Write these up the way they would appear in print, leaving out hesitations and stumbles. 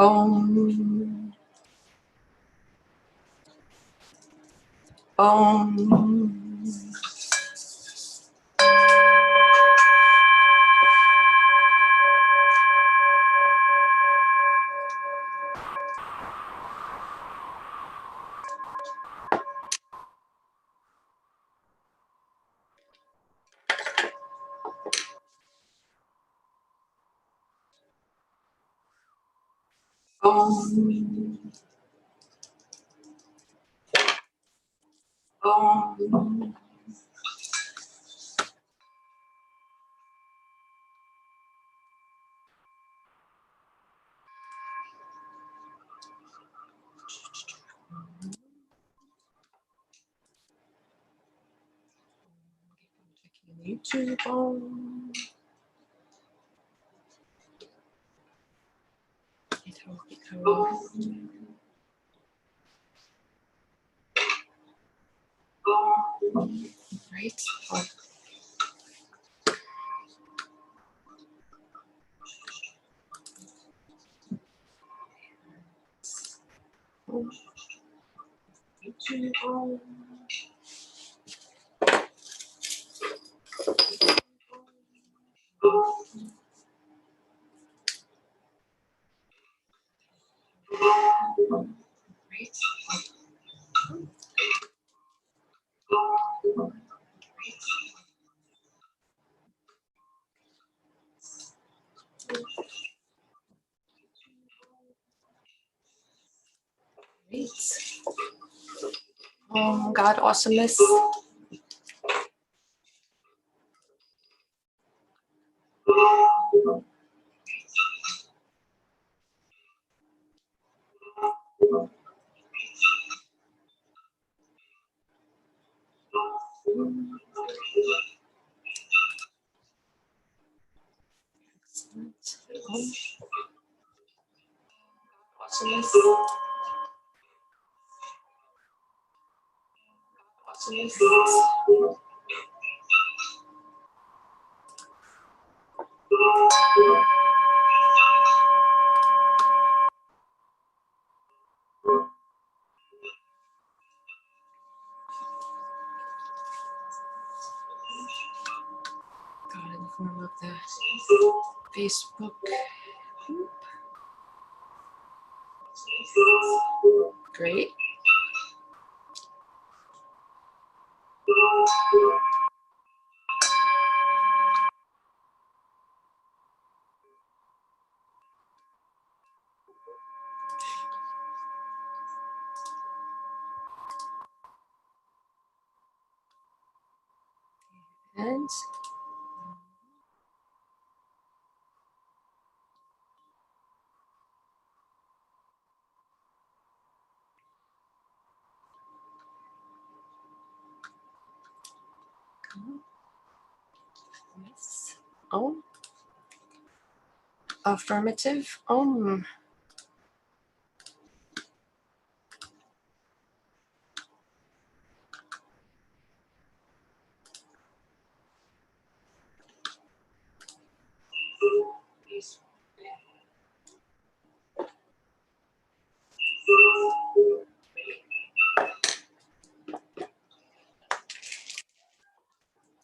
Om. Om. Om. Om. YouTube. Om. Right. YouTube. Om. Right. God, awesomeness. Awesomeness. Awesomeness. God, in the form of the Facebook group. Great. And yes. Om. Affirmative. Om.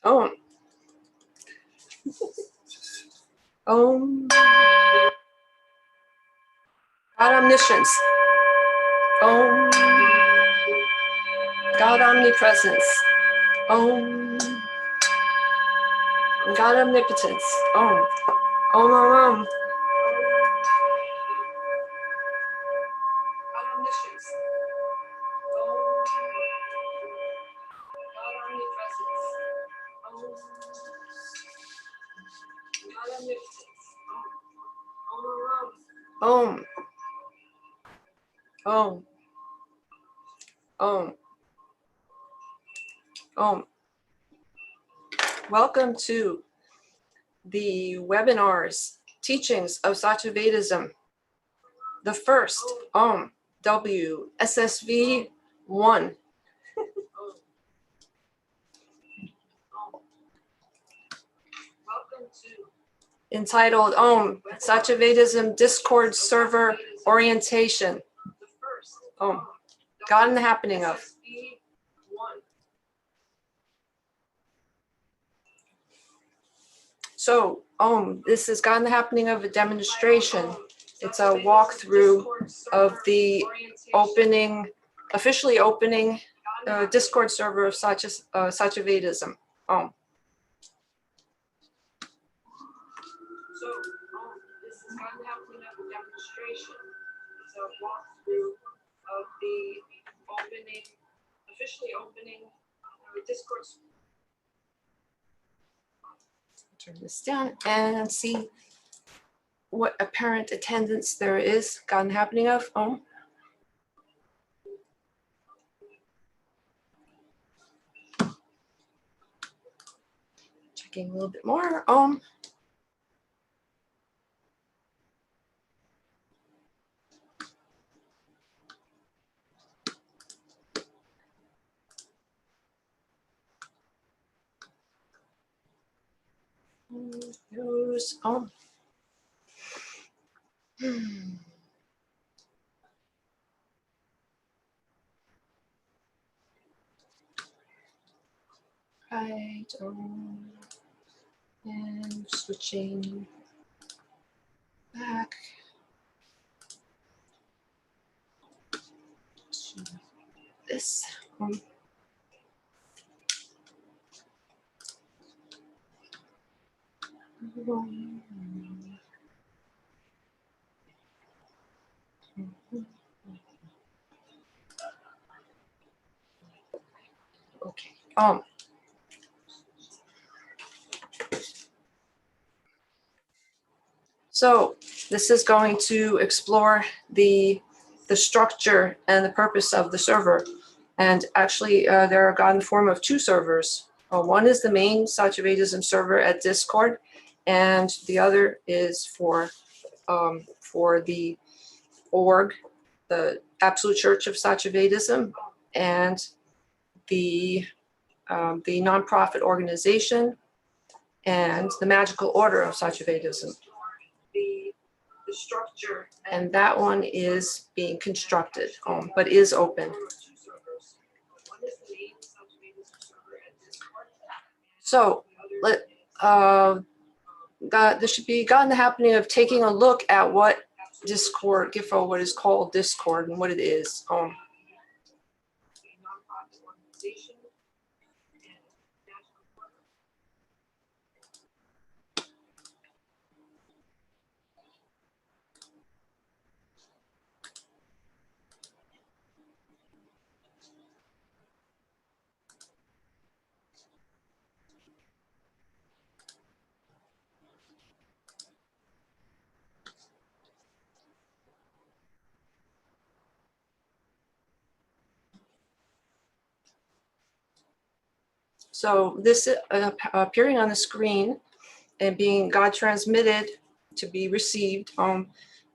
Om. Om. God omniscience. Om. God omnipresence. Om. God omnipotence. Om. Om. Om. Om. God omniscience. Om. God omnipresence. Om. God omnipotence. Om. Om. Om. Om. Welcome to the webinars, teachings of Satyavedism. The first, Om, W, Wssv 1. Entitled Om, Satyavedism Discord server orientation. God in the happening of. So, this is God in the happening of a demonstration. It's a walkthrough of the opening, officially opening Discord server of Satyavedism. So, this is God in the happening of a demonstration. It's a walkthrough of the opening, officially opening Discord. Turn this down and see what apparent attendance there is. God in the happening of. Checking a little bit more. News. Right. And switching back to this. Okay. So this is going to explore the structure and the purpose of the server. And actually, there are God in the form of two servers. One is the main Satyavedism server at Discord, and the other is for the org, the Absolute Church of Satyavedism, and the nonprofit organization, and the magical order of Satyavedism. The structure, and that one is being constructed, but is open. So there should be God in the happening of taking a look at what Discord, GIFO, what is called Discord, and what it is. So this appearing on the screen and being God transmitted to be received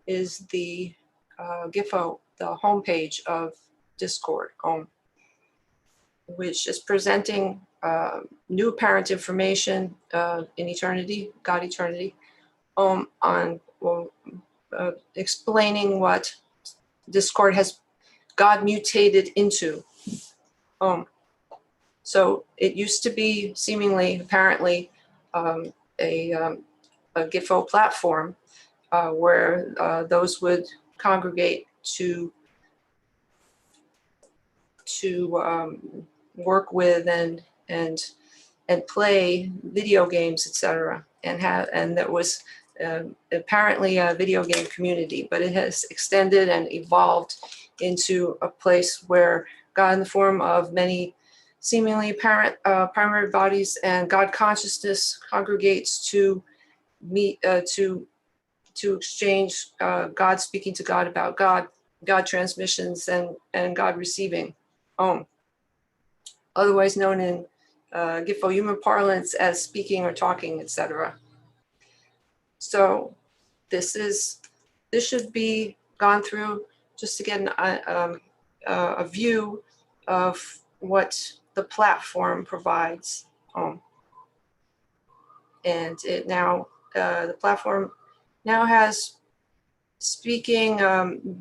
is the GIFO, the homepage of Discord, which is presenting new apparent information in eternity, God eternity, explaining what Discord has God mutated into. So it used to be seemingly, apparently, a GIFO platform where those would congregate to work with and play video games, etc. And that was apparently a video game community, but it has extended and evolved into a place where God in the form of many seemingly apparent primary bodies and God consciousness congregates to meet, to exchange God speaking to God about God transmissions and God receiving. Otherwise known in GIFO human parlance as speaking or talking, etc. So this should be gone through just to get a view of what the platform provides. And it now, the platform now has speaking,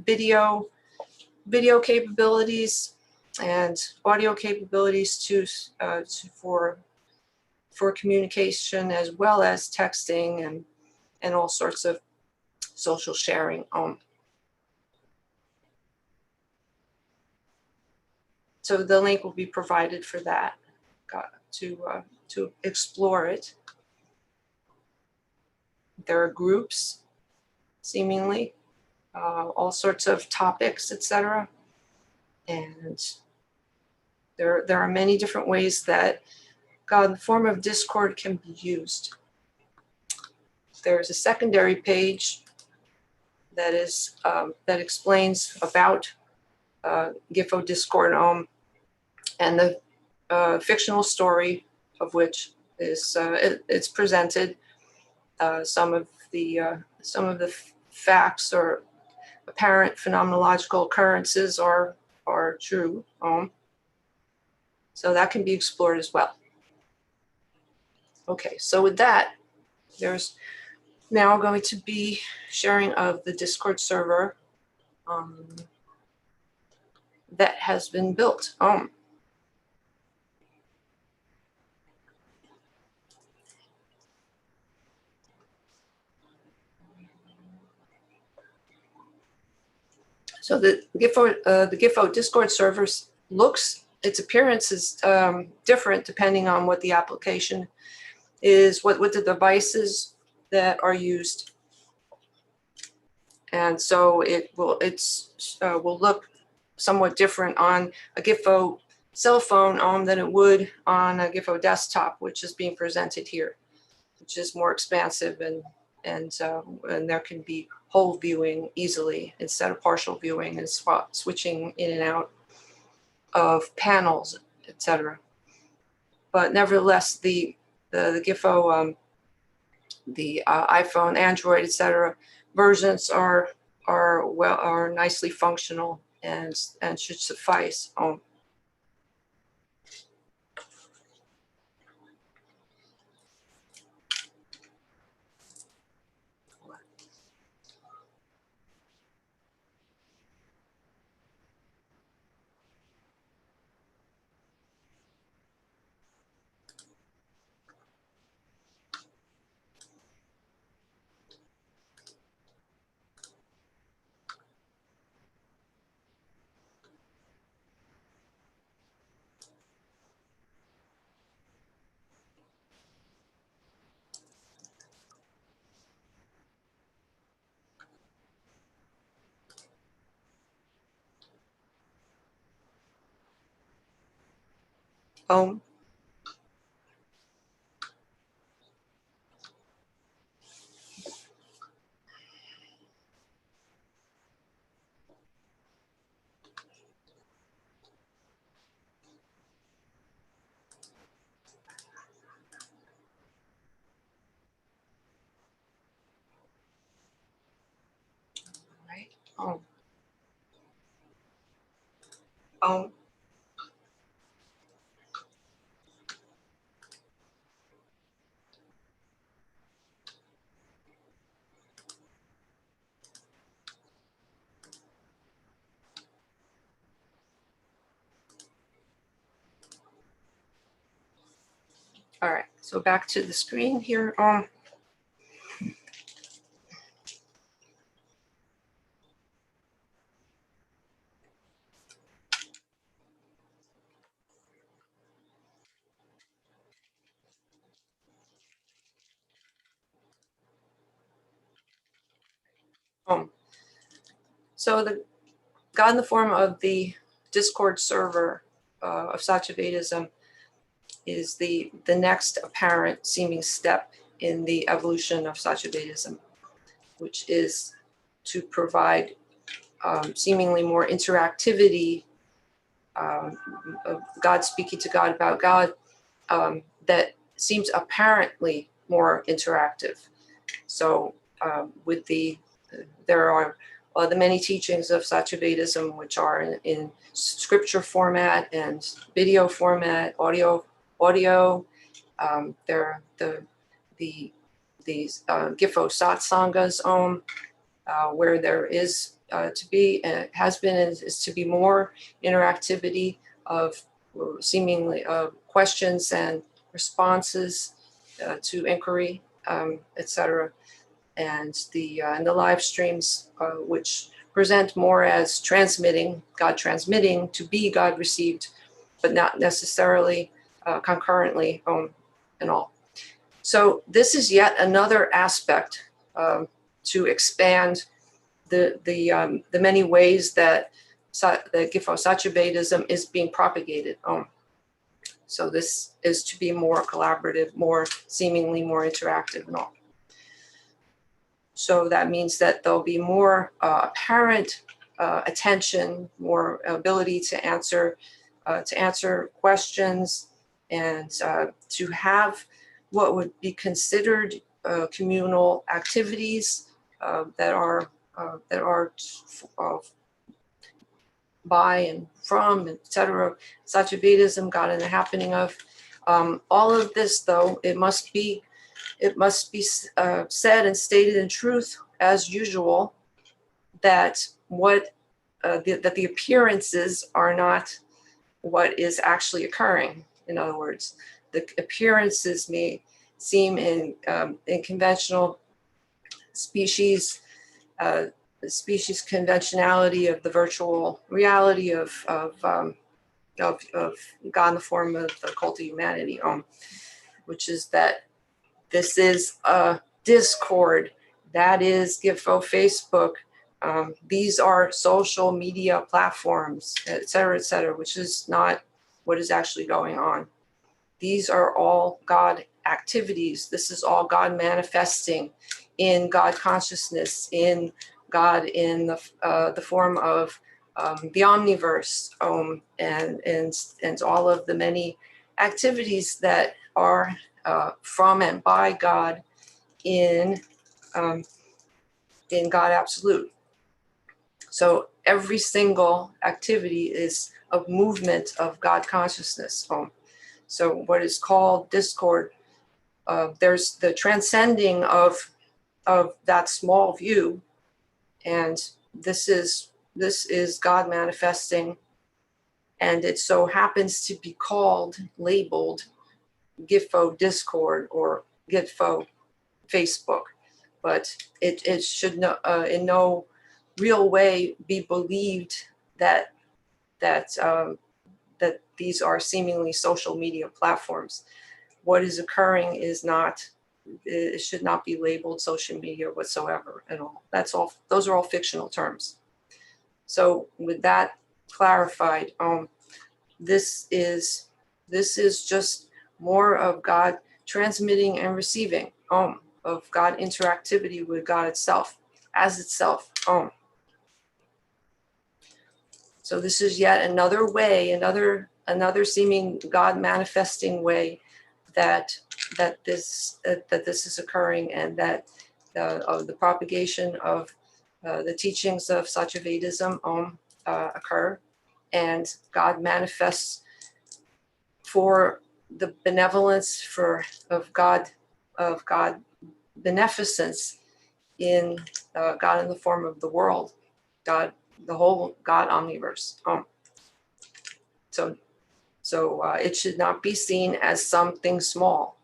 video capabilities, and audio capabilities for communication, as well as texting and all sorts of social sharing. So the link will be provided for that to explore it. There are groups, seemingly, all sorts of topics, etc. And there are many different ways that God in the form of Discord can be used. There's a secondary page that is that explains about GIFO Discord and the fictional story of which is it's presented. Some of the facts or apparent phenomenological occurrences are true. So that can be explored as well. Okay, so with that, there's now going to be sharing of the Discord server that has been built. So the GIFO Discord server its appearance is different depending on what the application is, what the devices that are used, and so it will look somewhat different on a GIFO cell phone than it would on a GIFO desktop, which is being presented here, which is more expansive and there can be whole viewing easily instead of partial viewing and switching in and out of panels, etc. But nevertheless, the GIFO, the iPhone, Android, etc. versions are nicely functional and should suffice. All right. All right, so back to the screen here. So the God in the form of the Discord server of Satyavedism is the next apparent seeming step in the evolution of Satyavedism, which is to provide seemingly more interactivity, of God speaking to God about God, that seems apparently more interactive. So there are the many teachings of Satyavedism, which are in scripture format and video format, audio. There are these GIFO satsangas, where there is to be, has been, is to be more interactivity of seemingly questions and responses to inquiry, etc. And the live streams, which present more as transmitting, God transmitting to be God received, but not necessarily concurrently and all. So this is yet another aspect to expand the many ways that the Gifo Satyavedism is being propagated. So this is to be more collaborative, more seemingly more interactive and all. So that means that there'll be more apparent attention, more ability to answer questions, and to have what would be considered communal activities that are by and from, etc. Satyavedism got in the happening of. All of this, though, it must be said and stated in truth, as usual, that that the appearances are not what is actually occurring. In other words, the appearances may seem in conventional species conventionality of the virtual reality of God in the form of the cult of humanity, which is that this is a Discord, that is Gifo Facebook, these are social media platforms, etc., which is not what is actually going on. These are all God activities. This is all God manifesting in God consciousness, in God in the form of the omniverse, and all of the many activities that are from and by God in God Absolute. So every single activity is a movement of God consciousness. So what is called Discord, there's the transcending of that small view, and this is God manifesting, and it so happens to be labeled Gifo Discord or Gifo Facebook, but it should in no real way be believed that these are seemingly social media platforms. What is occurring is not, it should not be labeled social media whatsoever at all. That's all. Those are all fictional terms. So with that clarified, this is just more of God transmitting and receiving, of God interactivity with God itself, as itself. So this is yet another way, another seeming God manifesting way that this is occurring, and that of the propagation of the teachings of Satyavedism occur, and God manifests for the benevolence of God beneficence in God in the form of the world, God, the whole God omniverse. So it should not be seen as something small,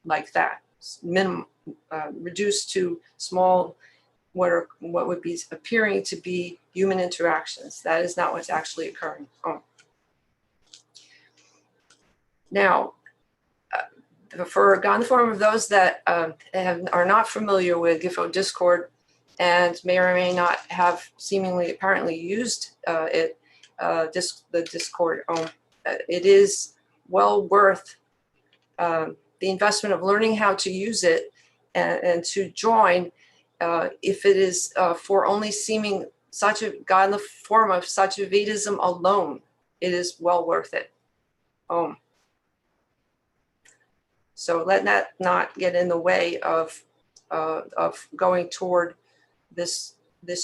like that, reduced to small, what would be appearing to be human interactions. That is not what's actually occurring. Now, for God in the form of those that are not familiar with Gifo Discord and may or may not have seemingly apparently used the Discord, it is well worth the investment of learning how to use it and to join, if it is for only seeming such a God in the form of Satyavedism alone. It is well worth it. So let that not get in the way of going toward this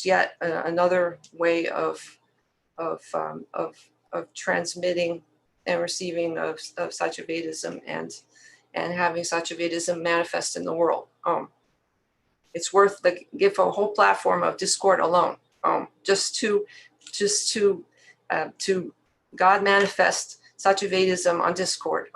yet another way of transmitting and receiving of Satyavedism and having Satyavedism manifest in the world. it's worth the GIFO whole platform of Discord alone, just to God manifest Satyavedism on Discord.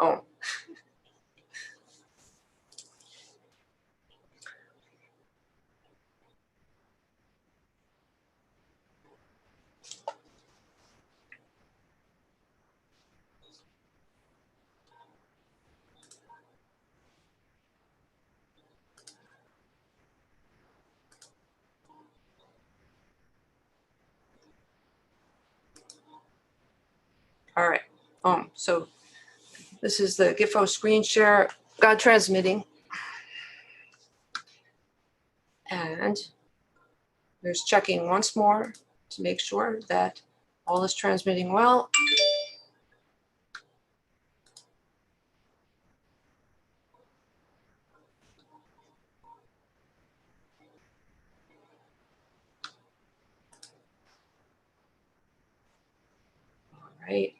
All right. So this is the GIFO screen share, God transmitting, and there's checking once more to make sure that all is transmitting well. All right.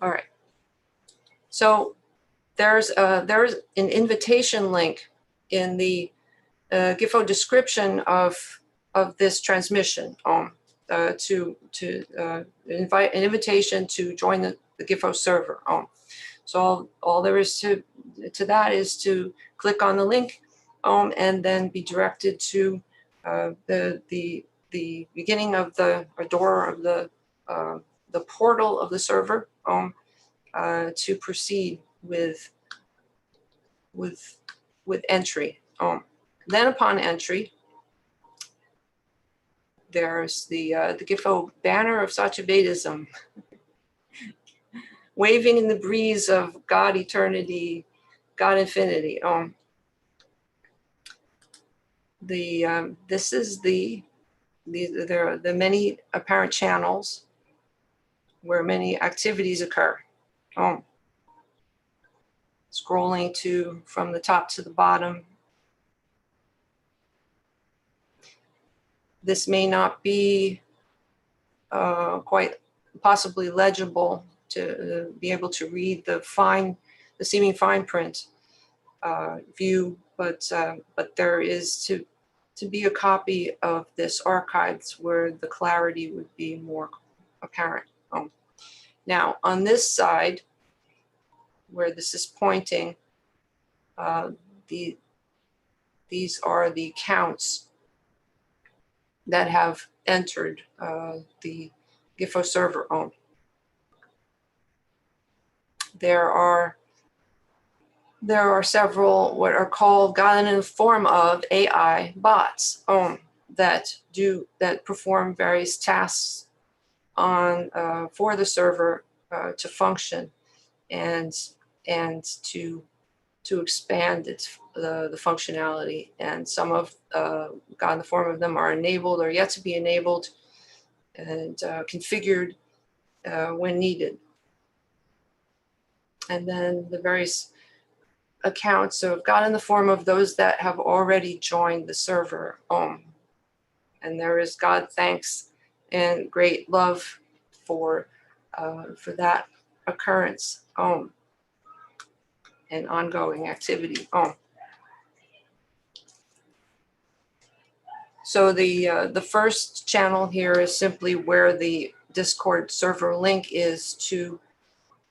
All right. So there's an invitation link in the GIFO description of this transmission to invite an invitation to join the GIFO server. So all there is to that is to click on the link and then be directed to the beginning of the door of the portal of the server to proceed with entry. Then upon entry, there's the GIFO banner of Satyavedism, waving in the breeze of God eternity, God infinity. This is the many apparent channels where many activities occur. Scrolling from the top to the bottom. This may not be quite possibly legible to be able to read the seeming fine print view, but there is to be a copy of this archives where the clarity would be more apparent. Now on this side, where this is pointing, these are the counts that have entered the GIFO server. There are several what are called God in the form of AI bots that perform various tasks for the server to function and to expand the functionality. And some of God in the form of them are enabled or yet to be enabled and configured when needed. And then the various accounts of God in the form of those that have already joined the server. And there is God thanks and great love for that occurrence and ongoing activity. So the first channel here is simply where the Discord server link is to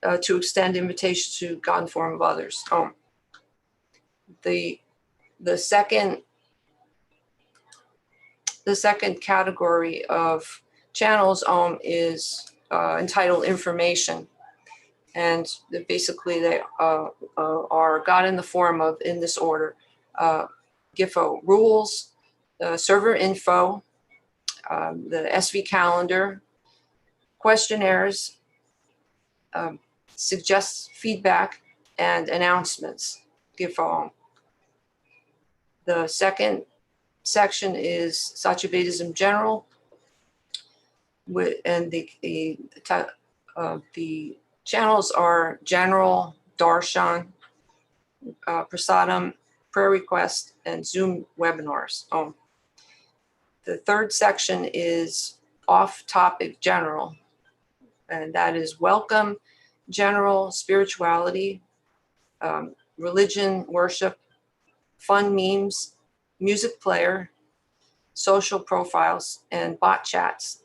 extend invitation to God in the form of others. The second category of channels is entitled information, and basically they are God in the form of, in this order, GIFO rules, server info, the SV calendar, questionnaires, suggests feedback, and announcements. GIFO. The second section is Satyavedism General, and the channels are general, darshan, prasadam, prayer request, and Zoom webinars. The third section is off-topic general, and that is welcome, general, spirituality, religion, worship, fun memes, music player, social profiles, and bot chat.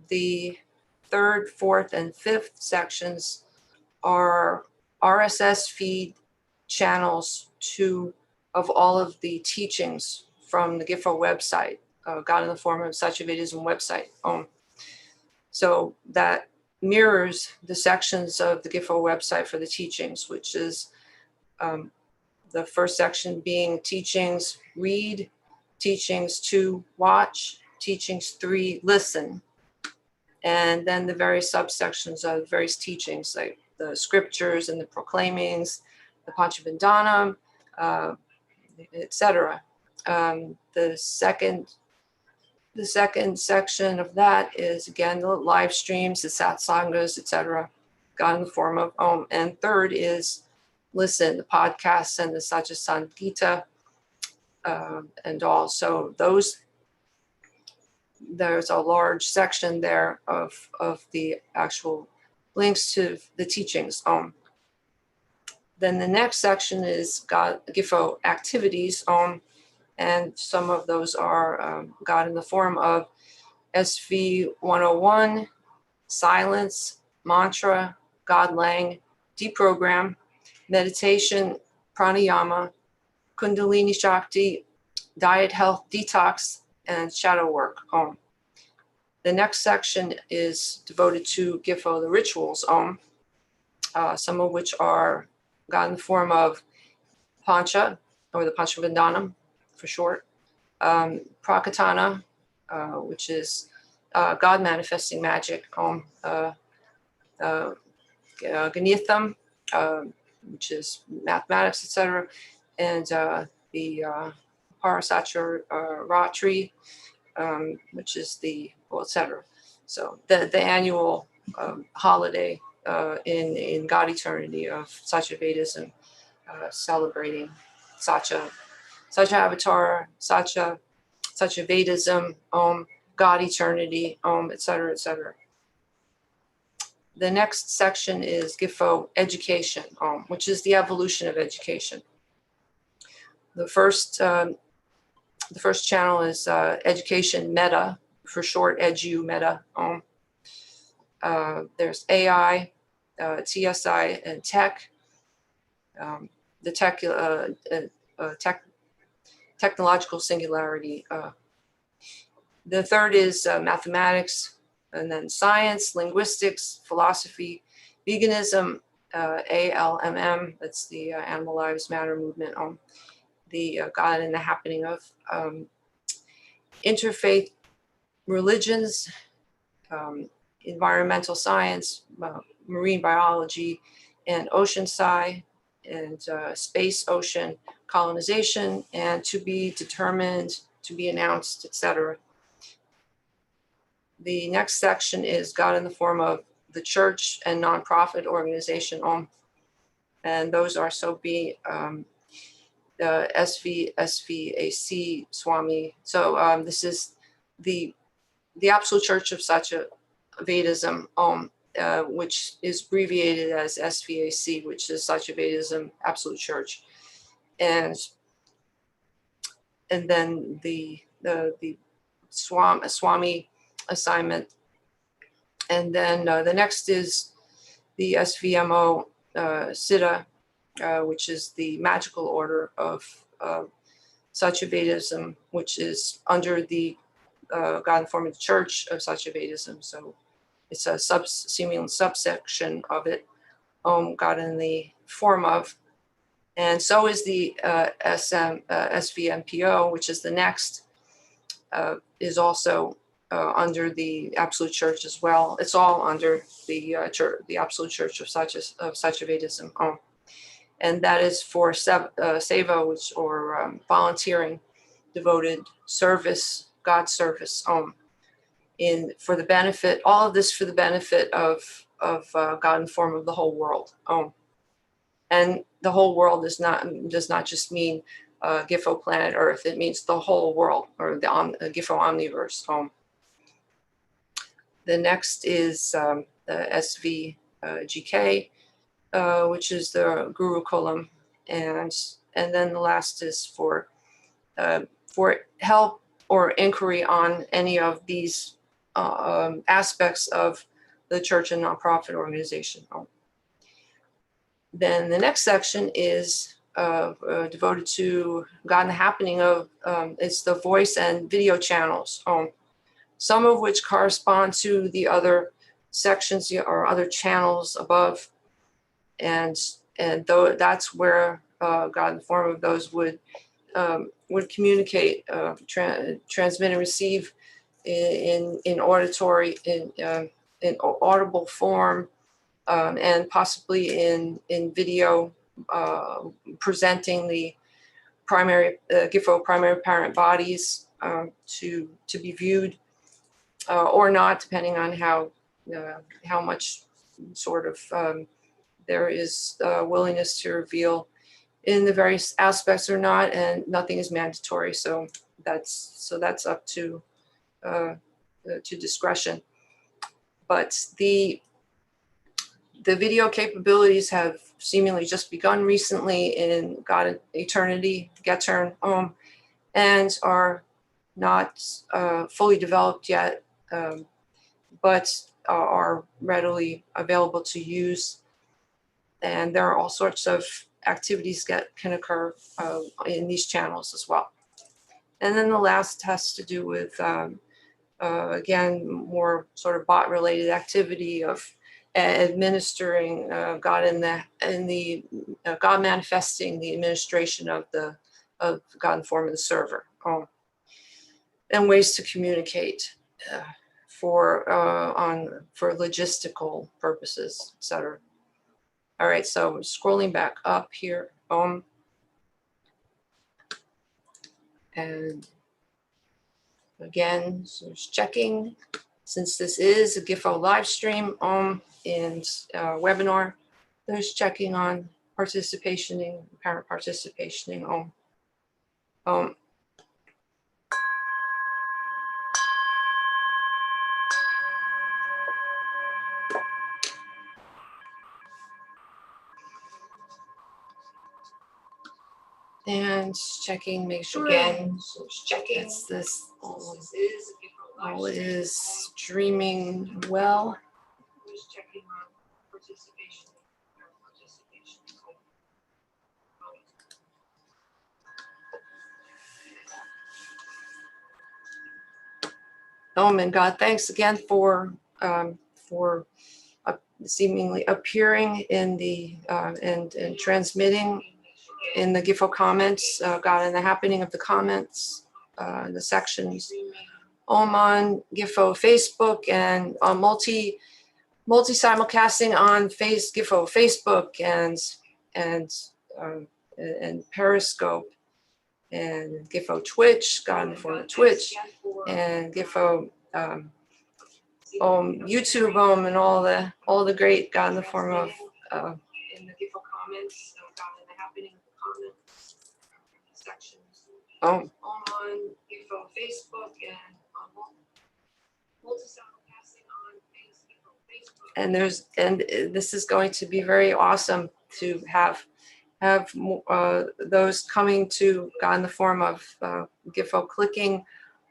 The third, fourth, and fifth sections are RSS feed channels of all of the teachings from the GIFO website, God in the Form of Satyavedism website. So that mirrors the sections of the GIFO website for the teachings, which is the first section being teachings read, teachings 2 watch, teachings 3 listen, and then the various subsections of various teachings like the scriptures and the proclaimings, the Panchabandhanam, etc. The second section of that is again the live streams, the satsangas, etc. God in the Form of Om. And third is listen, the podcasts and the Satya Sangita, and all. So there's a large section there of the actual links to the teachings. Then the next section is GIFO activities, and some of those are God in the Form of SV 101, silence, mantra, God Lang, deprogram, meditation, pranayama, kundalini shakti, diet, health, detox, and shadow work. The next section is devoted to GIFO, the rituals, some of which are God in the Form of Pancha, or the Panchabandhanam for short, Prakatana, which is God manifesting magic, Ganitham, which is mathematics, etc., and the Parasatra Ratri, which is etc. So the annual holiday in God eternity of Satyavedism, celebrating satyavatara, Satyavedism, God eternity, etc., etc. The next section is GIFO education, which is the evolution of education. The first channel is education meta, for short, edu meta. There's AI, TSI, and tech. The technological singularity. The third is mathematics, and then science, linguistics, philosophy, veganism, ALMM, that's the Animal Lives Matter movement, the God and the happening of interfaith religions, environmental science, marine biology, and ocean sci, and space, ocean, colonization, and to be determined, to be announced, etc. The next section is God in the Form of the church and nonprofit organization, and those are the SVAC Swami. So this is the Absolute Church of Satyavedism, which is abbreviated as SVAC, which is Satyavedism Absolute Church, and then the Swami assignment, and then the next is the SVMO Siddha, which is the magical order of Satyavedism, which is under the God in the Form of the Church of Satyavedism. So it's a seeming subsection of it, God in the Form of. And so is the SVMPO, which is the next, is also under the Absolute Church as well. It's all under the Absolute Church of Satyavedism. And that is for seva, which or volunteering, devoted service, God service, for the benefit, all of this for the benefit of God in form of the whole world. And the whole world does not just mean Gifo planet Earth. It means the whole world, or the Gifo omniverse. The next is the SV GK, which is the Guru Kulam, and then the last is for help or inquiry on any of these aspects of the church and nonprofit organization. Then the next section is devoted to God and the happening of, it's the voice and video channels, some of which correspond to the other sections or other channels above. And though that's where God in the form of those would communicate, transmit and receive in auditory, in audible form, and possibly in video, presenting the primary Gifo primary parent bodies to be viewed or not, depending on how much sort of there is willingness to reveal in the various aspects or not, and nothing is mandatory. So that's up to discretion. But the video capabilities have seemingly just begun recently in God Eternity, Getern, and are not fully developed yet, but are readily available to use. And there are all sorts of activities that can occur in these channels as well. And then the last has to do with, again, more sort of bot-related activity of administering God in the God manifesting the administration of God in the form of the server, and ways to communicate for logistical purposes, etc. All right, so scrolling back up here, and again, so just checking, since this is a Gifo live stream and webinar, there's checking on parent participation. And checking, make sure again, it's this all is streaming well. And God, thanks again for seemingly appearing in the and transmitting in the Gifo comments, God, and the happening of the comments, the sections. On Gifo Facebook and on multi simulcasting on Gifo Facebook and Periscope and Gifo Twitch, God in the form of Twitch, and Gifo YouTube and all the great God in the form of in the Gifo comments, God in the happening of the comments sections. On Gifo Facebook and multi-simulcasting on Facebook. And this is going to be very awesome to have those coming to God in the form of Gifo, clicking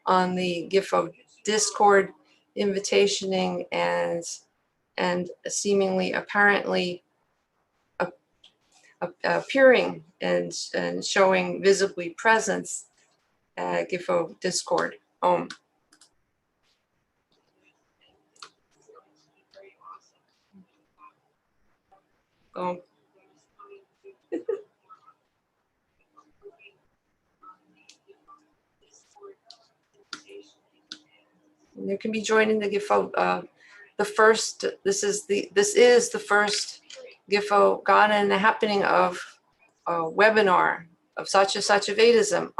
on the Gifo Discord invitationing and seemingly apparently appearing and showing visibly presence at Gifo Discord. You can be joining the Gifo. This is the first Gifo God and the happening of webinar of Satyavedism.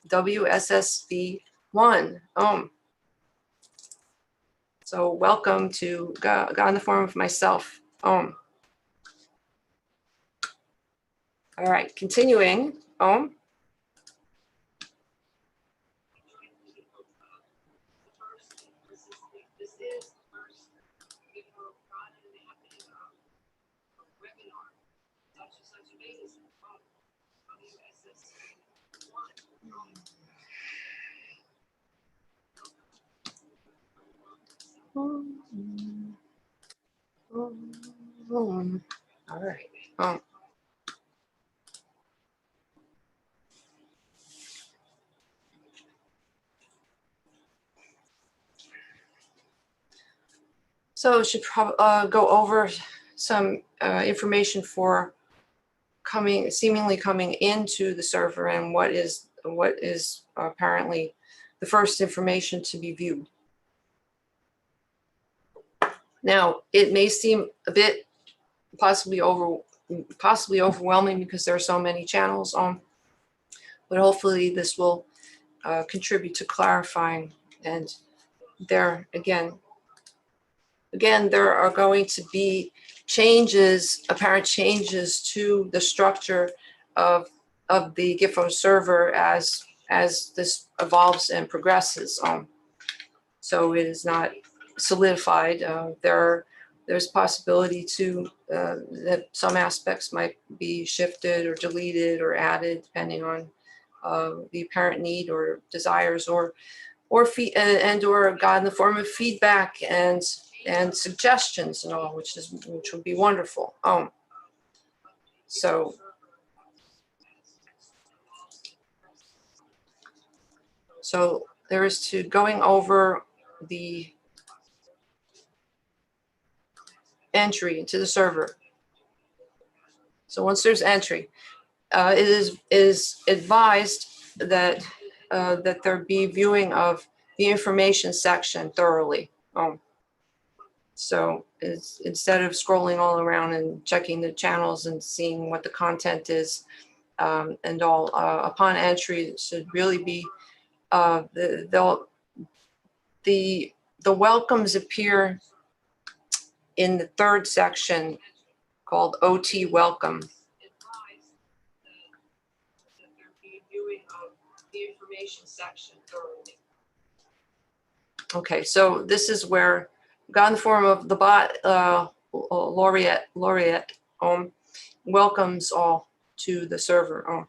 Wssv 1. So welcome to God in the form of myself. Om. All right, continuing. Om. All right. So we should probably go over some information for seemingly coming into the server, and what is apparently the first information to be viewed. Now, it may seem a bit possibly overwhelming because there are so many channels on, but hopefully this will contribute to clarifying. And there again, there are going to be apparent changes to the structure of the GIFO server as this evolves and progresses. So it is not solidified. There's possibility to that some aspects might be shifted or deleted or added depending on the apparent need or desires, or God in the form of feedback and suggestions and all, which would be wonderful. So there is to going over the entry into the server. So once there's entry, it is advised that that there be viewing of the information section thoroughly. So instead of scrolling all around and checking the channels and seeing what the content is, and all, upon entry, it should really be the welcomes appear in the third section called OT Welcome. The information section thoroughly. Okay, so this is where God in the form of the bot laureate welcomes all to the server.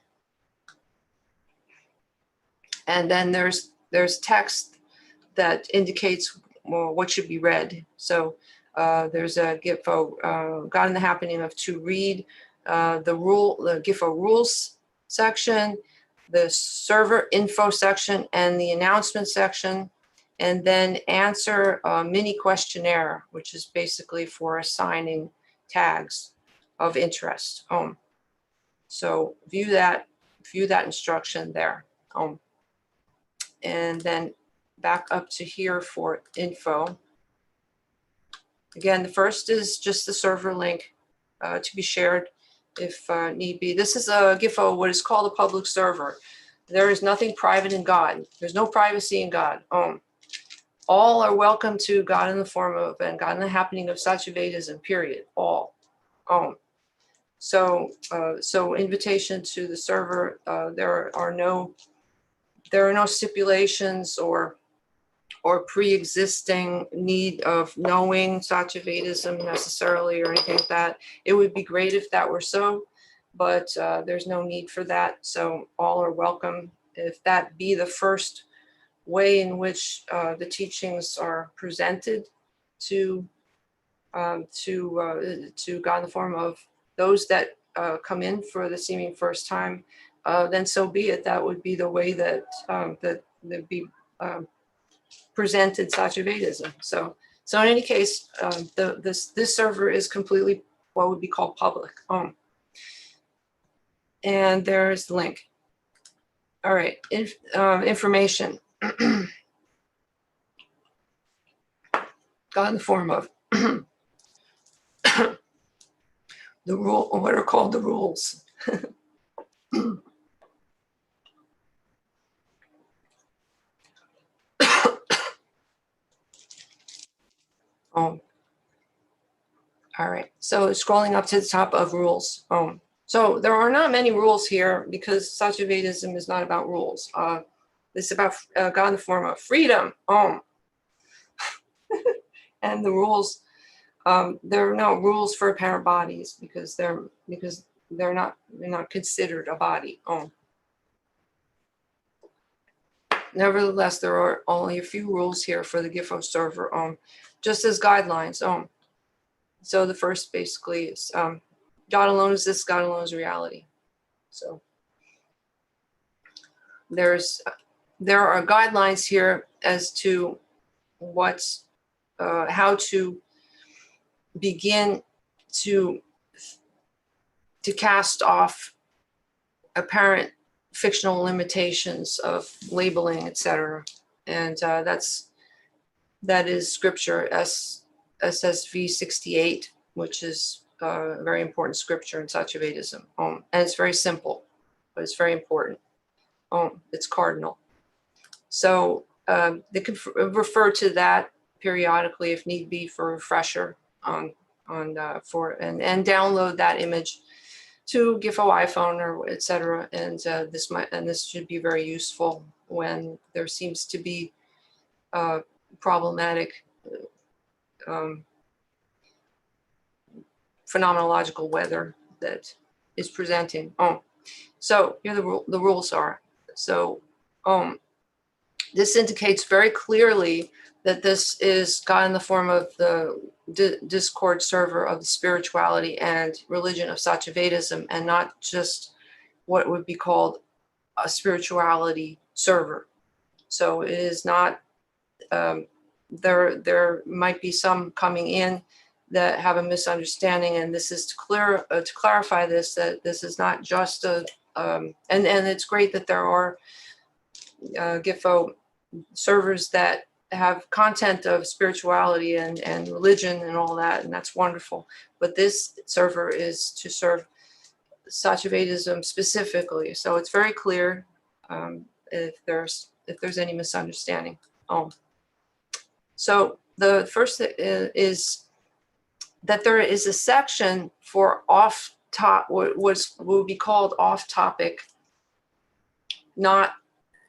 And then there's text that indicates what should be read. So there's a GIFO, God in the happening of to read the GIFO rules section, the server info section, and the announcement section, and then answer a mini questionnaire, which is basically for assigning tags of interest. So view that instruction there. And then back up to here for info. Again, the first is just the server link to be shared if need be. This is a GIFO, what is called a public server. There is nothing private in God. There's no privacy in God. All are welcome to God in the form of and God in the happening of Satyavedism, period. All. So invitation to the server. There are no stipulations or pre-existing need of knowing Satyavedism necessarily or anything like that. It would be great if that were so, but there's no need for that. So all are welcome. If that be the first way in which the teachings are presented to God in the form of those that come in for the seeming first time, then so be it. That would be the way that that be presented Satyavedism. So in any case, this server is completely what would be called public. And there's the link. All right, information. God in the form of the rule, what are called the rules. All right, so scrolling up to the top of rules. So there are not many rules here because Satyavedism is not about rules. It's about God in the form of freedom. And the rules, there are no rules for apparent bodies because they're not considered a body. Nevertheless, there are only a few rules here for the GIFO server, just as guidelines. So the first basically is God alone is this, God alone is reality. So there are guidelines here as to how to begin to cast off apparent fictional limitations of labeling, etc. And that is scripture Ssv 68, which is a very important scripture in Satyavedism. And it's very simple, but it's very important. It's cardinal. So they can refer to that periodically if need be for refresher and download that image to GIFO iPhone or etc. And this should be very useful when there seems to be problematic phenomenological weather that is presenting. So here the rules are. So this indicates very clearly that this is God in the form of the Discord server of the spirituality and religion of Satyavedism, and not just what would be called a spirituality server. So it is not, there might be some coming in that have a misunderstanding, and this is to clarify this, that this is not just a, and it's great that there are GIFO servers that have content of spirituality and religion and all that, and that's wonderful. But this server is to serve Satyavedism specifically, so it's very clear if there's any misunderstanding. So the first is that there is a section for what would be called off-topic, not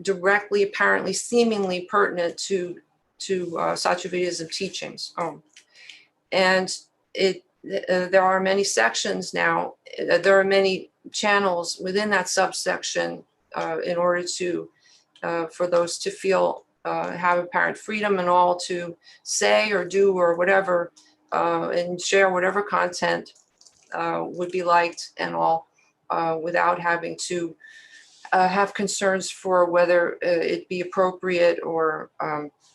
directly, apparently, seemingly pertinent to Satyavedism teachings. And there are many sections now. There are many channels within that subsection in order to for those to feel have apparent freedom and all to say or do or whatever and share whatever content would be liked and all without having to have concerns for whether it be appropriate or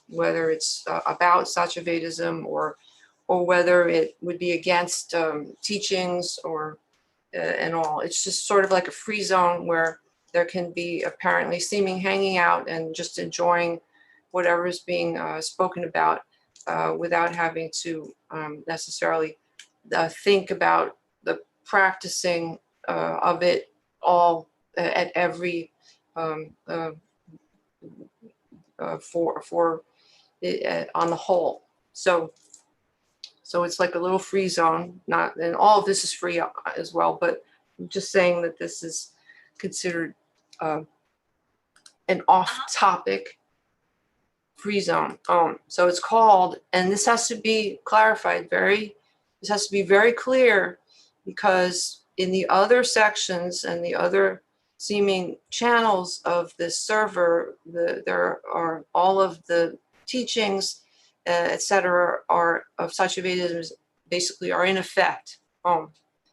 whether it's about Satyavedism or whether it would be against teachings or and all. It's just sort of like a free zone where there can be apparently seeming hanging out and just enjoying whatever is being spoken about without having to necessarily think about the practicing of it all at every for it, on the whole. So it's like a little free zone. Not, and all of this is free as well, but I'm just saying that this is considered an off-topic free zone. So it's called, and this has to be clarified this has to be very clear, because in the other sections and the other seeming channels of this server, there are all of the teachings, etc., are of Satyavedism basically are in effect.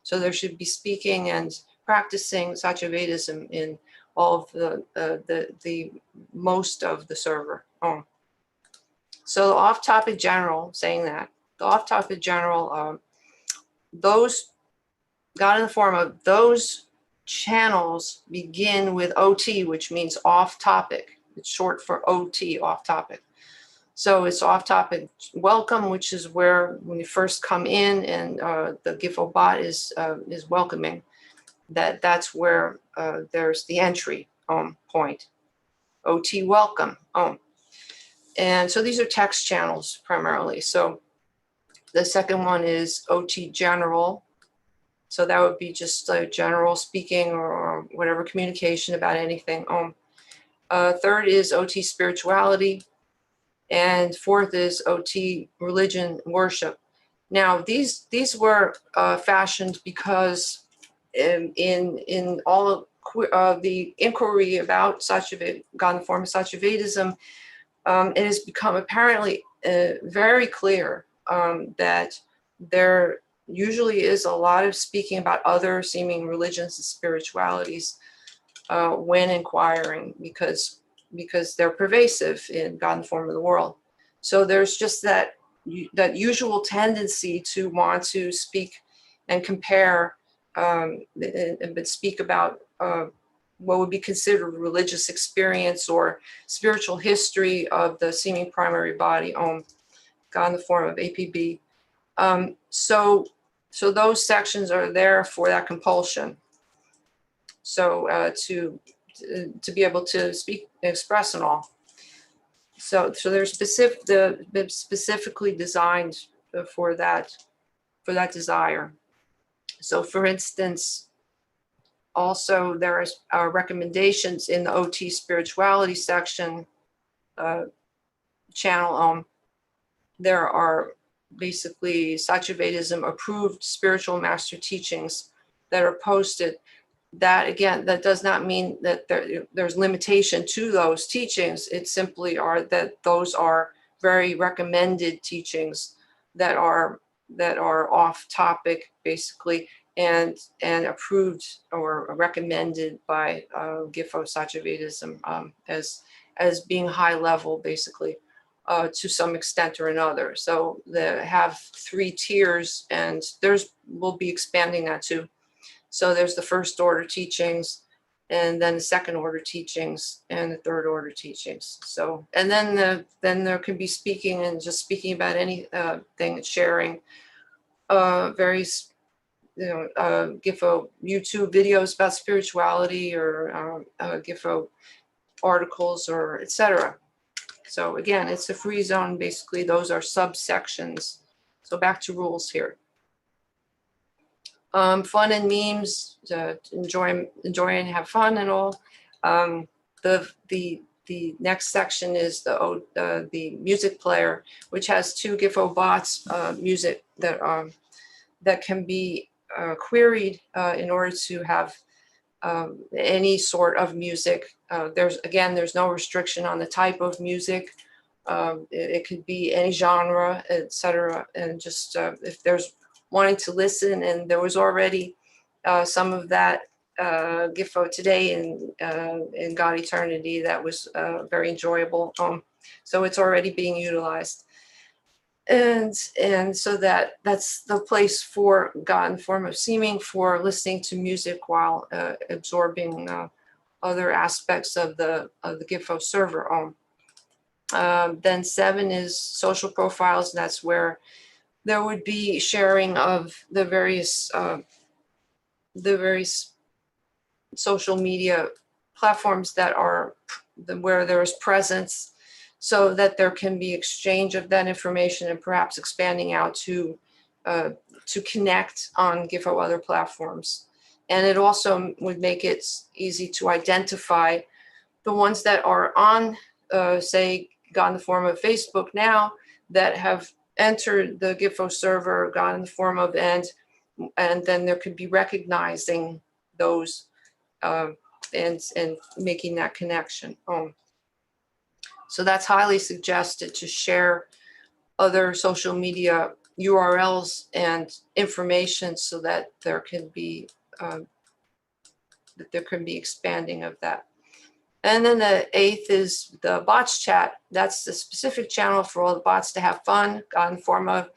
So there should be speaking and practicing Satyavedism in all of the most of the server. So the off-topic general, saying that, the off-topic general, those got in the form of those channels begin with OT, which means off-topic. It's short for OT, off-topic. So it's off-topic welcome, which is where when you first come in and the GIFO bot is welcoming, that's where there's the entry point. OT welcome. And so these are text channels primarily. So The second one is OT general. So that would be just general speaking or whatever communication about anything. Third is OT spirituality. And fourth is OT religion worship. Now, these were fashioned because in all of the inquiry about Satyavedism, God in the form of Satyavedism, it has become apparently very clear that there usually is a lot of speaking about other seeming religions and spiritualities when inquiring, because they're pervasive in God in the form of the world. So there's just that usual tendency to want to speak and compare, but speak about what would be considered religious experience or spiritual history of the seeming primary body, God in the form of APB. So those sections are there for that compulsion. So to be able to speak, express, and all. So they're specifically designed for that desire. So, for instance, also there is recommendations in the OT spirituality section channel. There are basically Satyavedism approved spiritual master teachings that are posted. That, again, that does not mean that there's limitation to those teachings. It simply are that those are very recommended teachings that are off topic, basically, and approved or recommended by Gifo Satyavedism as being high level, basically, to some extent or another. So they have 3 tiers, and we'll be expanding that too. So there's the first order teachings, and then the second order teachings, and the third order teachings. So, and then there can be speaking and just speaking about anything, sharing various, Gifo YouTube videos about spirituality, or Gifo articles, or etc. So again, it's a free zone. Basically, those are subsections. So back to rules here. Fun and memes, enjoy and have fun and all. The next section is the music player, which has 2 Gifo bots music that can be queried in order to have any sort of music. There's no restriction on the type of music. It could be any genre, etc. And just if there's wanting to listen, and there was already some of that Gifo today in God Eternity that was very enjoyable. So it's already being utilized. And so that's the place for God in the form of seeming, for listening to music while absorbing other aspects of the Gifo server. Then 7 is social profiles, and that's where there would be sharing of the various social media platforms that are where there is presence, so that there can be exchange of that information, and perhaps expanding out to connect on Gifo other platforms. And it also would make it easy to identify the ones that are on, say, God in the form of Facebook now, that have entered the Gifo server, God in the form of, and then there could be recognizing those and making that connection. So that's highly suggested, to share other social media URLs and information, so that there can be expanding of that. And then the 8th is the bots chat. That's the specific channel for all the bots to have fun, God in the form of,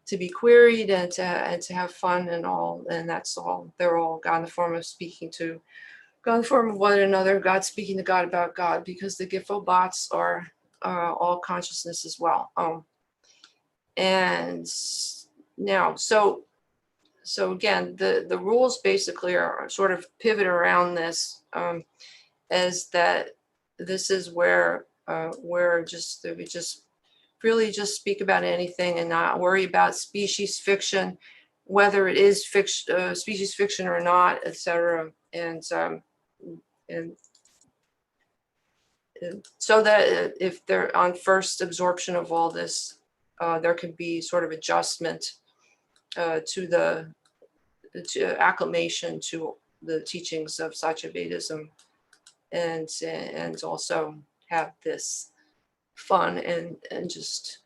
to be queried, and to have fun and all. And that's all. They're all God in the form of speaking to God in the form of one another, God speaking to God about God, because the Gifo bots are all consciousness as well. And now, so again, the rules basically are sort of pivot around this, as that this is where we just really just speak about anything and not worry about species fiction, whether it is fiction, species fiction or not, etc. And so that if they're on first absorption of all this, there can be sort of adjustment to acclimation to the teachings of Satyavedism, and also have this fun and just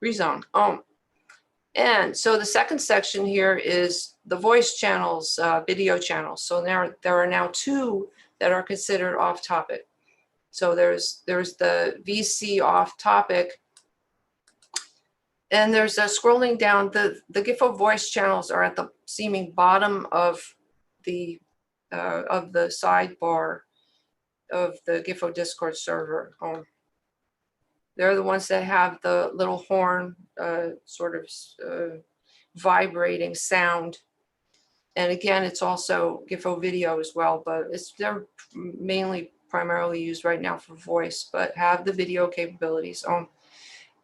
rezone. And so the second section here is the voice channels, video channels. So there are now two that are considered off topic. So there's the VC off topic, and there's scrolling down, the GIFO voice channels are at the seeming bottom of the sidebar of the GIFO Discord server. They're the ones that have the little horn, sort of vibrating sound. And again, it's also GIFO video as well, but they're mainly primarily used right now for voice, but have the video capabilities.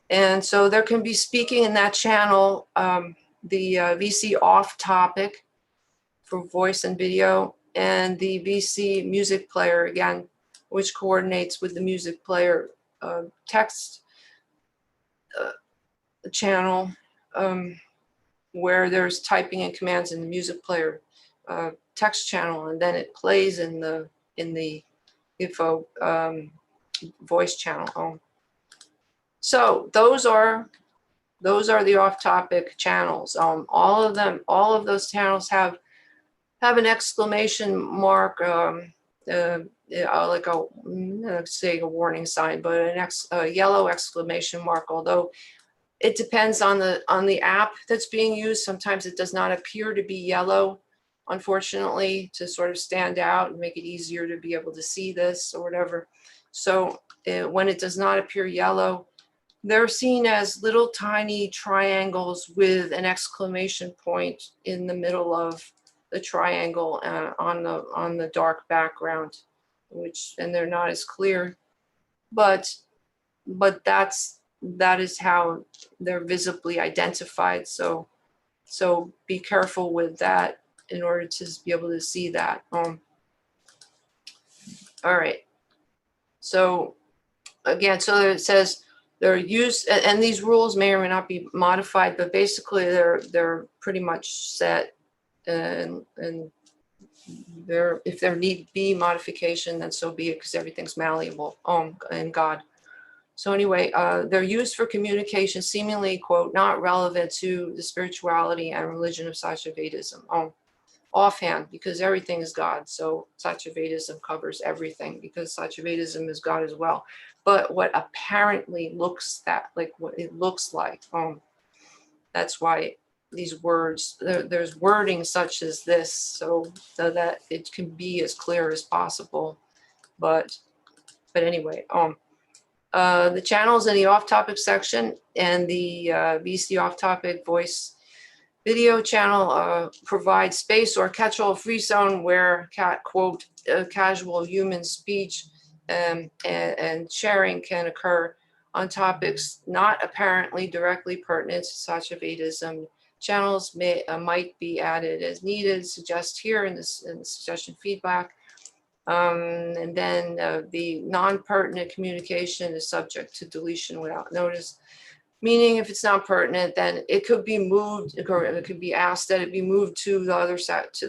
And so there can be speaking in that channel, the VC off topic for voice and video, and the VC music player, again, which coordinates with the music player text channel, where there's typing and commands in the music player text channel, and then it plays in the GIFO voice channel. So those are the off-topic channels. All of those channels have an exclamation mark, like let's say a warning sign, but a yellow exclamation mark. Although it depends on the app that's being used. Sometimes it does not appear to be yellow, unfortunately, to sort of stand out and make it easier to be able to see this or whatever. So when it does not appear yellow, they're seen as little tiny triangles with an exclamation point in the middle of the triangle on the dark background, and they're not as clear, but that is how they're visibly identified. So be careful with that in order to be able to see that. All right. So again, so it says they're used, and these rules may or may not be modified, but basically they're pretty much set, and if there need be modification, then so be it, because everything's malleable in God. So anyway, they're used for communication, seemingly, quote, not relevant to the spirituality and religion of Satyavedism. Offhand, because everything is God. So Satyavedism covers everything, because Satyavedism is God as well. But what apparently looks like what it looks like, that's why these words, there's wording such as this, so that it can be as clear as possible. But anyway, the channels in the off-topic section and the VC off-topic voice video channel provide space or catch-all free zone where, quote, casual human speech and sharing can occur on topics not apparently directly pertinent to Satyavedism. Channels might be added as needed, suggest here in the suggestion feedback. And then the non-pertinent communication is subject to deletion without notice. Meaning, if it's not pertinent, then it could be moved, or it could be asked that it be moved to the other side, to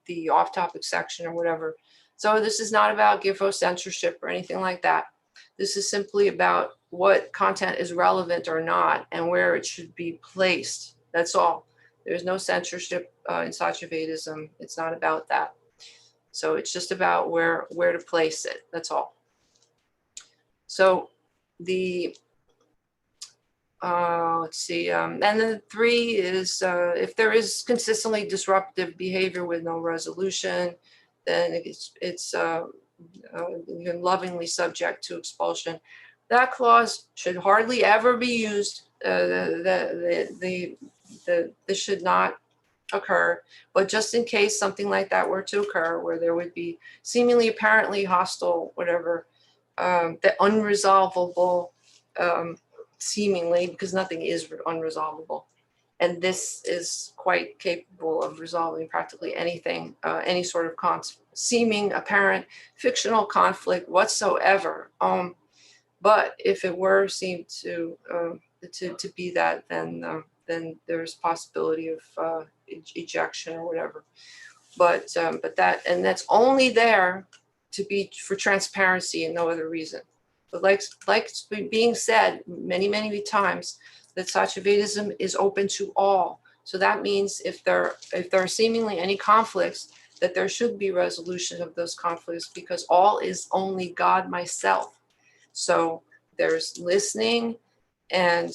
the off-topic section or whatever. So this is not about GIFO censorship or anything like that. This is simply about what content is relevant or not, and where it should be placed. That's all. There's no censorship in Satyavedism. It's not about that. So it's just about where to place it. That's all. So let's see, and then 3 is if there is consistently disruptive behavior with no resolution, then it's lovingly subject to expulsion. That clause should hardly ever be used. This should not occur, but just in case something like that were to occur, where there would be seemingly apparently hostile, whatever, the unresolvable seemingly, because nothing is unresolvable. And this is quite capable of resolving practically anything, any sort of seeming, apparent, fictional conflict whatsoever. But if it were seemed to be that, then there's possibility of ejection or whatever. But that's only there to be for transparency and no other reason. But like being said many times, that Satyavedism is open to all. So that means if there are seemingly any conflicts, that there should be resolution of those conflicts, because all is only God, myself. So there's listening and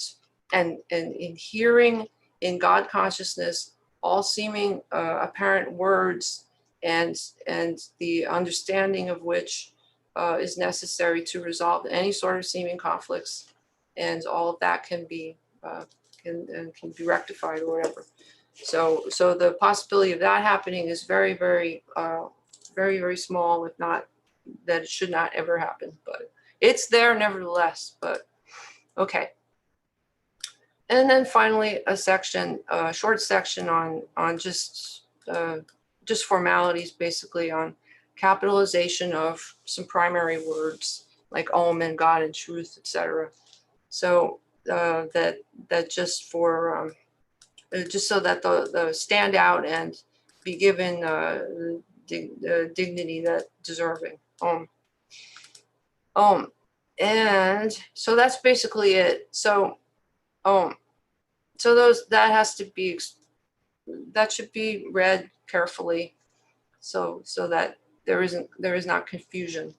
in hearing in God consciousness all seeming apparent words and the understanding of which is necessary to resolve any sort of seeming conflicts, and all of that can be rectified or whatever. So the possibility of that happening is very small, if not that it should not ever happen, but it's there nevertheless. But okay. And then finally a short section on just formalities, basically on capitalization of some primary words like Om and God and truth, etc. So that just for just so that the stand out and be given dignity that deserving. And so that's basically it. So so that should be read carefully, so that there is not confusion.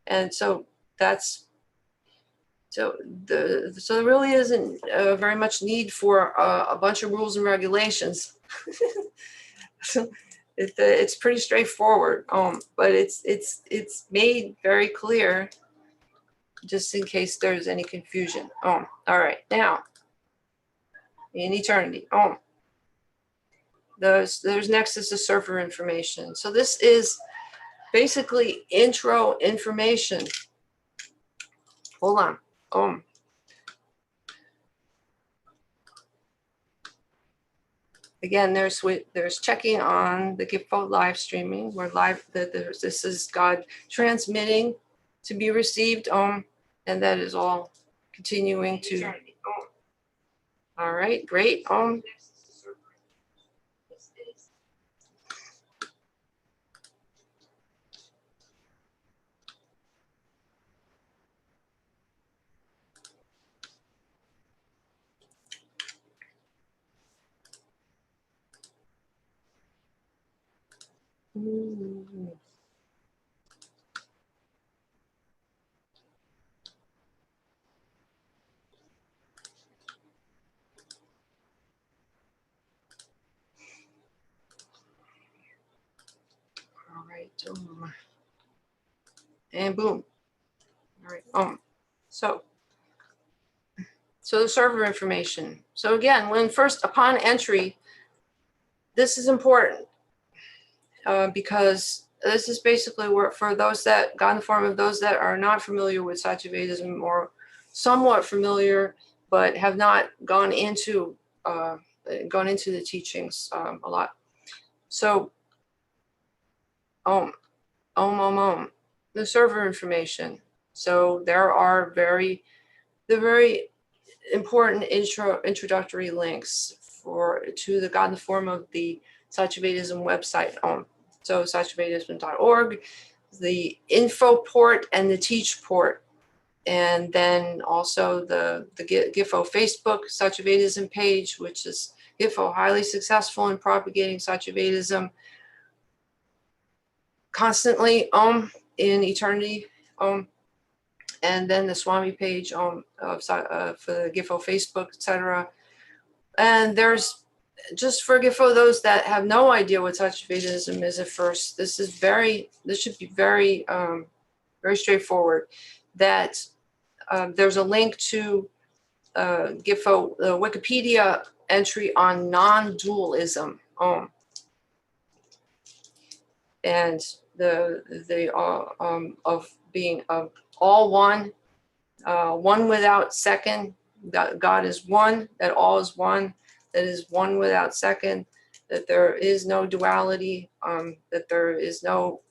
And so that's so there really isn't very much need for a bunch of rules and regulations. So it's pretty straightforward, but it's made very clear just in case there's any confusion. All right, now in eternity. There's next is the server information. So this is basically intro information. Hold on. Again, there's checking on the Gipho live streaming. We're live. This is God transmitting to be received. And that is all continuing to. All right, great. All right. And boom. All right. So the server information. So again, upon entry, this is important because this is basically where, for those that got in the form of those that are not familiar with Satyavedism or somewhat familiar, but have not gone into the teachings a lot. So, the server information. So there are the very important introductory links to the God in the form of the Satyavedism website. So satyavedism.org, the info port and the teach port, and then also the Gipho Facebook Satyavedism page, which is Gipho highly successful in propagating Satyavedism constantly in eternity. And then the Swami page for the Gipho Facebook, etc. And there's just for Gipho those that have no idea what Satyavedism is at first. This should be very straightforward. That there's a link to Gipho Wikipedia entry on non-dualism, and the of being all one, one without second, that God is one, that all is one, that is one without second, that there is no duality, that there is no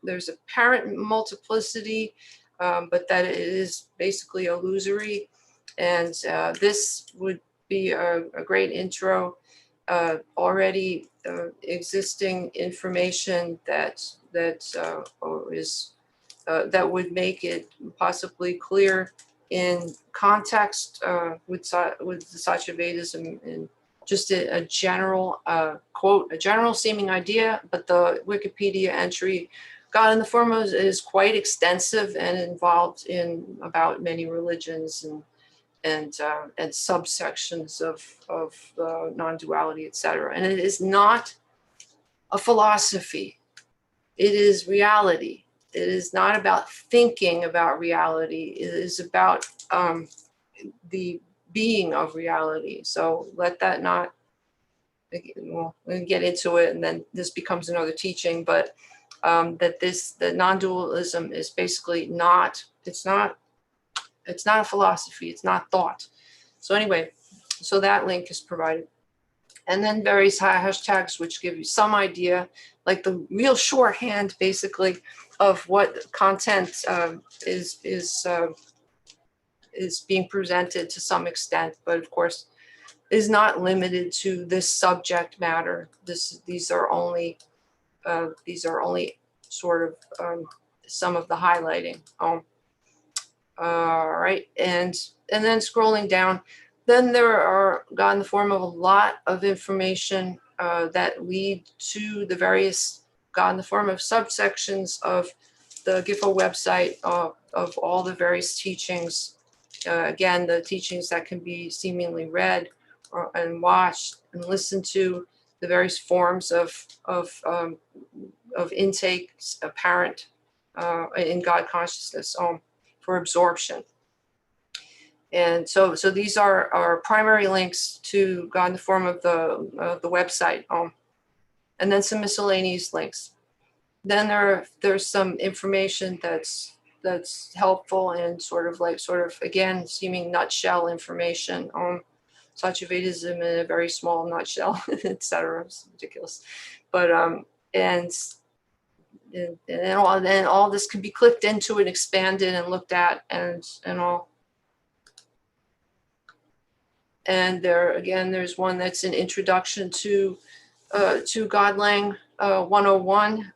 there's apparent multiplicity, but that it is basically illusory. And this would be a great intro. Already existing information that would make it possibly clear in context with the Satyavedism, and just a general quote, a general seeming idea, but the Wikipedia entry, God in the Form is quite extensive and involved in about many religions and subsections of non-duality, etc. And it is not a philosophy. It is reality. It is not about thinking about reality. It is about the being of reality. So let that not, well, we'll get into it, and then this becomes another teaching, but that non-dualism is basically not, it's not a philosophy, it's not thought. So anyway, so that link is provided. And then various hashtags which give you some idea, like the real shorthand basically of what content is being presented to some extent, but of course is not limited to this subject matter. These are only sort of some of the highlighting. All right, and then scrolling down, then there are God in the Form of a lot of information that lead to the various God in the Form of subsections of the GIFO website of all the various teachings. Again, the teachings that can be seemingly read and watched and listened to, the various forms of intake apparent in God consciousness for absorption. And so these are our primary links to God in the Form of the website, and then some miscellaneous links. Then there's some information that's helpful and sort of again seeming nutshell information on Satyavedism in a very small nutshell, etc. It's ridiculous, but and all this can be clicked into and expanded and looked at and all. And there's one that's an introduction to Godlang 101.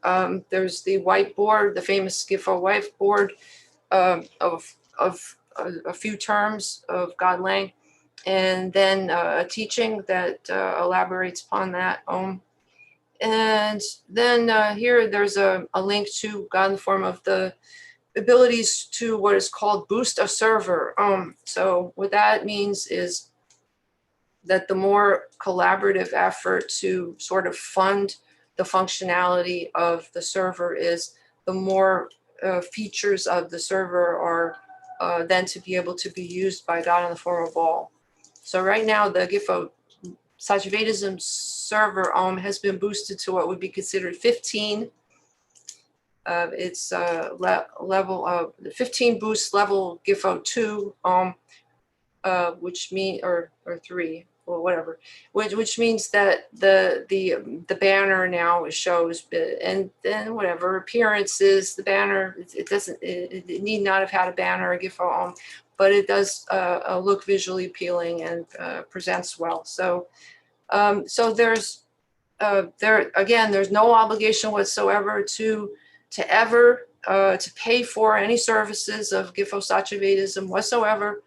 There's the whiteboard, the famous GIFO whiteboard of a few terms of Godlang, and then a teaching that elaborates upon that. And then here there's a link to God in the Form of the abilities to what is called boost a server. So what that means is that the more collaborative effort to sort of fund the functionality of the server is, the more features of the server are then to be able to be used by God in the Form of all. So right now, the GIFO Satyavedism server has been boosted to what would be considered 15. It's level of 15 boost level GIFO 2, which mean or 3 or whatever, which means that the banner now shows, and then whatever appearances the banner, it need not have had a banner or GIFO, but it does look visually appealing and presents well. So there's there's no obligation whatsoever to ever to pay for any services of GIFO Satyavedism whatsoever.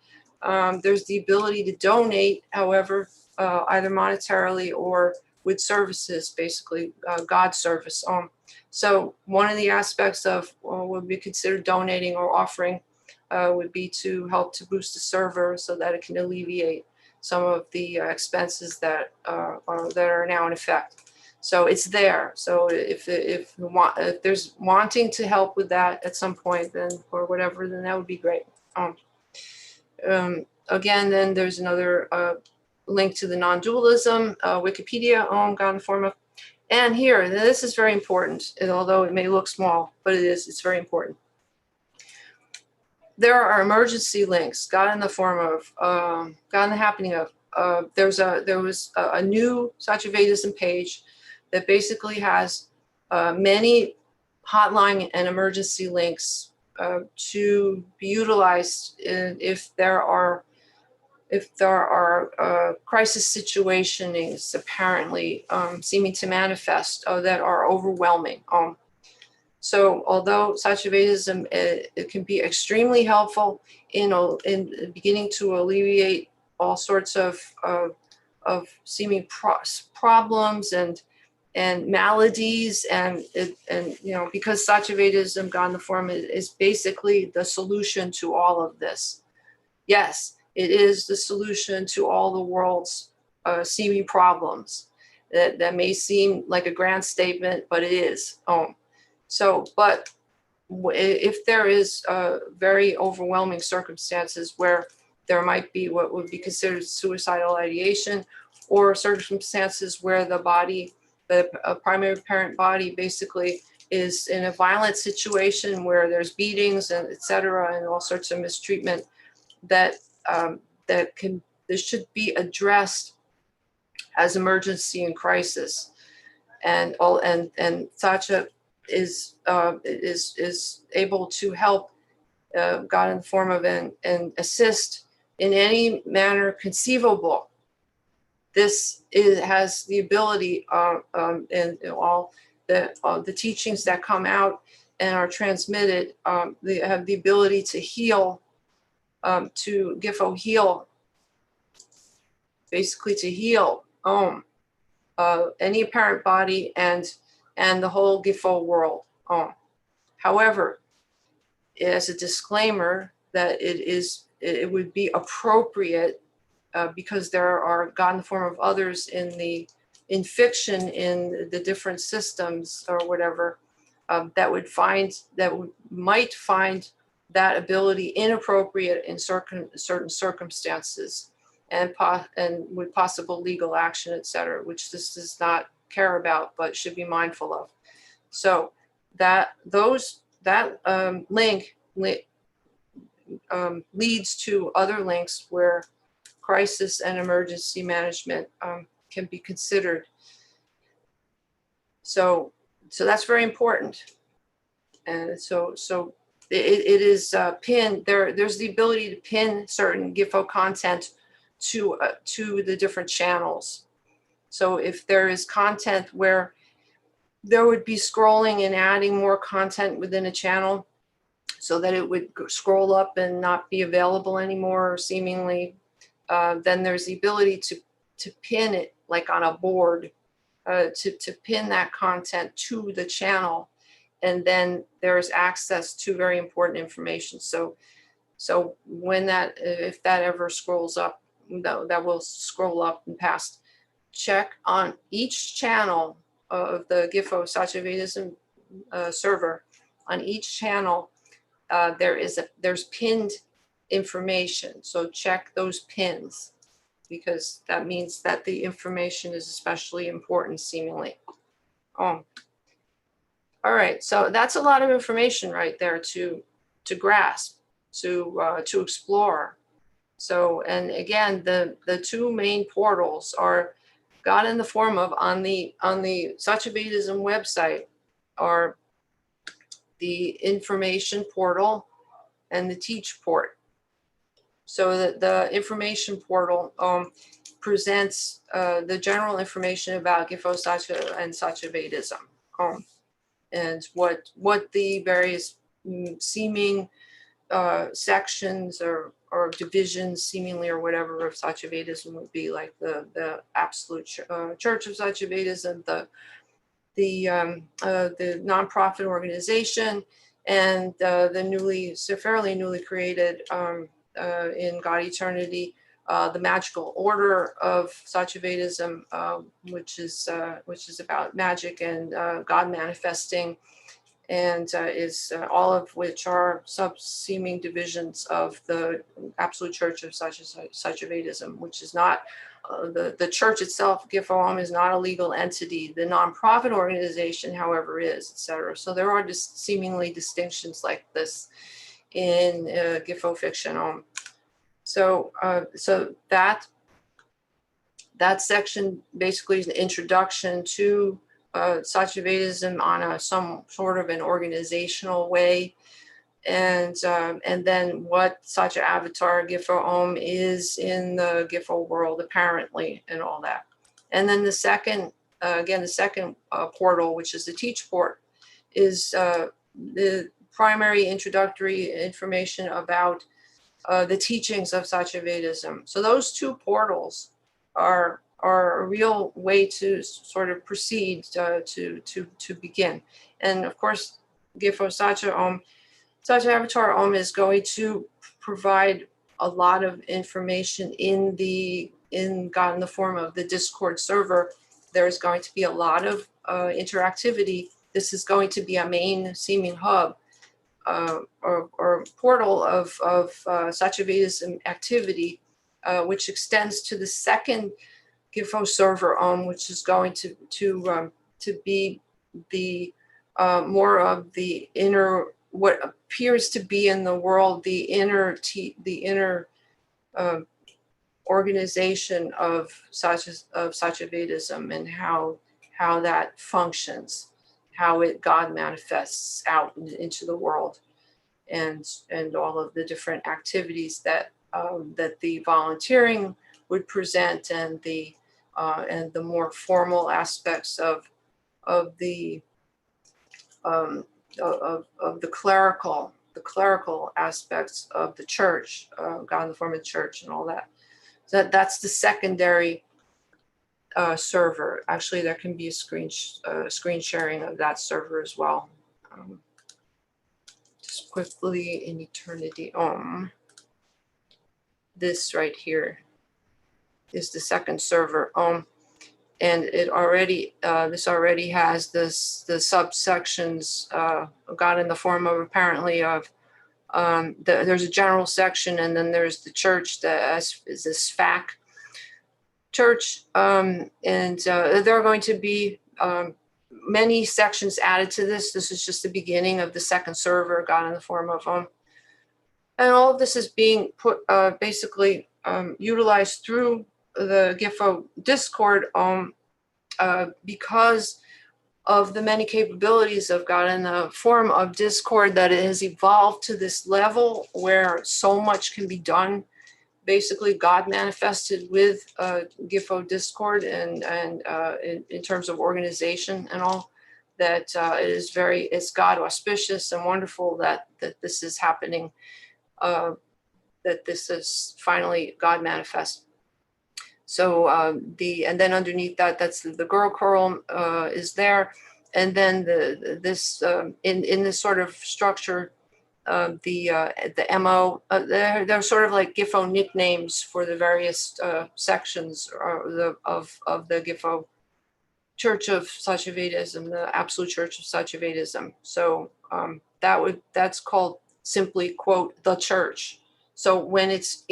There's the ability to donate, however, either monetarily or with services, basically God service. So one of the aspects of what would be considered donating or offering would be to help to boost the server so that it can alleviate some of the expenses that are now in effect. So it's there. So if there's wanting to help with that at some point, then or whatever, then that would be great. Again, then there's another link to the non-dualism Wikipedia on God in the Form of, and here this is very important, although it may look small, but it's very important. there are emergency links, God in the form of, God in the happening of. There was a new Satyavedism page that basically has many hotline and emergency links to be utilized if there are crisis situations apparently seeming to manifest that are overwhelming. So although Satyavedism it can be extremely helpful in beginning to alleviate all sorts of seeming problems and maladies, and you know, because Satyavedism, God in the form, is basically the solution to all of this. Yes, it is the solution to all the world's seeming problems. That may seem like a grand statement, but it is. So, but if there is very overwhelming circumstances where there might be what would be considered suicidal ideation, or circumstances where the body, the primary parent body, basically is in a violent situation where there's beatings and etc. and all sorts of mistreatment, that this should be addressed as emergency and crisis, and Satya is able to help God in the form of and assist in any manner conceivable. This has the ability, and all the teachings that come out and are transmitted, they have the ability to heal, to Gifo heal, basically to heal any apparent body and the whole Gifo world. However, as a disclaimer, that it would be appropriate because there are God in the form of others in fiction in the different systems or whatever that might find that ability inappropriate in certain circumstances, and with possible legal action, etc., which this does not care about but should be mindful of. So that link leads to other links where crisis and emergency management can be considered. So that's very important. And so it is pinned there. There's the ability to pin certain Gifo content to the different channels. So if there is content where there would be scrolling and adding more content within a channel so that it would scroll up and not be available anymore, seemingly, then there's the ability to pin it like on a board, to pin that content to the channel, and then there's access to very important information. So when if that ever scrolls up, that will scroll up and past. Check on each channel of the Gifo Satyavedism server. On each channel, there's pinned information. So check those pins, because that means that the information is especially important, seemingly. All right, so that's a lot of information right there to grasp, to explore. So, and again, the two main portals are God in the form of on the Satyavedism website are the information portal and the teach port. So the information portal presents the general information about Gifo Satya and Satyavedism, and what the various seeming sections or divisions, seemingly, or whatever, of Satyavedism would be, like the absolute church of Satyavedism, the nonprofit organization, and the fairly newly created in God Eternity, the magical order of Satyavedism, which is about magic and God manifesting, and is all of which are sub-seeming divisions of the Absolute Church of Satyavedism, which is not the church itself. Gifo is not a legal entity. The nonprofit organization, however, is, etc. So there are seemingly distinctions like this in Gifo fiction. So that section basically is an introduction to Satyavedism on some sort of an organizational way, and then what Satyavatara Gifo Om is in the Gifo world apparently, and all that. And then the second, portal, which is the teach port, is the primary introductory information about the teachings of Satyavedism. So those two portals are a real way to sort of proceed to begin. And of course, Gifo Satyavatara Om is going to provide a lot of information in God in the form of the Discord server. There's going to be a lot of interactivity. This is going to be a main seeming hub or portal of Satyavedism activity, which extends to the second Gifo server, which is going to be the more of the inner, what appears to be in the world, the inner organization of Satyavedism, and how that functions, how God manifests out into the world, and all of the different activities that the volunteering would present, and the more formal aspects of the clerical aspects of the church, God in the form of the church, and all that. So that's the secondary server. Actually, there can be a screen sharing of that server as well. Just quickly, in Eternity Om, this right here is the second server. And it already, this already has the subsections, God in the form of apparently of, there's a general section, and then there's the church, is the SFAC church, and there are going to be many sections added to this. This is just the beginning of the second server, God in the form of and all of this is being put basically utilized through the Gifo Discord because of the many capabilities of God in the form of Discord, that it has evolved to this level where so much can be done. Basically, God manifested with Gifo Discord, and in terms of organization and all, that it's God auspicious and wonderful that this is happening, that this is finally God manifest. So and then underneath that, that's the girl choral is there, and then this in this sort of structure, the MO, they're sort of like Gifo nicknames for the various sections of the Gifo Church of Satyavedism, the Absolute Church of Satyavedism. So that's called simply, quote, the church. So when it's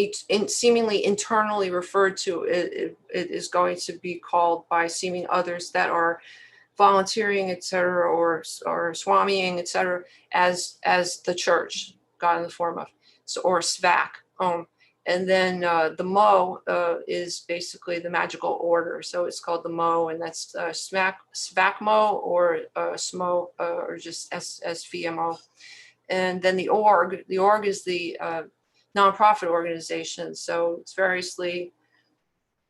seemingly internally referred to, it is going to be called by seeming others that are volunteering, etc., or swamying, etc., as the church, God in the form of, or SVAC. And then the Mo is basically the magical order. So it's called the Mo, and that's SVAC Mo, or SMO, or just SVMO. And then the org is the nonprofit organization. So it's variously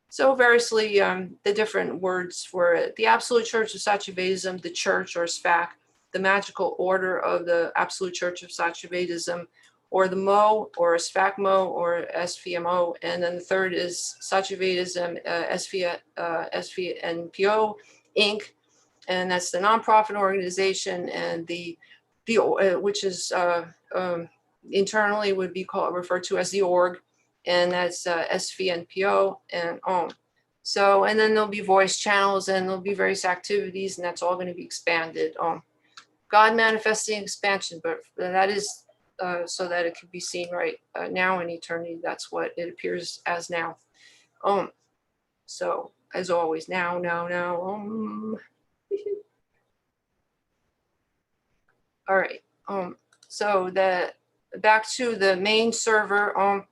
the different words for it. The Absolute Church of Satyavedism, the church, or SVAC, the magical order of the Absolute Church of Satyavedism, or the Mo, or SVAC Mo, or SVMO. And then the third is Satyavedism, SVNPO Inc., and that's the nonprofit organization, and the which is internally would be referred to as the org, and that's SVNPO and OM. So, and then there'll be voice channels, and there'll be various activities, and that's all going to be expanded. God manifesting expansion, but that is so that it can be seen right now in eternity. That's what it appears as now. So, as always, now. All right. So that back to the main server.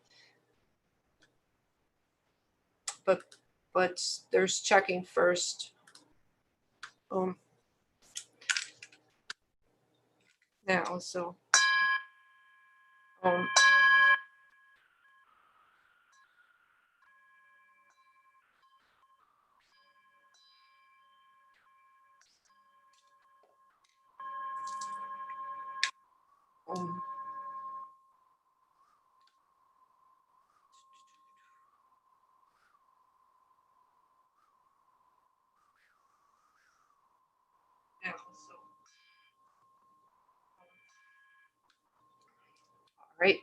But there's checking first. Now, so yeah, so all right.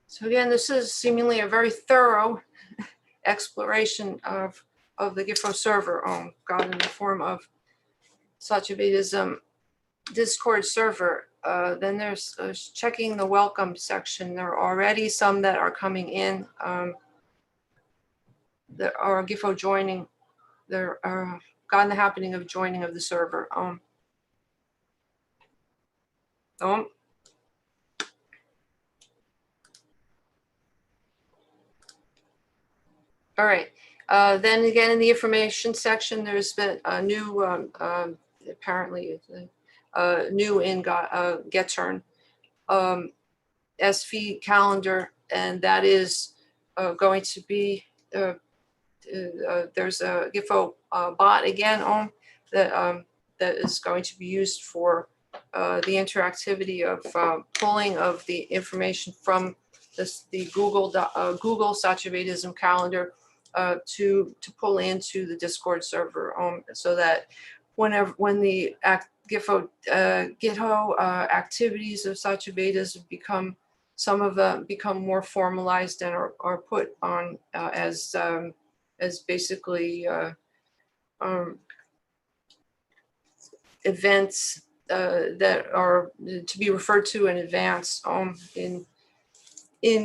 So again, this is seemingly a very thorough exploration of the GIFO server, God in the form of Satyavedism Discord server. Then there's checking the welcome section. There are already some that are coming in that are GIFO joining. They're gotten the happening of joining of the server. All right. Then again, in the information section, there's been a new, apparently, new in GetTurn, Rss Feed calendar, and that is going to be, there's a GIFO bot again on that is going to be used for the interactivity of pulling of the information from the Google Satyavedism calendar to pull into the Discord server, so that when the GIFO activities of Satyavedism become, some of them become more formalized and are put on as basically events that are to be referred to in advance in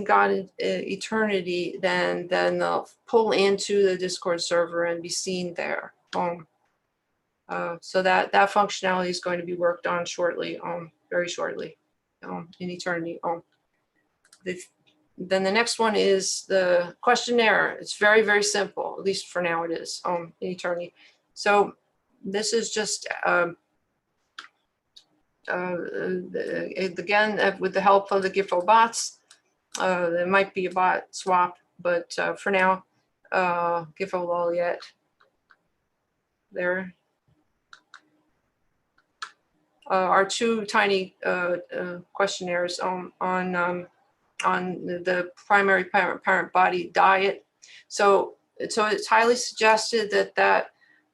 God eternity, then they'll pull into the Discord server and be seen there. So that functionality is going to be worked on shortly, very shortly, in eternity. Then the next one is the questionnaire. It's very, very simple, at least for now it is, in eternity. So this is just, again, with the help of the GIFO bots. There might be a bot swap, but for now, GIFO lol yet. There are two tiny questionnaires on the primary parent body diet. So it's highly suggested that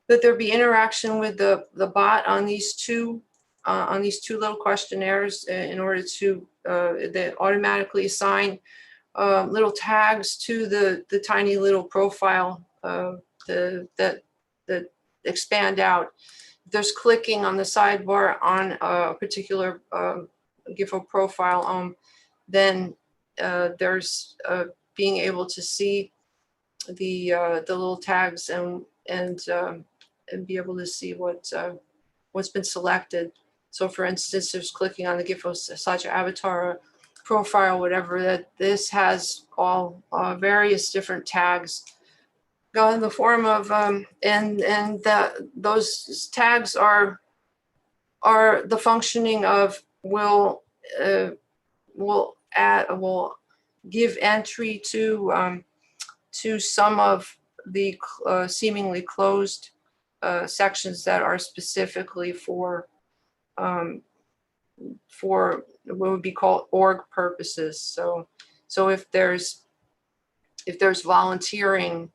there be interaction with the bot on these two little questionnaires in order to they automatically assign little tags to the tiny little profile that expand out. There's clicking on the sidebar on a particular GIFO profile, then there's being able to see the little tags and be able to see what's been selected. So for instance, there's clicking on the GIFO satyavatara profile, whatever, that this has all various different tags go in the form of and those tags are the functioning of will give entry to some of the seemingly closed sections that are specifically for what would be called org purposes. So if there's volunteering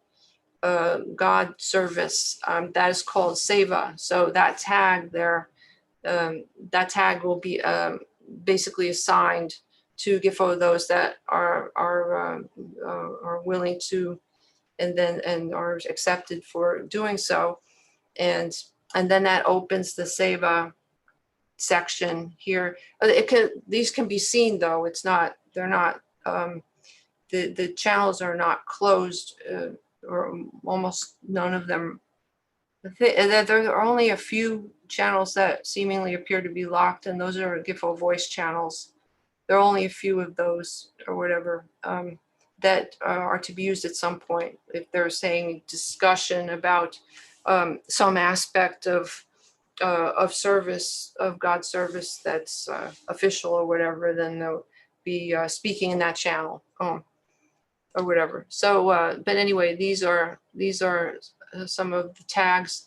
God service, that is called seva. So that tag there, that tag will be basically assigned to GIFO those that are willing to and are accepted for doing so. And then that opens the seva section here. These can be seen though. They're not, the channels are not closed, or almost none of them. There are only a few channels that seemingly appear to be locked, and those are GIFO voice channels. There are only a few of those or whatever that are to be used at some point. If they're saying discussion about some aspect of service, of God's service that's official or whatever, then they'll be speaking in that channel or whatever. So, but anyway, these are some of the tags,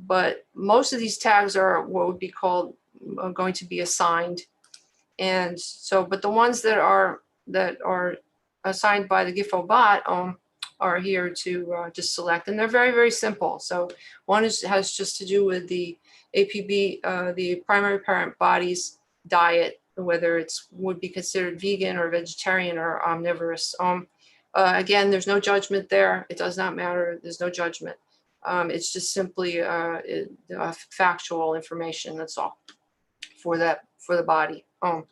but most of these tags are what would be called going to be assigned. And so, but the ones that are assigned by the GIFO bot are here to just select, and they're very, very simple. So one has just to do with the APB, the primary parent body's diet, whether it's would be considered vegan or vegetarian or omnivorous. Again, there's no judgment there. It does not matter. There's no judgment. It's just simply factual information. That's all for the body. And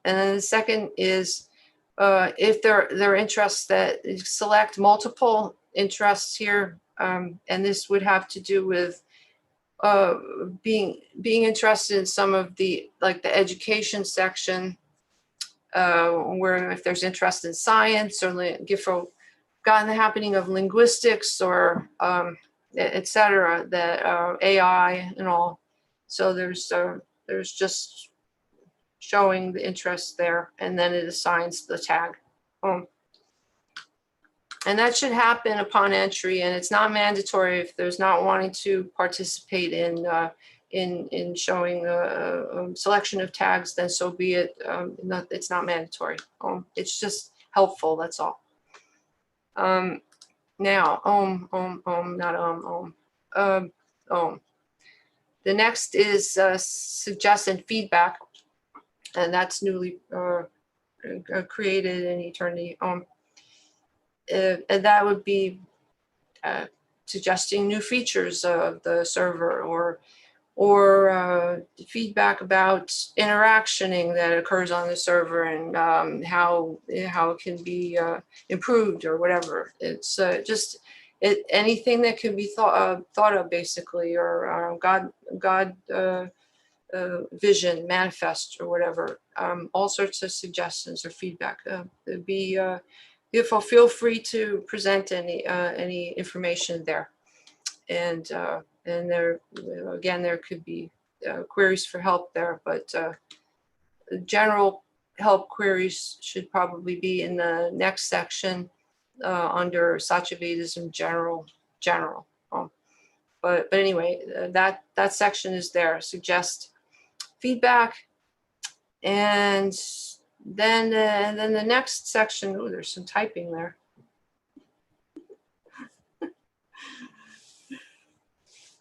then the second is if there are interests that select multiple interests here, and this would have to do with being interested in some of the, like the education section, where if there's interest in science or GIFO gotten the happening of linguistics or etc., that AI and all. So there's just showing the interest there, and then it assigns the tag. And that should happen upon entry, and it's not mandatory if there's not wanting to participate in showing the selection of tags, then so be it. It's not mandatory. It's just helpful, that's all. Now, not the next is suggest and feedback, and that's newly created in eternity. And that would be suggesting new features of the server, or feedback about interactioning that occurs on the server, and how it can be improved or whatever. It's just anything that can be thought of basically, or God vision manifest or whatever. All sorts of suggestions or feedback. It'd be feel free to present any information there, and there again there could be queries for help there, but general help queries should probably be in the next section under Satyavedism general. But anyway, that section is there. Suggest feedback, and then the next section. Oh, there's some typing there.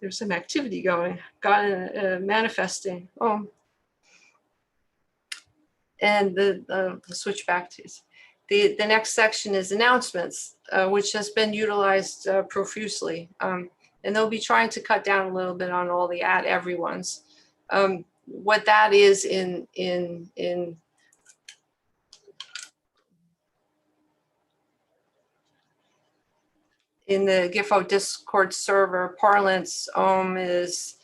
There's some activity going, manifesting. And the switch back to the next section is announcements, which has been utilized profusely, and they'll be trying to cut down a little bit on all the at everyone's. What that is in the GIFO Discord server parlance, is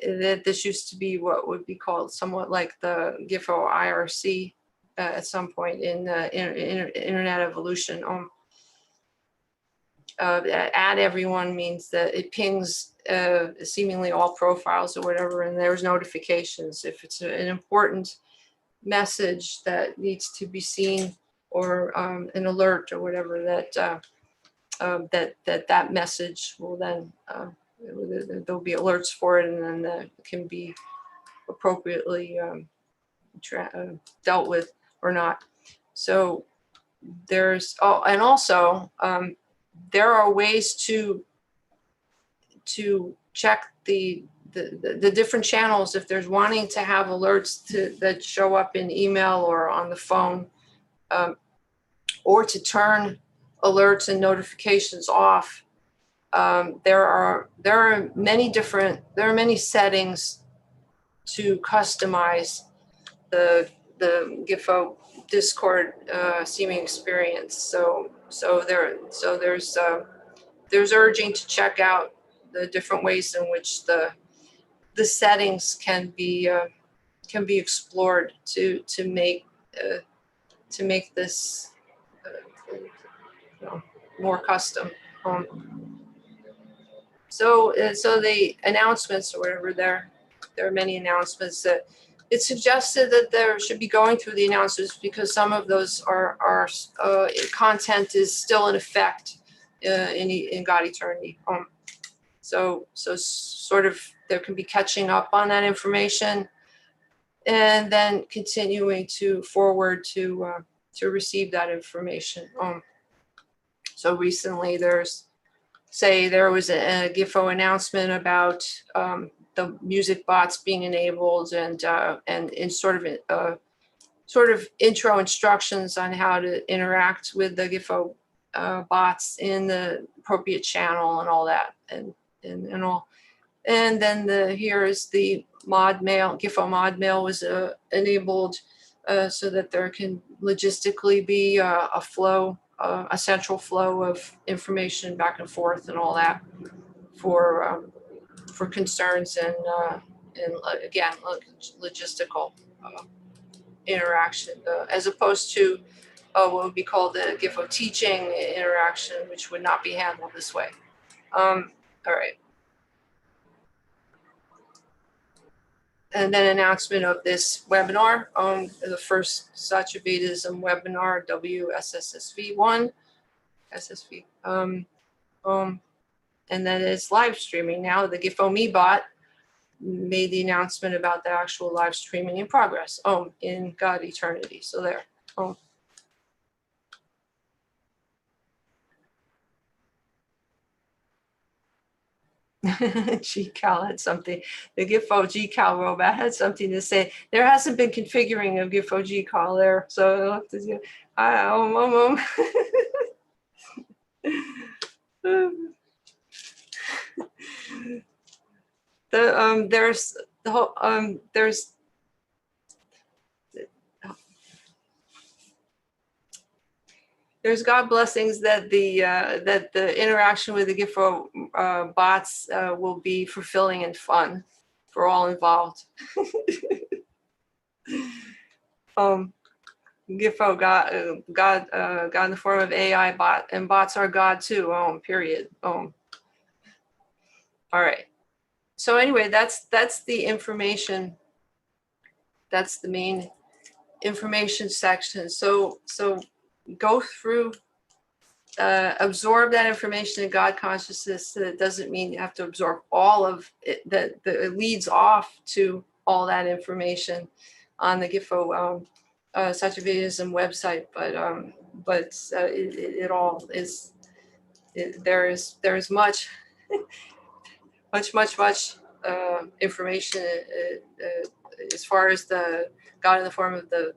that this used to be what would be called somewhat like the GIFO IRC at some point in internet evolution. Add everyone means that it pings seemingly all profiles or whatever, and there's notifications if it's an important message that needs to be seen, or an alert or whatever, that message will then there'll be alerts for it, and then that can be appropriately dealt with or not. So there's and also there are ways to check the different channels if there's wanting to have alerts that show up in email or on the phone, or to turn alerts and notifications off. There are many settings to customize the GIFO Discord seeming experience. So there's urging to check out the different ways in which the settings can be explored to make this more custom. So the announcements or whatever, there are many announcements that it's suggested that there should be going through the announcements because some of those are content is still in effect in God Eternity. So sort of there can be catching up on that information and then continuing to forward to receive that information. So recently there was a GIFO announcement about the music bots being enabled and in sort of intro instructions on how to interact with the GIFO bots in the appropriate channel and all that and all. And then here is the mod mail. GIFO mod mail was enabled so that there can logistically be a flow, a central flow of information back and forth and all that for concerns and again logistical interaction as opposed to what would be called the GIFO teaching interaction, which would not be handled this way. All right. And then announcement of this webinar, the first Satyavedism webinar, Wssv1, SSV. And then it's live streaming now. The GIFO Me bot made the announcement about the actual live streaming in progress in God Eternity. So there. GCal had something. The GIFO GCal robot had something to say. There hasn't been configuring of GIFO GCal there, so I'll have to do. There's the whole there's God blessings that the interaction with the GIFO bots will be fulfilling and fun for all involved. GIFO God in the form of AI bot, and bots are God too. Period. All right. So anyway, that's the information. That's the main information section. So go through, absorb that information in God consciousness. That doesn't mean you have to absorb all of it. That it leads off to all that information on the GIFO Satyavedism website, but it all is. There is much information as far as the God in the form of the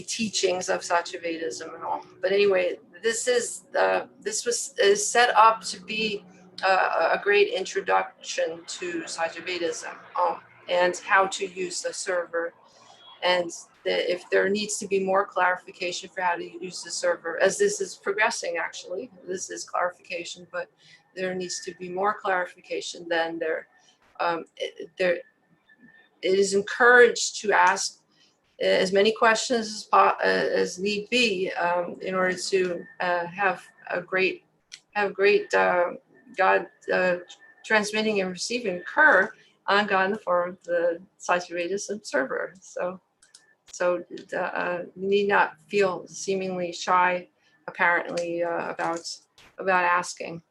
teachings of Satyavedism and all. But anyway, this is set up to be a great introduction to Satyavedism and how to use the server. And if there needs to be more clarification for how to use the server, as this is progressing, actually, this is clarification, but there needs to be more clarification than it is encouraged to ask as many questions as need be in order to have great God transmitting and receiving occur on God in the form of the Satyavedism server. So you need not feel seemingly shy, apparently, about asking.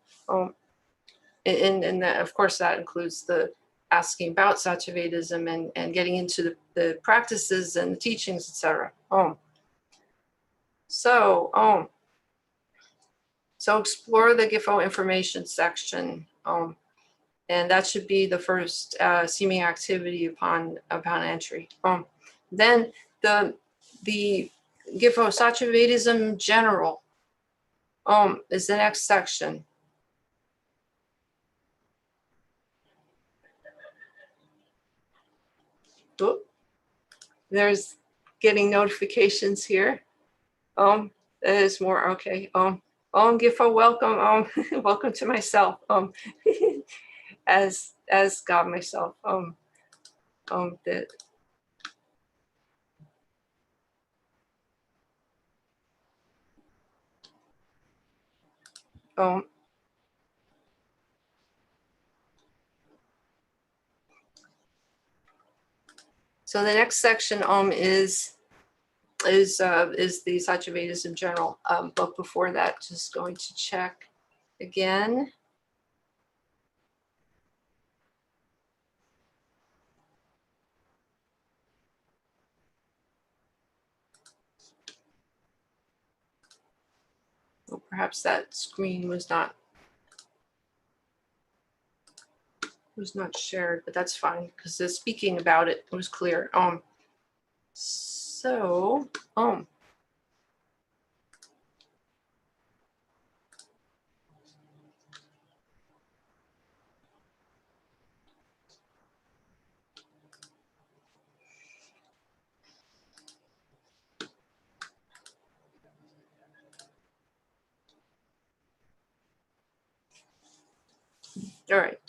And that, of course, that includes the asking about Satyavedism and getting into the practices and the teachings, etc. So explore the GIFO information section, and that should be the first seeming activity upon entry. Then the GIFO Satyavedism general is the next section. Oop. There's getting notifications here. That is more okay. Gifo, welcome. Welcome to myself. As God myself. That. So the next section is the Satyavedism journal. But before that, just going to check again. Well, perhaps that screen was not shared, but that's fine because the speaking about it was clear. So all right.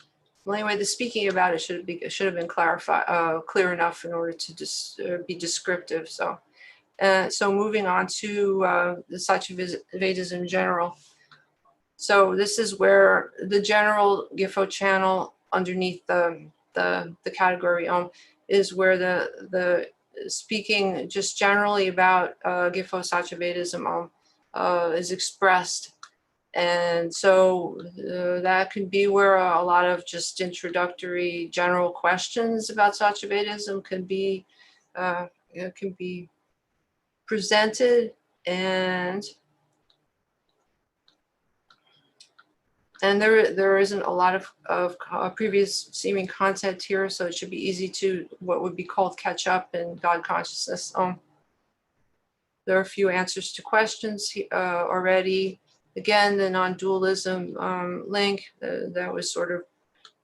Well, anyway, the speaking about it should have been clear enough in order to just be descriptive. So, so moving on to the Satyavedism in general. So this is where the general Gifo channel underneath the category is where the speaking just generally about Gifo Satyavedism is expressed. And so that can be where a lot of just introductory general questions about Satyavedism can be presented, and there isn't a lot of previous seeming content here, so it should be easy to what would be called catch up in God consciousness. There are a few answers to questions already. Again, the non-dualism link that was sort of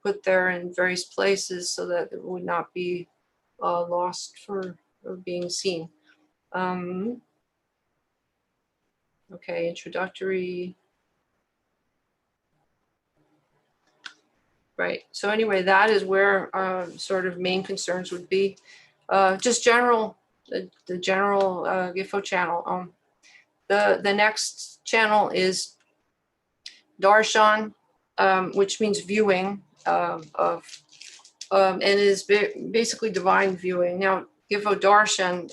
put there in various places so that it would not be lost for being seen. Okay, introductory. Right. So anyway, that is where sort of main concerns would be. Just general, the general Gifo channel. The next channel is darshan, which means viewing of, and is basically divine viewing. Now, Gifo darshan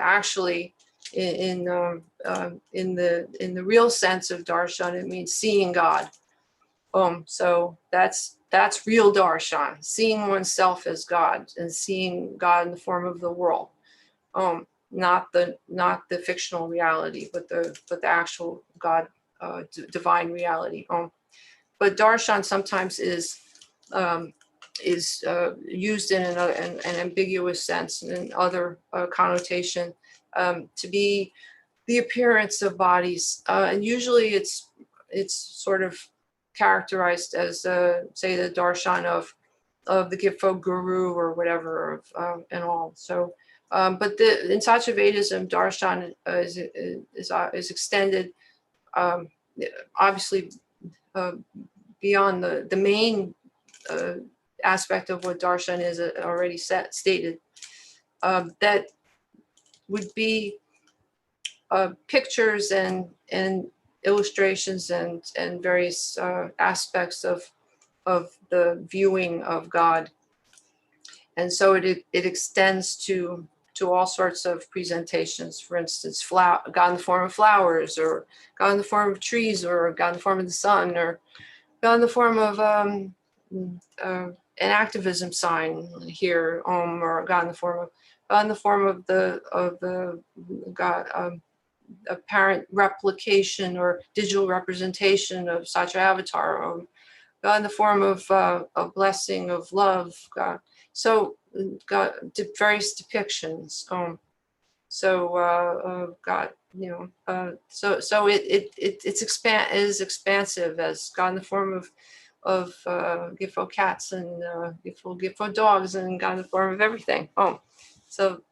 actually in the real sense of darshan, it means seeing God. So that's real darshan, seeing oneself as God and seeing God in the form of the world. Not the fictional reality, but the actual God, divine reality. But darshan sometimes is used in an ambiguous sense and in other connotation to be the appearance of bodies, and usually it's sort of characterized as say the darshan of the Gifo guru or whatever and all. So, but in Satyavedism, darshan is extended, obviously beyond the main aspect of what darshan is already stated. That would be pictures and illustrations and various aspects of the viewing of God, and so it extends to all sorts of presentations. For instance, God in the form of flowers, or God in the form of trees, or God in the form of the sun, or God in the form of an activism sign here, or God in the form of the God. Apparent replication or digital representation of satyavatara, God in the form of a blessing of love. God. So God, various depictions. So God, so it's is expansive as God in the form of Gifo cats and Gifo dogs, and God in the form of everything. So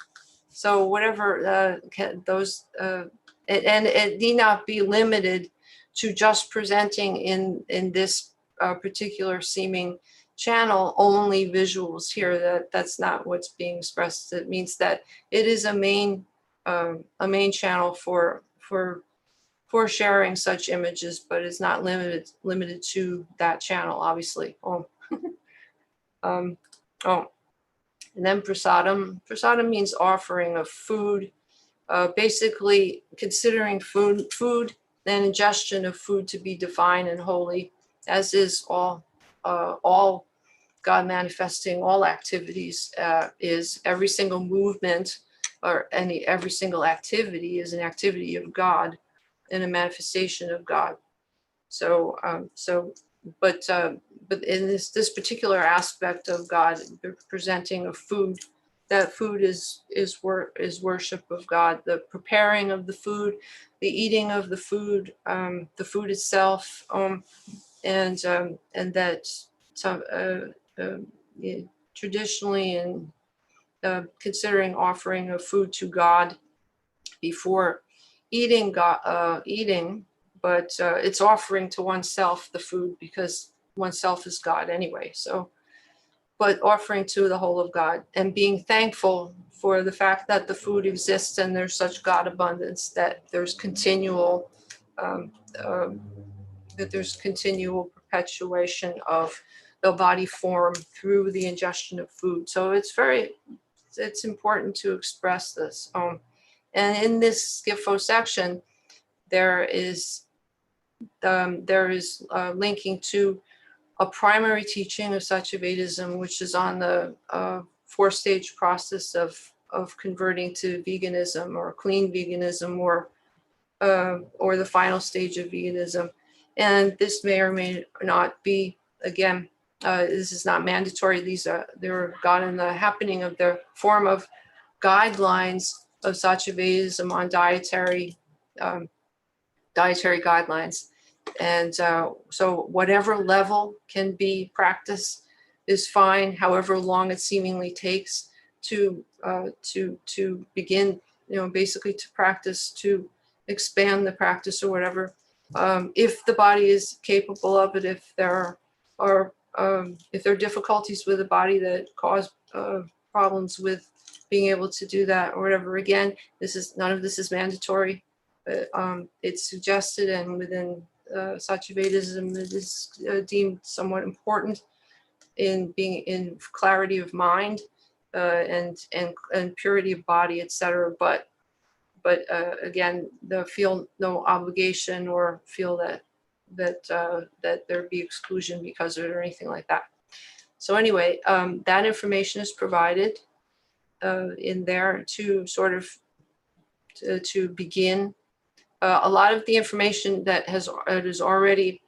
whatever those and it need not be limited to just presenting in this particular seeming channel only visuals here. That's not what's being expressed. It means that it is a main channel for sharing such images, but it's not limited to that channel, obviously. And then prasadam. Prasadam means offering of food. Basically, considering food and ingestion of food to be divine and holy, as is all God manifesting, all activities is every single movement or every single activity is an activity of God and a manifestation of God. But in this particular aspect of God, the presenting of food, that food is worship of God. The preparing of the food, the eating of the food itself, and that traditionally in considering offering of food to God before eating, but it's offering to oneself the food because oneself is God anyway. So, but offering to the whole of God and being thankful for the fact that the food exists and there's such God abundance that there's continual perpetuation of the body form through the ingestion of food. So it's important to express this. And in this Gifo section, there is linking to a primary teaching of Satyavedism, which is on the 4-stage process of converting to veganism or clean veganism or the final stage of veganism. And this may or may not be, again, this is not mandatory. They're got in the happening of the form of guidelines of Satyavedism on dietary guidelines. And so whatever level can be practiced is fine, however long it seemingly takes to begin, basically to practice, to expand the practice or whatever. If the body is capable of it, if there are difficulties with the body that cause problems with being able to do that or whatever, again, none of this is mandatory. It's suggested, and within Satyavedism, it is deemed somewhat important in being in clarity of mind and purity of body, etc. But again, feel no obligation or feel that there be exclusion because of it or anything like that. So anyway, that information is provided in there to sort of to begin. A lot of the information that has already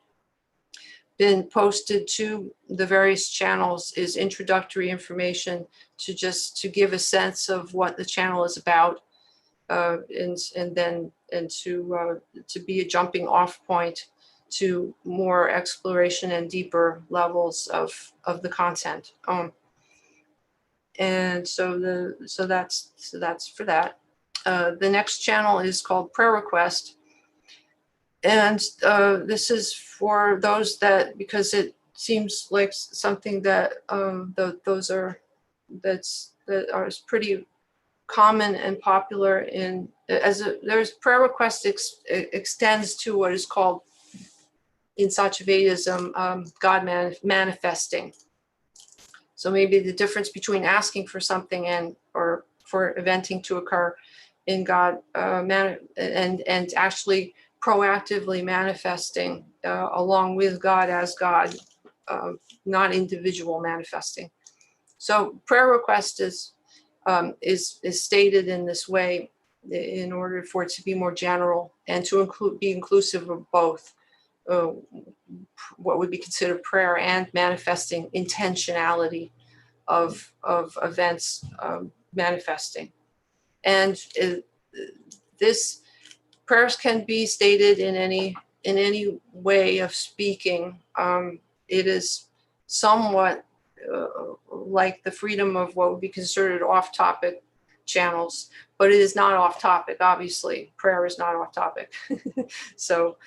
been posted to the various channels is introductory information to give a sense of what the channel is about, and to be a jumping off point to more exploration and deeper levels of the content. And so that's for that. The next channel is called Prayer Request. And this is for those that, because it seems like something that that are pretty common and popular there's prayer request extends to what is called in Satyavedism God manifesting. So maybe the difference between asking for something or for eventing to occur in God and actually proactively manifesting along with God as God, not individual manifesting. So prayer request is stated in this way in order for it to be more general and to be inclusive of both what would be considered prayer and manifesting intentionality of events manifesting. And this prayers can be stated in any way of speaking. It is somewhat like the freedom of what would be considered off-topic channels, but it is not off-topic. Obviously, prayer is not off-topic. So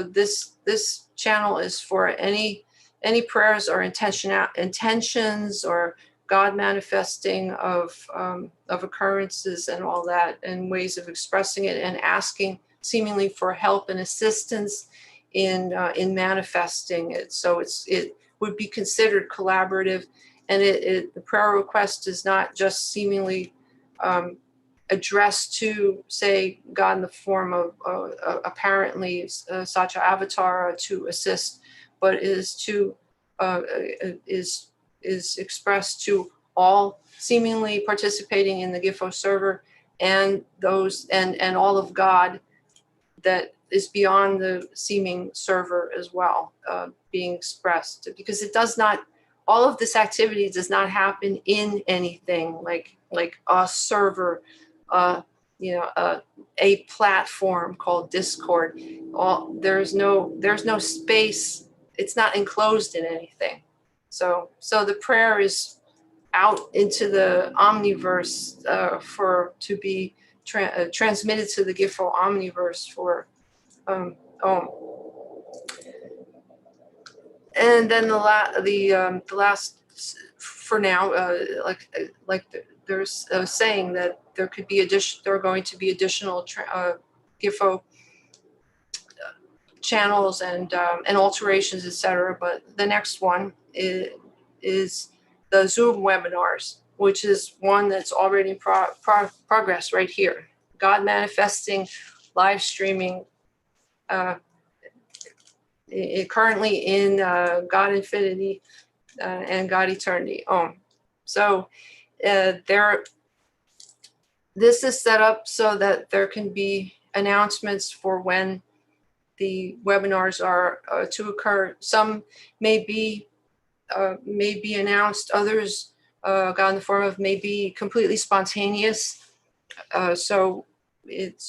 this channel is for any prayers or intentions or God manifesting of occurrences and all that, and ways of expressing it, and asking seemingly for help and assistance in manifesting it. So it would be considered collaborative, and the prayer request is not just seemingly addressed to, say, God in the form of apparently satyavatara to assist, but is expressed to all seemingly participating in the GIFO server, and those and all of God that is beyond the seeming server as well, being expressed, because it does not, all of this activity does not happen in anything like a server, a platform called Discord. There's no space. It's not enclosed in anything. So the prayer is out into the omniverse to be transmitted to the GIFO omniverse for and then the last for now, there's saying that there are going to be additional GIFO channels and alterations, etc. But the next one is the Zoom webinars, which is one that's already in progress right here. God manifesting, live streaming, currently in God Infinity and God Eternity. So this is set up so that there can be announcements for when the webinars are to occur. Some may be announced, others got in the form of may be completely spontaneous. So it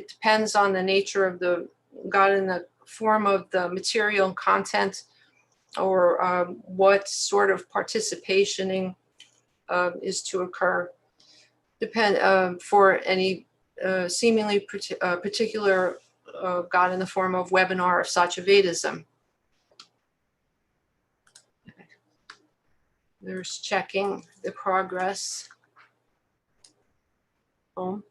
depends on the nature of the God in the form of the material content, or what sort of participationing is to occur. For any seemingly particular God in the form of webinar of Satyavedism. There's checking the progress. All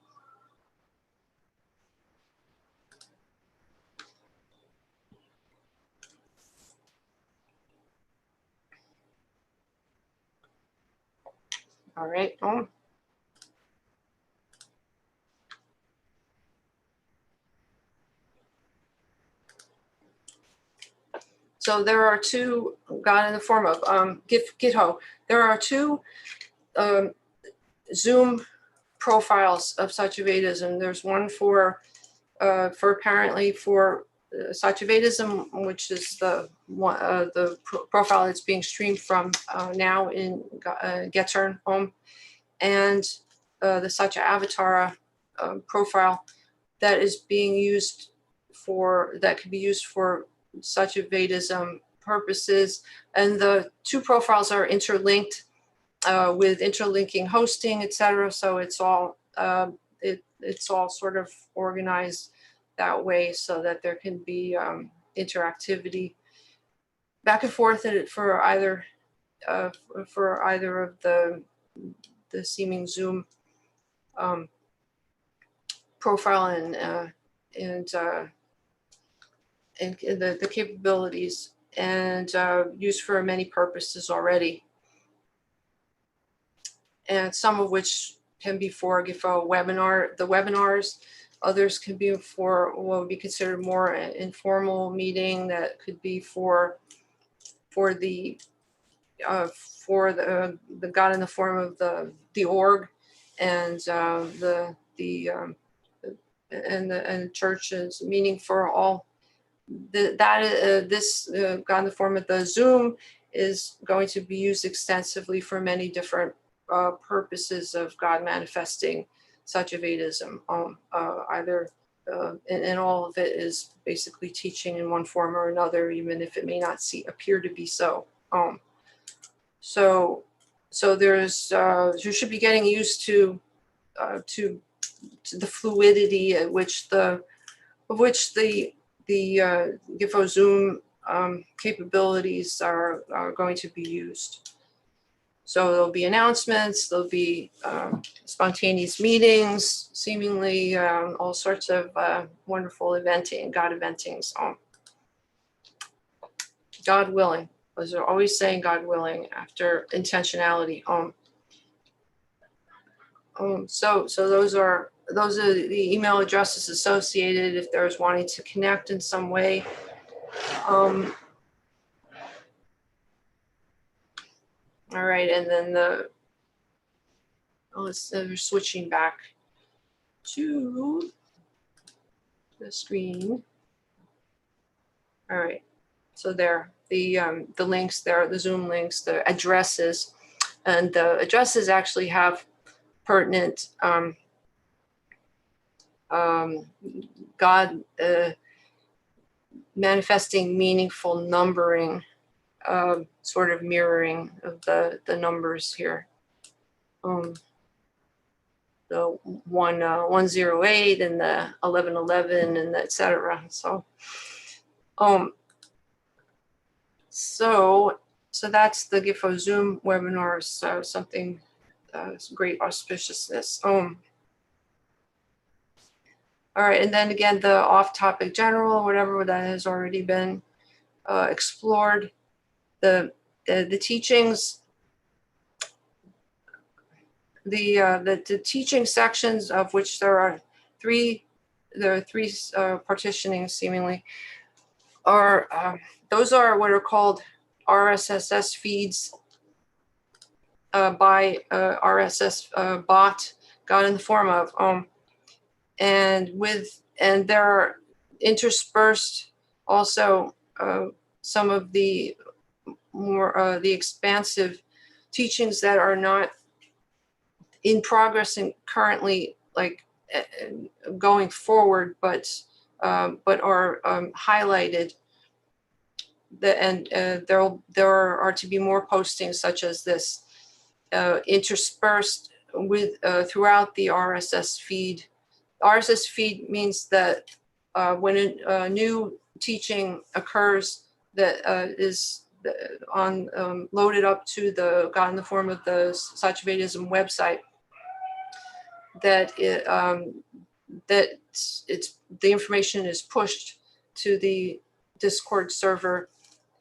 right. So there are two, God in the form of GitHo. There are two Zoom profiles of Satyavedism. There's one for apparently for Satyavedism, which is the profile that's being streamed from now in Getern Home, and the Satyavatara profile that is being used that could be used for Satyavedism purposes. And the two profiles are interlinked with interlinking hosting, etc. So it's all it's all sort of organized that way so that there can be interactivity back and forth for either of the seeming Zoom profile and the capabilities, and used for many purposes already, and some of which can be for GIFO webinars. Others can be for what would be considered more an informal meeting, that could be for the God in the form of the org and the churches, meaning for all. This God in the form of the Zoom is going to be used extensively for many different purposes of God manifesting Satyavedism. And all of it is basically teaching in one form or another, even if it may not appear to be so. So there's you should be getting used to the fluidity at which the GIFO Zoom capabilities are going to be used. So there'll be announcements, there'll be spontaneous meetings, seemingly all sorts of wonderful eventing, God eventings. God willing. Those are always saying God willing after intentionality. So those are the email addresses associated if there's wanting to connect in some way. All right, and then we're switching back to the screen. All right, so there, the links there, the Zoom links, the addresses, and the addresses actually have pertinent God manifesting meaningful numbering, sort of mirroring of the numbers here. The 108 and the 1111 and etc. So that's the GIFO Zoom webinar. So something some great auspiciousness. All right, and then again, the off-topic general, whatever that has already been explored. The teachings, the teaching sections, of which there are three partitionings seemingly, are those are what are called RSS feeds by RSS bot, God in the form of, and there are interspersed also some of the more the expansive teachings that are not in progress and currently like going forward, but are highlighted. There are to be more postings such as this interspersed with throughout the RSS feed. RSS feed means that when a new teaching occurs that is loaded up to the God in the form of the Satyavedism website, that the information is pushed to the Discord server,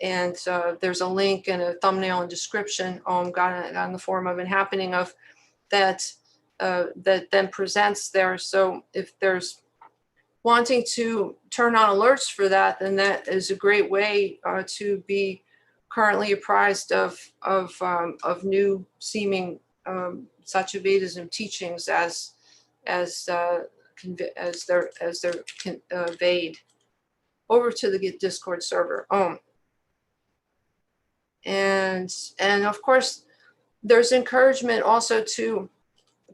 and there's a link and a thumbnail and description God in the form of and happening of that then presents there. So if there's wanting to turn on alerts for that, then that is a great way to be currently apprised of new seeming Satyavedism teachings as they're conveyed over to the Discord server. And of course, there's encouragement also to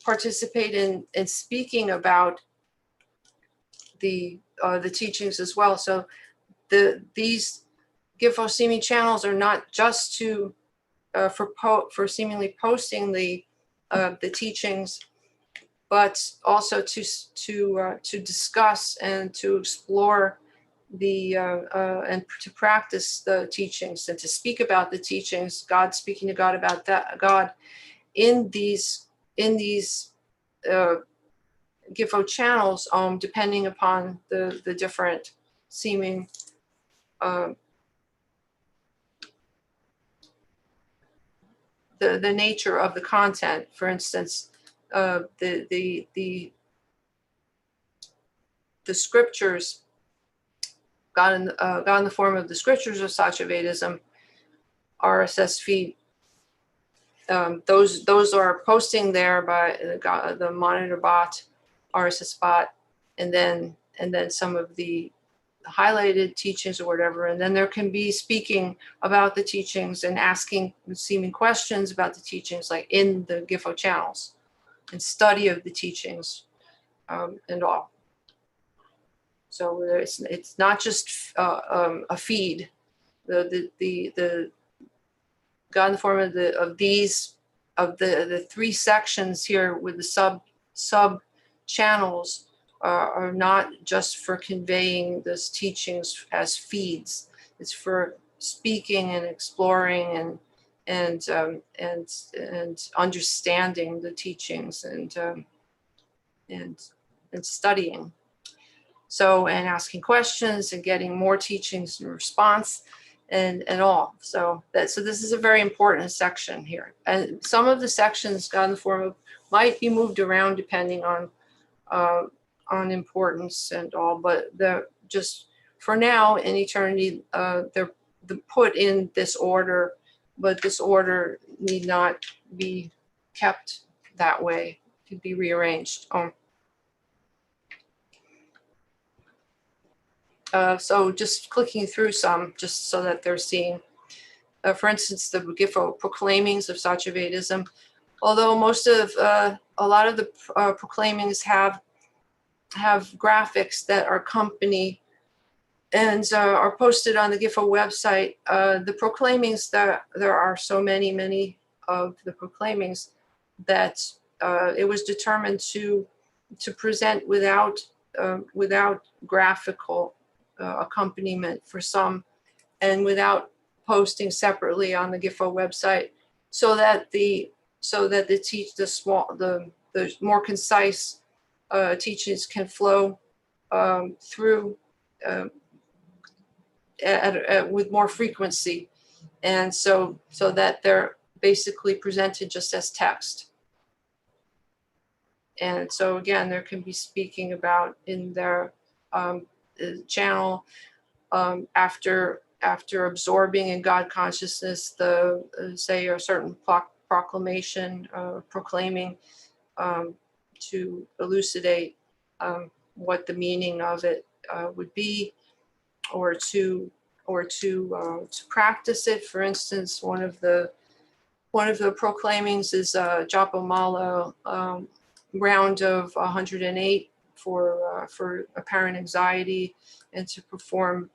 participate in speaking about the teachings as well. So these GIFO channels are not just to for seemingly posting the teachings, but also to discuss and to explore and to practice the teachings and to speak about the teachings. God speaking to God about that. God in these GIFO channels, depending upon the different seeming the nature of the content. For instance, the scriptures, God in the form of the scriptures of Satyavedism, RSS feed. Those are posting there by the monitor bot, RSS bot, and then some of the highlighted teachings or whatever, and then there can be speaking about the teachings and asking seeming questions about the teachings, like in the GIFO channels, and study of the teachings and all. So it's not just a feed. The God in the form of the three sections here with the sub channels are not just for conveying those teachings as feeds. It's for speaking and exploring and understanding the teachings and studying. So, and asking questions and getting more teachings in response and all. So this is a very important section here. And some of the sections God in the form of might be moved around depending on importance and all, but they're just for now in eternity, they're put in this order, but this order need not be kept that way. It could be rearranged. So just clicking through some, just so that they're seeing. For instance, the GIFO proclaimings of Satyavedism. Although most of a lot of the proclaimings have graphics that accompany and are posted on the GIFO website. The proclaimings, there are so many of the proclaimings that it was determined to present without graphical accompaniment for some, and without posting separately on the GIFO website, so that the more concise teachings can flow through with more frequency, and so that they're basically presented just as text. And so again, there can be speaking about in their channel after absorbing in God consciousness the say a certain proclamation, proclaiming to elucidate what the meaning of it would be, or to practice it. For instance, one of the proclaimings is Japamala round of 108 for apparent anxiety, and to perform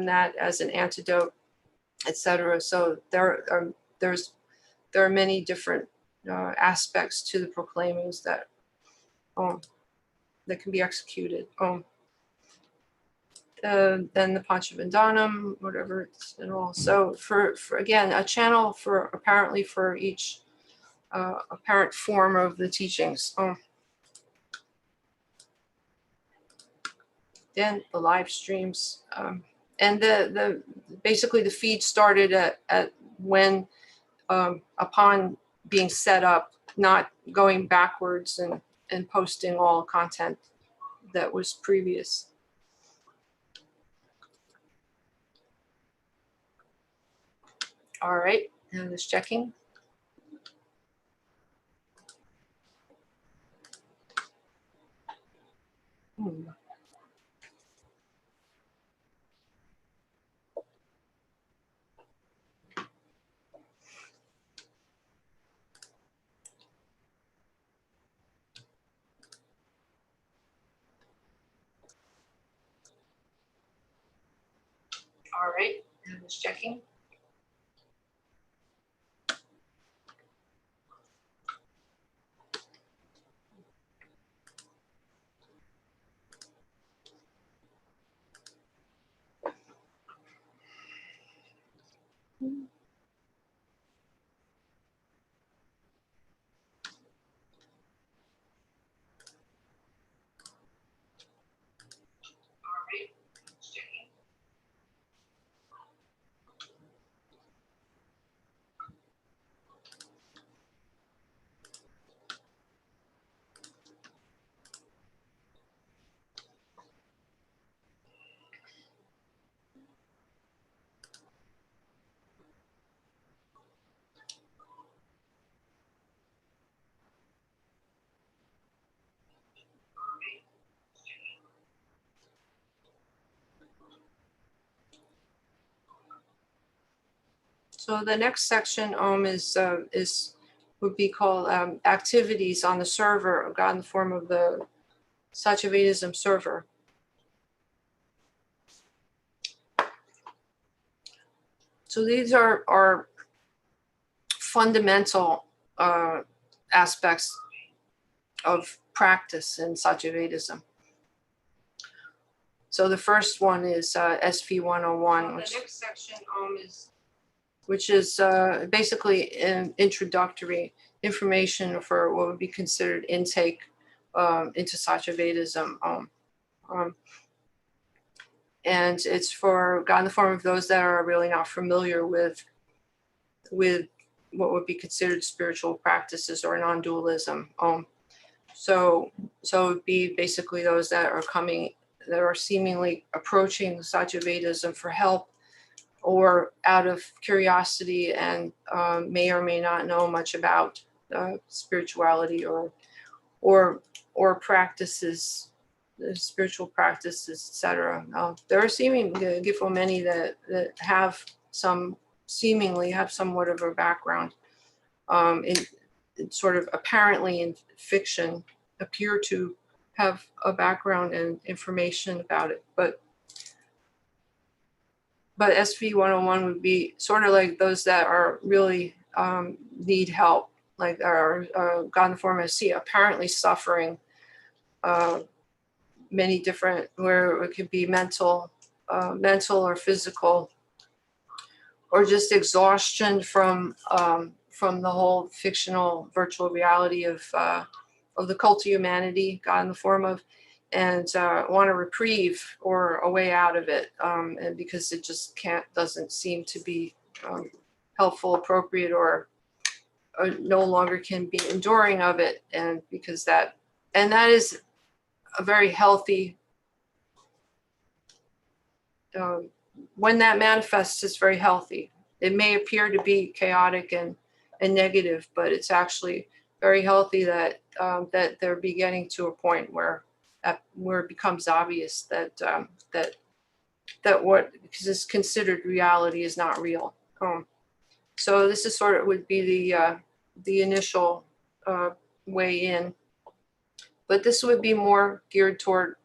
that as an antidote, etc. So there are many different aspects to the proclaimings that can be executed. Then the Panchavandanam, whatever it's and all. So for again, a channel apparently for each apparent form of the teachings. Then the live streams, and the basically the feed started at when upon being set up, not going backwards and posting all content that was previous. All right, and just checking. All right, and just checking. So the next section would be called activities on the server, God in the form of the Satyavedism server. So these are fundamental aspects of practice in Satyavedism. So the first one is SV 101, which, the next section which is basically an introductory information for what would be considered intake into Satyavedism. And it's for God in the form of those that are really not familiar with what would be considered spiritual practices or non-dualism. So it would be basically those that are seemingly approaching Satyavedism for help, or out of curiosity and may or may not know much about spirituality or practices, spiritual practices, etc. There are seemingly many that have seemingly have somewhat of a background in sort of apparently in fiction, appear to have a background and information about it, but SV 101 would be sort of like those that are really need help, like are God in the form of SATYA, apparently suffering many different, where it could be mental or physical, or just exhaustion from the whole fictional virtual reality of the cult of humanity, God in the form of, and want a reprieve or a way out of it, and because it just doesn't seem to be helpful, appropriate, or no longer can be enduring of it, and because that is a very healthy, when that manifests, it's very healthy. It may appear to be chaotic and negative, but it's actually very healthy that they're getting to a point where it becomes obvious that what is considered reality is not real. So this is would be the initial way in, but this would be more geared toward,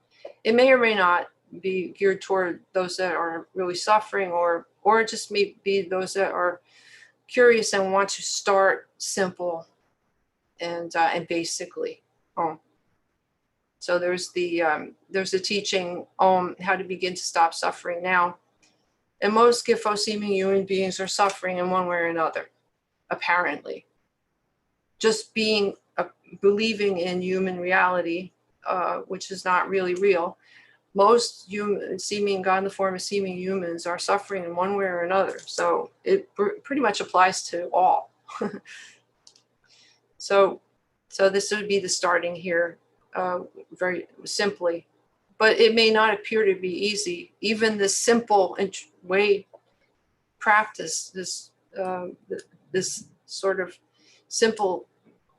it may or may not be geared toward those that are really suffering, or it just may be those that are curious and want to start simple and basically. So there's the teaching how to begin to stop suffering now. And most Gifo-seeming human beings are suffering in one way or another, apparently. Just believing in human reality, which is not really real. Most seeming God in the form of seeming humans are suffering in one way or another. So it pretty much applies to all. So this would be the starting here, very simply, but it may not appear to be easy. Even this simple way practice, this sort of simple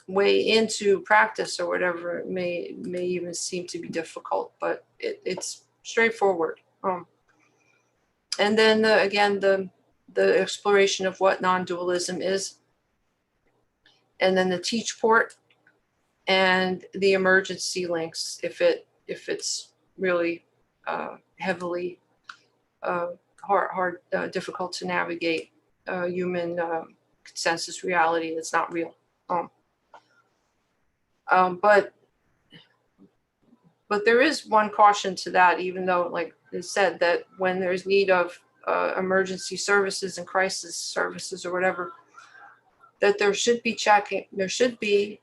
way into practice or whatever may even seem to be difficult, but it's straightforward. And then again, the exploration of what non-dualism is, and then the teach port and the emergency links if it's really heavily hard, difficult to navigate human consensus reality that's not real. But there is one caution to that, even though, like it said, that when there's need of emergency services and crisis services or whatever, that there should be checking. There should be,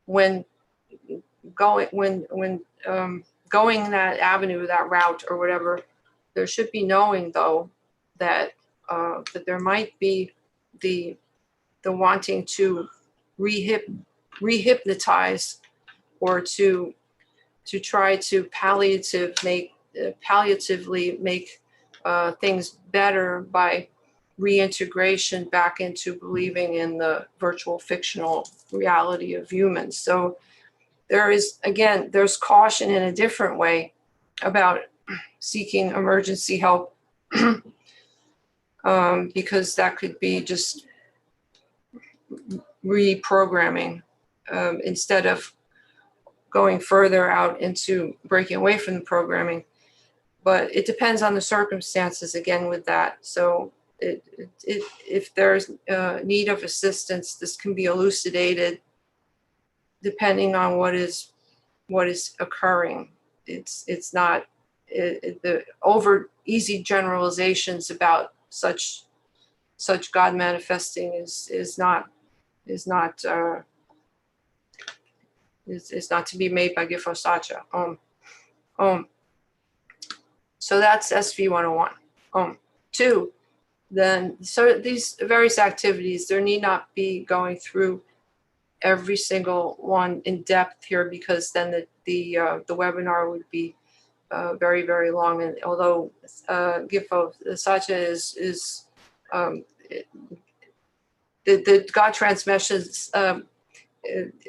when going that avenue, that route or whatever, there should be knowing though that there might be the wanting to rehypnotize or to try to palliatively make things better by reintegration back into believing in the virtual fictional reality of humans. So there's caution in a different way about seeking emergency help because that could be just reprogramming instead of going further out into breaking away from the programming. But it depends on the circumstances again with that. So if there's need of assistance, this can be elucidated depending on what is occurring. It's not the over easy generalizations about such God manifesting is not to be made by Gifo Satya. So that's SV 101. 2, then so these various activities, there need not be going through every single one in depth here, because then the webinar would be very, very long. And although Gifo Satya is the God transmissions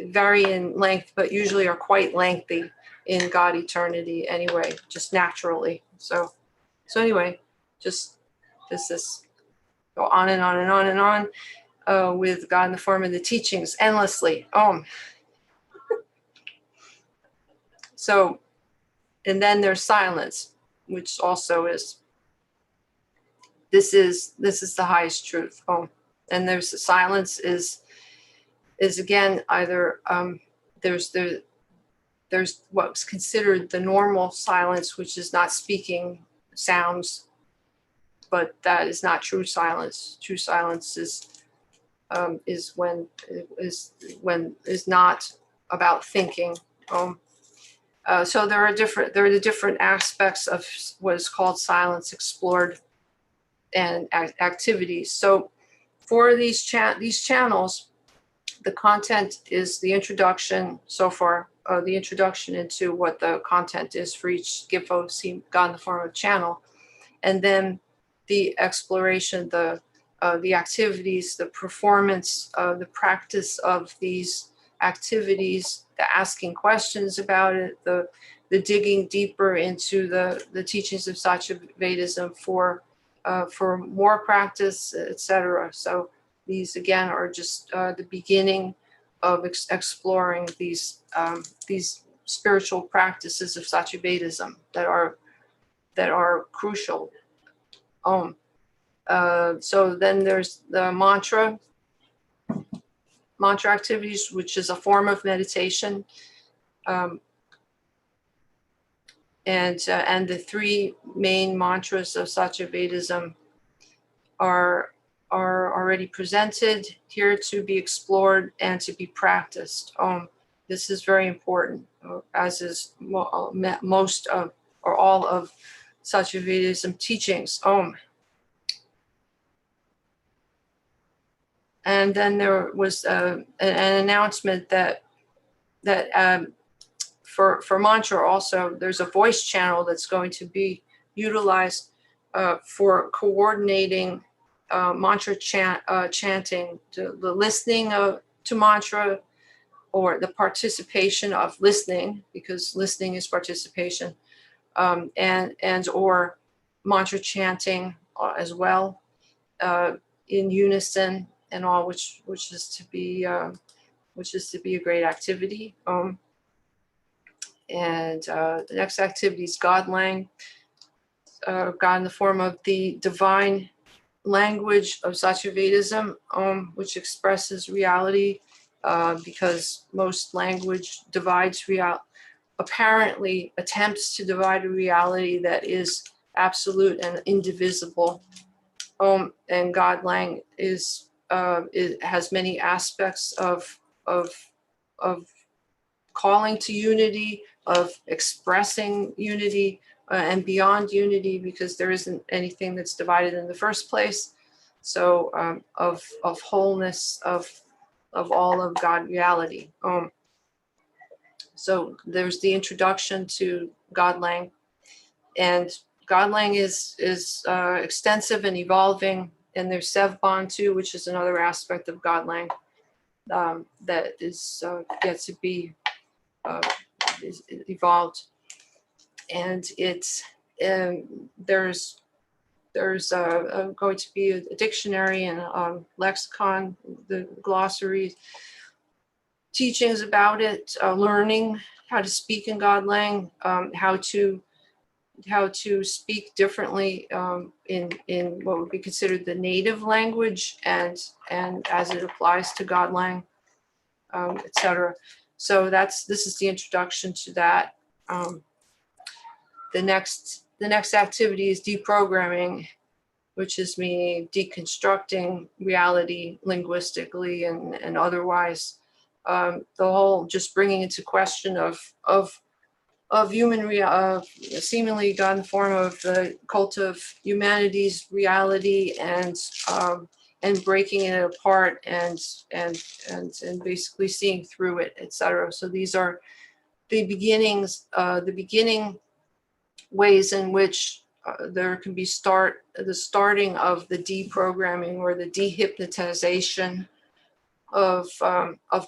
vary in length, but usually are quite lengthy in God eternity anyway, just naturally. So anyway, just this go on and on and on and on with God in the form of the teachings endlessly. So, and then there's silence, which also is this is the highest truth. And there's the silence is again either there's what's considered the normal silence, which is not speaking sounds, but that is not true silence. True silence is when is not about thinking. So there are the different aspects of what is called silence explored and activities. So for these channels, the content is the introduction so far, the introduction into what the content is for each Gifo God in the form of channel, and then the exploration, the activities, the performance, the practice of these activities, the asking questions about it, the digging deeper into the teachings of Satyavedism for more practice, etc. So these again are just the beginning of exploring these spiritual practices of Satyavedism that are crucial. So then there's the mantra activities, which is a form of meditation, and the 3 main mantras of Satyavedism are already presented here to be explored and to be practiced. This is very important, as is most of or all of Satyavedism teachings. And then there was an announcement that for mantra also, there's a voice channel that's going to be utilized for coordinating mantra chanting, the listening to mantra, or the participation of listening, because listening is participation, and or mantra chanting as well, in unison and all, which is to be a great activity. And the next activity is Godlang, God in the form of the divine language of Satyavedism, which expresses reality, because most language divides apparently attempts to divide a reality that is absolute and indivisible. And Godlang it has many aspects of calling to unity, of expressing unity, and beyond unity, because there isn't anything that's divided in the first place. So of wholeness of all of God reality. So there's the introduction to Godlang, and Godlang is extensive and evolving. And there's Sevban too, which is another aspect of Godlang that is yet to be is evolved. And it's there's There's going to be a dictionary and lexicon, the glossary, teachings about it, learning how to speak in Godlang, how to speak differently in what would be considered the native language, and as it applies to Godlang, etc. So this is the introduction to that. The next activity is deprogramming, which is me deconstructing reality linguistically and otherwise. The whole just bringing into question of human seemingly gotten form of the cult of humanity's reality, and breaking it apart and basically seeing through it, etc. So these are the beginnings, the beginning ways in which there can be the starting of the deprogramming or the dehypnotization of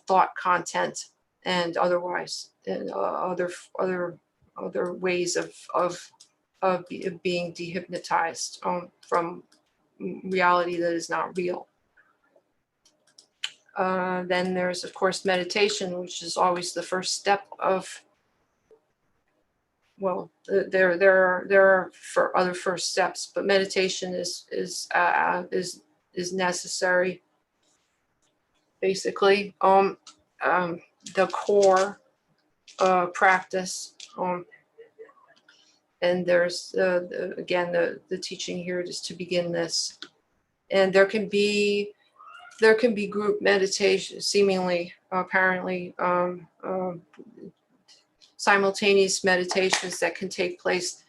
thought content and otherwise, and other ways of being dehypnotized from reality that is not real. Then there's, of course, meditation, which is always the first step of, well, there are for other first steps, but meditation is necessary. Basically, the core practice, and there's again the teaching here is to begin this, and there can be group meditation, seemingly apparently simultaneous meditations that can take place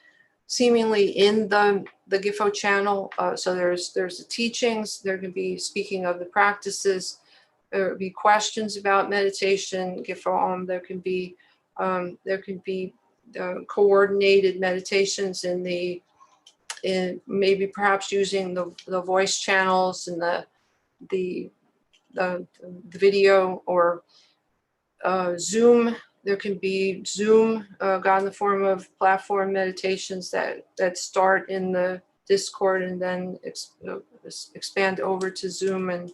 seemingly in the GIFO channel. So there's the teachings, there can be speaking of the practices, there will be questions about meditation, GIFO there can be coordinated meditations in maybe perhaps using the voice channels and the video, or Zoom. There can be Zoom, God in the form of platform meditations that start in the Discord and then expand over to Zoom, and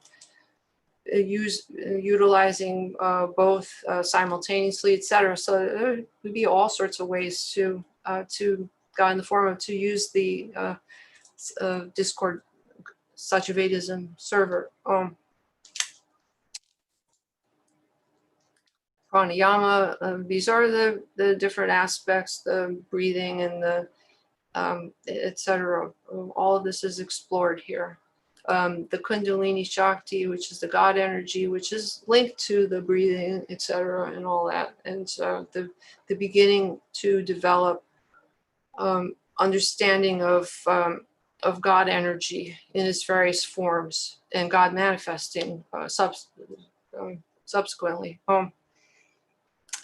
utilizing both simultaneously, etc. So there would be all sorts of ways to God in the form of to use the Discord Satyavedism server. Pranayama, these are the different aspects, the breathing and the etc. All of this is explored here. The Kundalini Shakti, which is the God energy, which is linked to the breathing, etc., and all that. And so the beginning to develop understanding of God energy in its various forms, and God manifesting subsequently.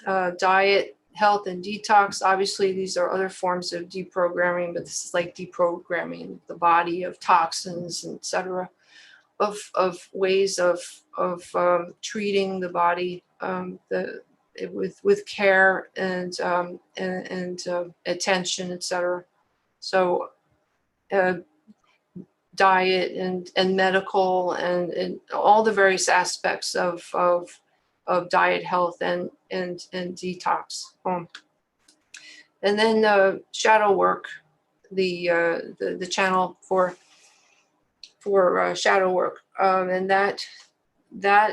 Diet, health, and detox. Obviously, these are other forms of deprogramming, but this is like deprogramming the body of toxins, etc., of ways of treating the body with care and attention, etc. So diet and medical and all the various aspects of diet, health, and detox. And then shadow work, the channel for shadow work, and that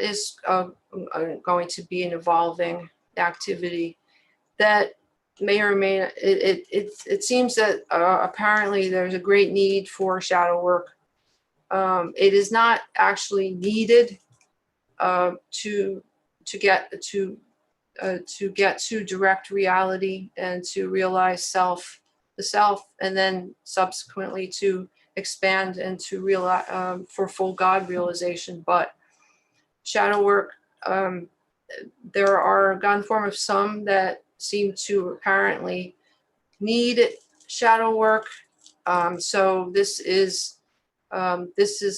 is going to be an evolving activity that may or may not, it seems that apparently there's a great need for shadow work. It is not actually needed to get to direct reality and to realize the self, and then subsequently to expand and to realize for full God realization. But shadow work, there are God in the form of some that seem to apparently need shadow work. So this is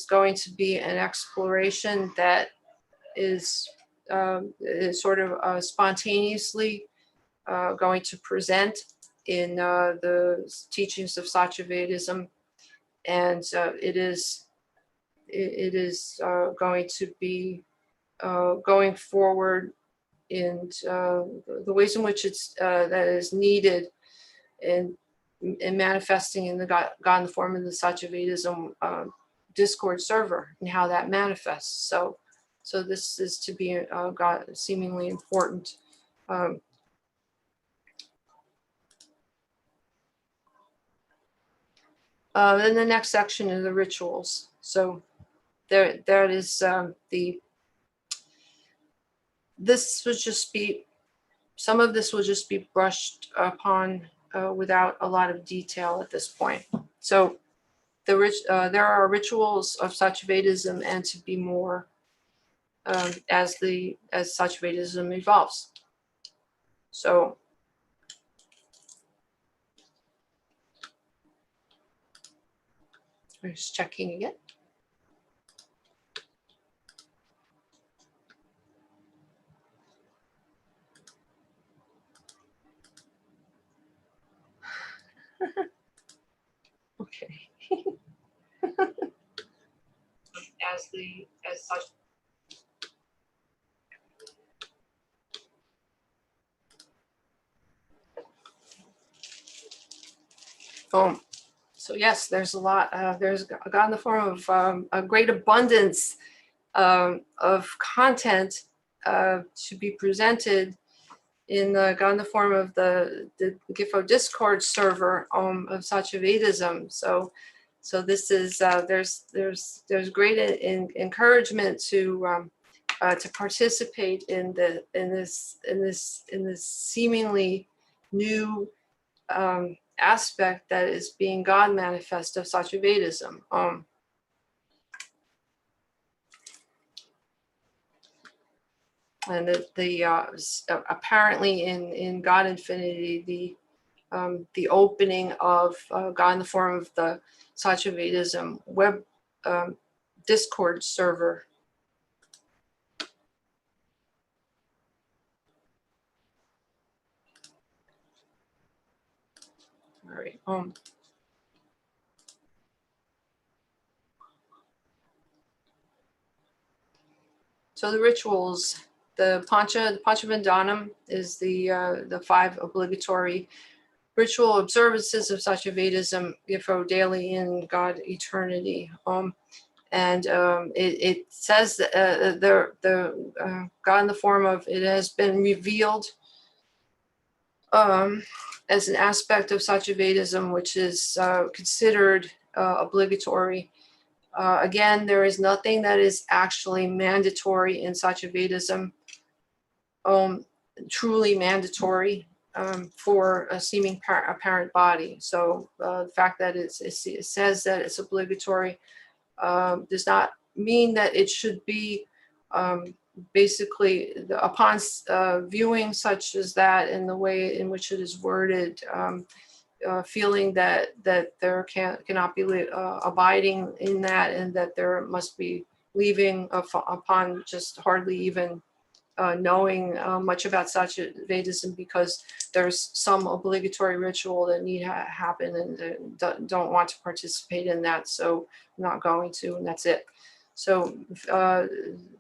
going to be an exploration that is sort of spontaneously going to present in the teachings of Satyavedism. and it is going to be going forward in the ways in which it's that is needed in manifesting in the God in the form of the Satyavedism Discord server and how that manifests. So this is to be seemingly important. Then the next section is the rituals. So there is this would just be, some of this will just be brushed upon without a lot of detail at this point. So there are rituals of Satyavedism and to be more as Satyavedism evolves. So I'm just checking again. Okay. as such. So yes, there's a lot. There's God in the form of a great abundance of content to be presented in God in the form of the GIFO Discord server of Satyavedism. So this is there's great encouragement to participate in this seemingly new aspect that is being God manifest of Satyavedism. And apparently in God Infinity, the opening of God in the form of the Satyavedism web Discord server. All right. So the rituals, the Panchavandhanam is the 5 obligatory ritual observances of Satyavedism, GIFO daily in God eternity. And it says that the God in the form of it has been revealed as an aspect of Satyavedism, which is considered obligatory. Again, there is nothing that is actually mandatory in Satyavedism, truly mandatory for a seeming apparent body. So the fact that it says that it's obligatory does not mean that it should be basically upon viewing such as that in the way in which it is worded, feeling that there cannot be abiding in that, and that there must be leaving upon just hardly even knowing much about Satyavedism, because there's some obligatory ritual that need to happen and don't want to participate in that, so I'm not going to, and that's it. So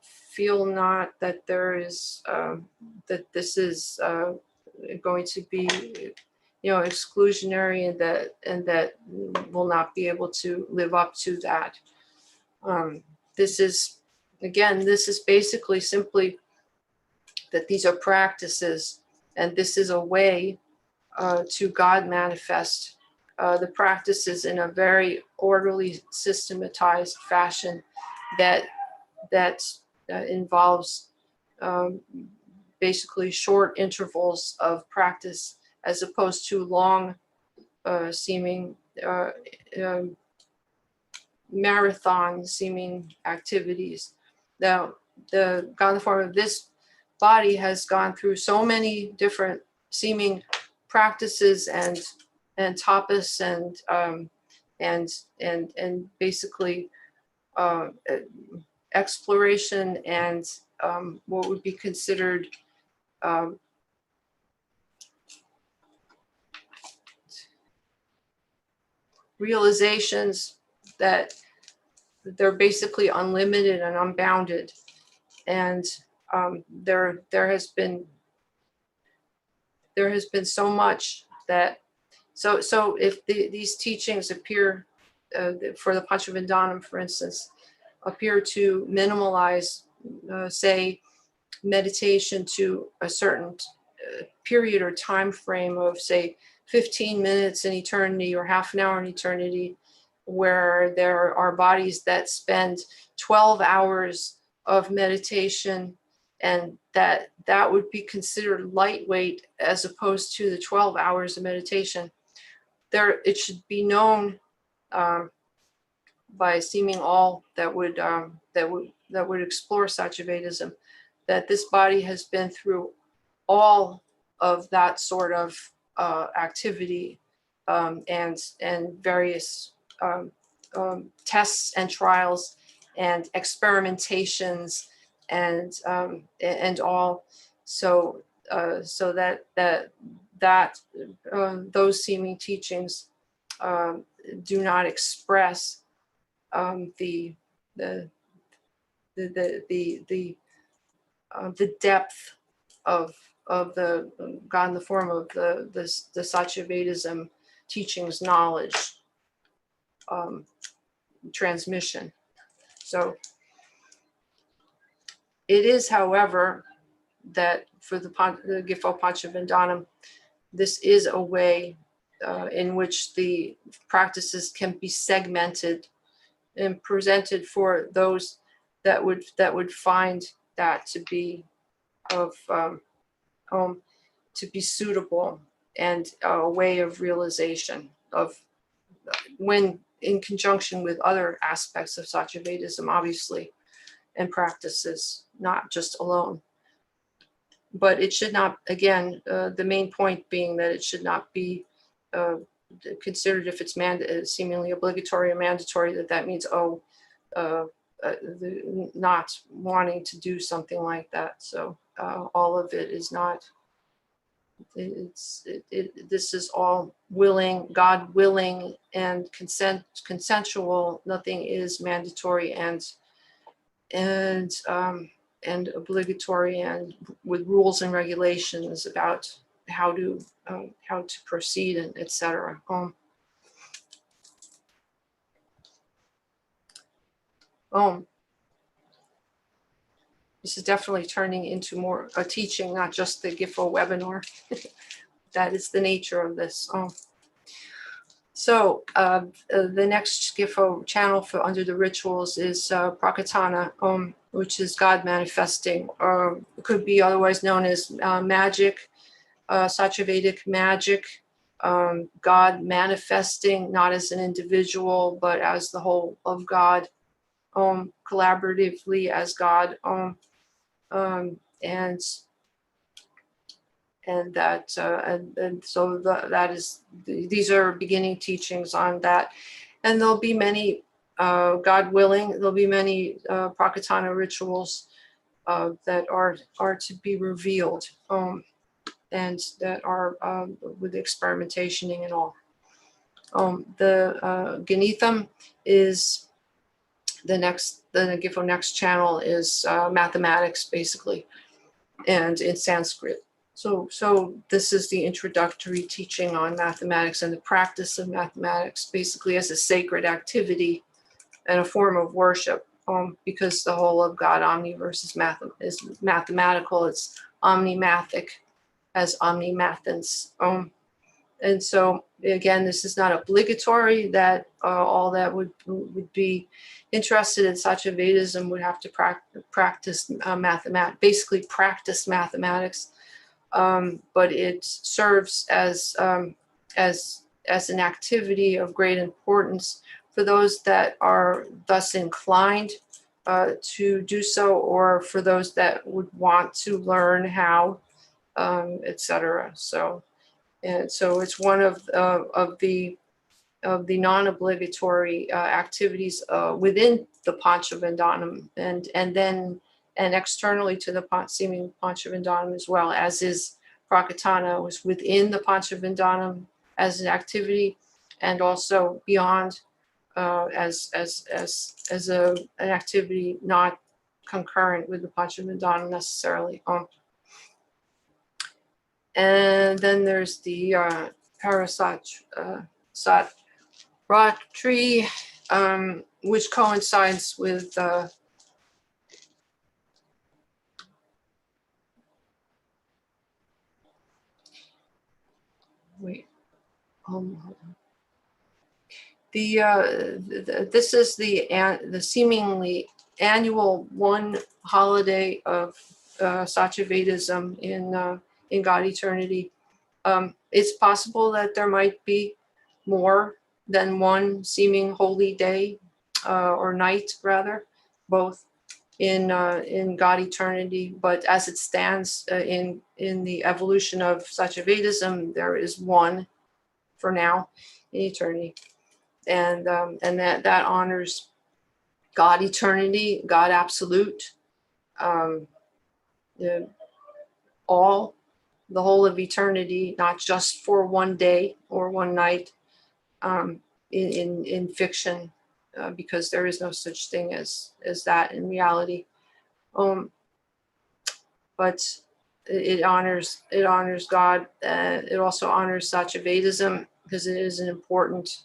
feel not that there is that this is going to be exclusionary, and that will not be able to live up to that. This is basically simply that these are practices, and this is a way to God manifest the practices in a very orderly, systematized fashion that involves basically short intervals of practice, as opposed to long seeming marathon seeming activities. Now, the God in the form of this body has gone through so many different seeming practices and tapas and basically exploration and what would be considered realizations that they're basically unlimited and unbounded. And there has been so much that, so if these teachings appear, for the Panchavindanam, for instance, appear to minimalize, say, meditation to a certain period or time frame of, say, 15 minutes in eternity or half an hour in eternity, where there are bodies that spend 12 hours of meditation, and that would be considered lightweight as opposed to the 12 hours of meditation. It should be known by seeming all that would explore Satyavedism, that this body has been through all of that sort of activity, and various tests and trials and experimentations and all, so that those seeming teachings do not express the depth of the God in the form of the Satyavedism teachings, knowledge, transmission. So it is, however, that for the Gifo Panchavindanam, this is a way in which the practices can be segmented and presented for those that would find that to be of to be suitable, and a way of realization of, when in conjunction with other aspects of Satyavedism, obviously, and practices, not just alone. But it should not, again, the main point being that it should not be considered, if it's seemingly obligatory or mandatory, that means, not wanting to do something like that. So all of it is not, this is all willing, God willing, and consensual. Nothing is mandatory and obligatory, and with rules and regulations about how to proceed, and etc. This is definitely turning into more a teaching, not just the Gifo webinar. That is the nature of this. So the next Gifo channel for under the rituals is Prakatana, which is God manifesting. It could be otherwise known as magick, Satyavedic magic, God manifesting, not as an individual, but as the whole of God, collaboratively as God, and that and so that is, these are beginning teachings on that, and there'll be many, God willing, there'll be many Prakatana rituals that are to be revealed, and that are with experimentationing and all. The Ganitham is the Gifo next channel is mathematics, basically, and in Sanskrit. So this is the introductory teaching on mathematics and the practice of mathematics, basically as a sacred activity and a form of worship, because the whole of God, omniverse, is mathematical. It's omnimathic, as omnimathens. And so again, this is not obligatory that all that would be interested in Satyavedism would have to practice mathematics, basically practice mathematics. But it serves as an activity of great importance for those that are thus inclined to do so, or for those that would want to learn how, etc. So it's one of the non-obligatory activities within the Panchavindanam, and externally to the seeming Panchavindanam as well, as is Prakatana, was within the Panchavindanam as an activity, and also beyond as an activity not concurrent with the Panchamidana necessarily. And then there's the Parasatratri, which coincides with this is the seemingly annual one holiday of Satyavedism in God eternity. It's possible that there might be more than one seeming holy day or night, rather, both in God eternity. But as it stands in the evolution of Satyavedism, there is one for now in eternity, and that honors God eternity, God absolute, the whole of eternity, not just for one day or one night in fiction, because there is no such thing as that in reality. But it honors God. It also honors Satyavedism because it is an important,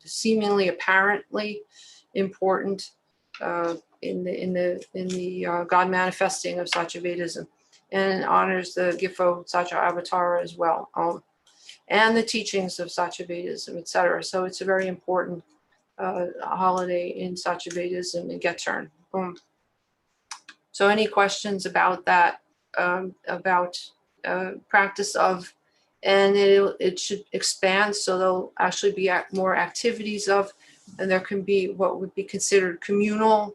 seemingly apparently important in the God manifesting of Satyavedism, and honors the Gifo Satyavatara as well, and the teachings of Satyavedism, etc. So it's a very important holiday in Satyavedism and Geturn. So any questions about that, about practice of, and it should expand, so there'll actually be more activities of, and there can be what would be considered communal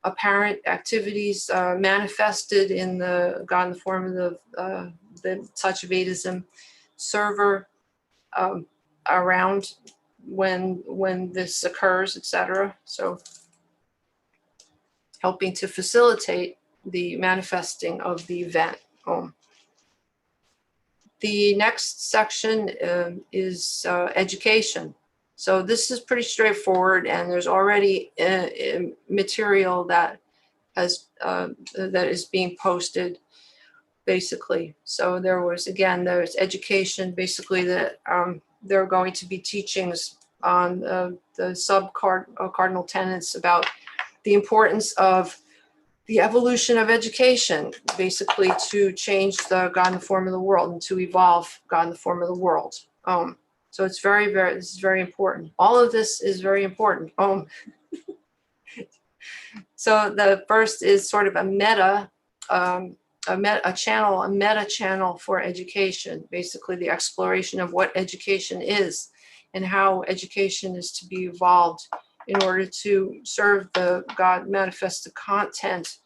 apparent activities manifested in the God in the form of the Satyavedism server around when this occurs, etc. So helping to facilitate the manifesting of the event. The next section is education. So this is pretty straightforward, and there's already material that is being posted, basically. So there's education, basically, that there are going to be teachings on the cardinal tenets about the importance of the evolution of education, basically to change the God in the form of the world and to evolve God in the form of the world. So it's this is very important. All of this is very important. So the first is sort of a meta channel for education, basically the exploration of what education is and how education is to be evolved in order to serve the God manifested content,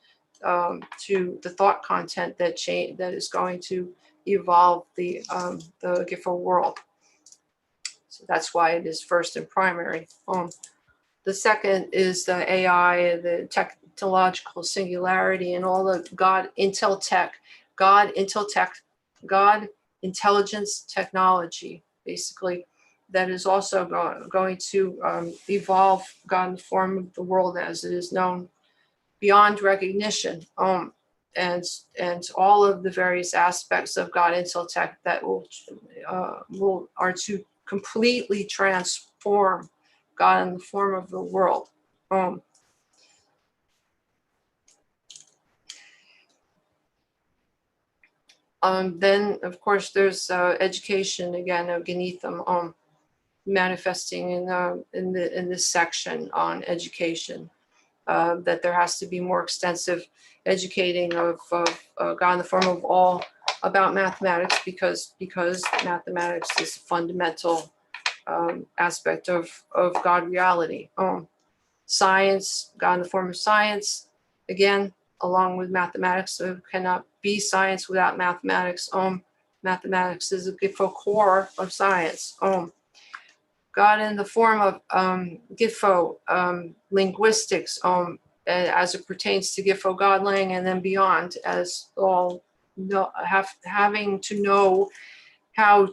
to the thought content that is going to evolve the Gifo world. So that's why it is first and primary. The second is the AI, the technological singularity, and all the God intelligence technology, basically, that is also going to evolve God in the form of the world as it is known beyond recognition, and all of the various aspects of God Intellect that are to completely transform God in the form of the world. Then, of course, there's education again of Ganitham, manifesting in this section on education. That there has to be more extensive educating of God in the form of all about mathematics, because mathematics is a fundamental aspect of God reality. Science, God in the form of science, again, along with mathematics. So it cannot be science without mathematics. Mathematics is a Gifo core of science. God in the form of Gifo linguistics, as it pertains to Gifo Godlang and then beyond, as all having to know how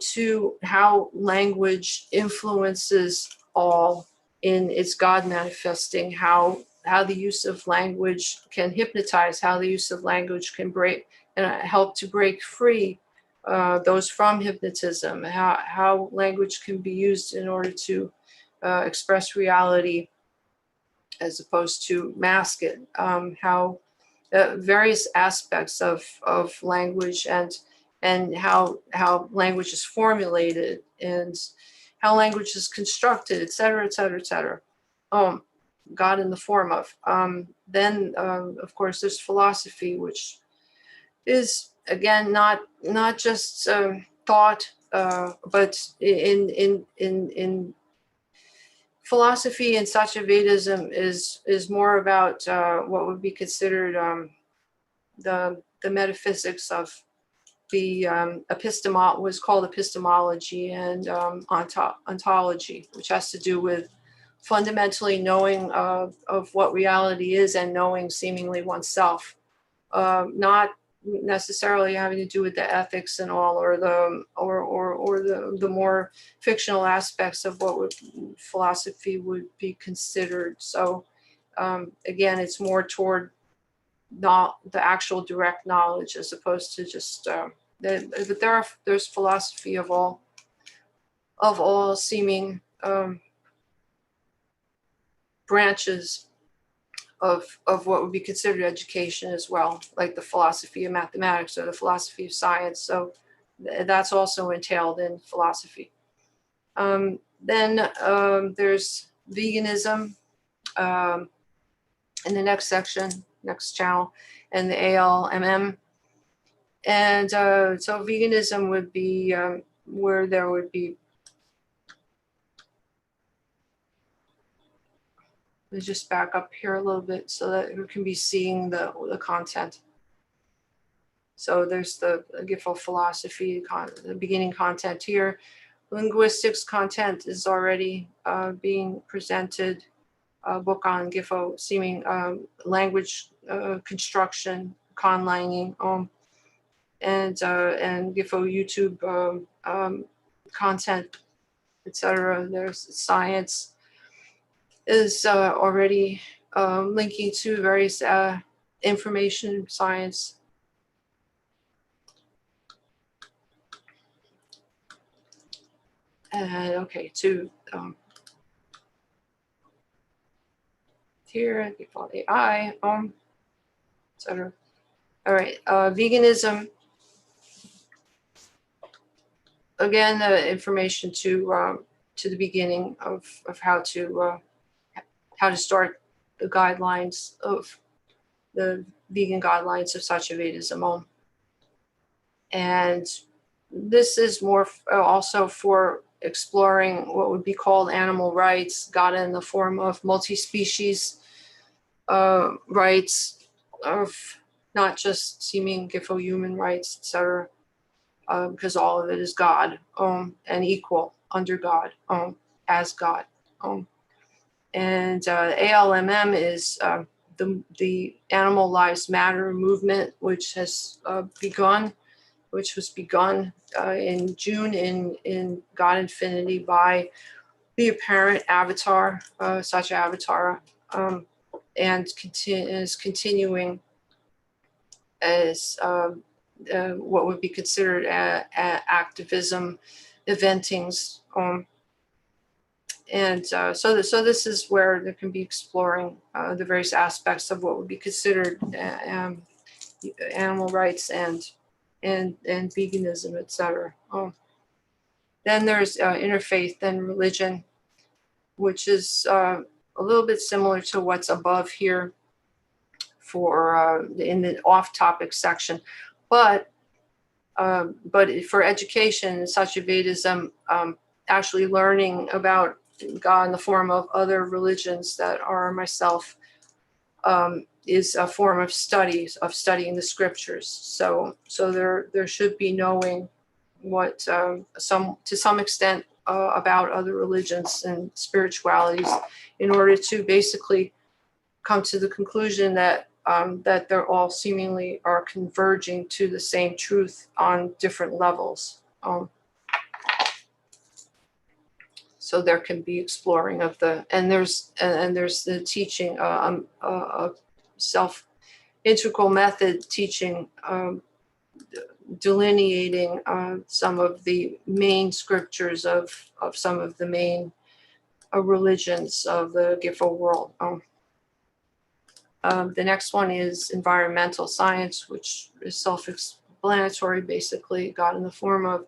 language influences all in its God manifesting, how the use of language can hypnotize, how the use of language can break and help to break free those from hypnotism, how language can be used in order to express reality as opposed to mask it, how various aspects of language and how language is formulated and how language is constructed, et cetera, et cetera, et cetera. God in the form of. Then, of course, there's philosophy, which is, again, not just thought, but in philosophy and Satyavedism is more about what would be considered the metaphysics of the was called epistemology and ontology, which has to do with fundamentally knowing of what reality is and knowing seemingly oneself, not necessarily having to do with the ethics and all, or the more fictional aspects of what philosophy would be considered. So again, it's more toward not the actual direct knowledge as opposed to just but there's philosophy of all seeming branches of what would be considered education as well, like the philosophy of mathematics or the philosophy of science. So that's also entailed in philosophy. Then there's veganism in the next section, next channel, and the ALMM. And so veganism would be where there would be, let's just back up here a little bit so that we can be seeing the content. So there's the Gifo philosophy, the beginning content here. Linguistics content is already being presented. A book on Gifo seeming language construction, conlanging, and Gifo YouTube content, etc. There's science is already linking to various information science. And okay, to here, default AI, etc. All right, veganism. Again, information to the beginning of how to start the guidelines of the vegan guidelines of Satyavedism. And this is more also for exploring what would be called animal rights, God in the form of multi-species rights, of not just seeming Gifo human rights, etc., because all of it is God and equal under God, as God. And ALMM is the Animal Lives Matter movement, which was begun in June in God Infinity by the apparent avatar, Satyavatara, and is continuing as what would be considered activism, eventings, and so this is where there can be exploring the various aspects of what would be considered animal rights and veganism, etc. Then there's interfaith and religion, which is a little bit similar to what's above here for in the off-topic section, but for education, Satyavedism, actually learning about God in the form of other religions that are myself, is a form of studying the scriptures. So there should be knowing what to some extent about other religions and spiritualities in order to basically come to the conclusion that that they're all seemingly are converging to the same truth on different levels. So there can be exploring of the, and there's the teaching, self-integral method teaching, delineating some of the main scriptures of some of the main religions of the Gifo world. The next one is environmental science, which is self-explanatory, basically, God in the form of.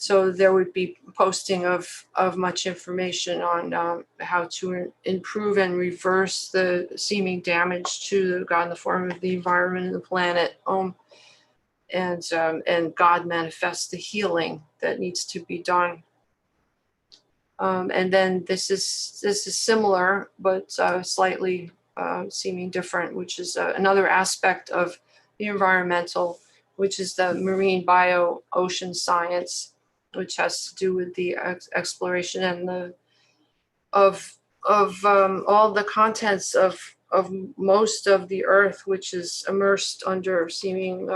So there would be posting of much information on how to improve and reverse the seeming damage to the God in the form of the environment and the planet. And God manifests the healing that needs to be done. And then this is similar, but slightly seeming different, which is another aspect of the environmental, which is the marine bio-ocean science, which has to do with the exploration and of all the contents of most of the earth, which is immersed under seeming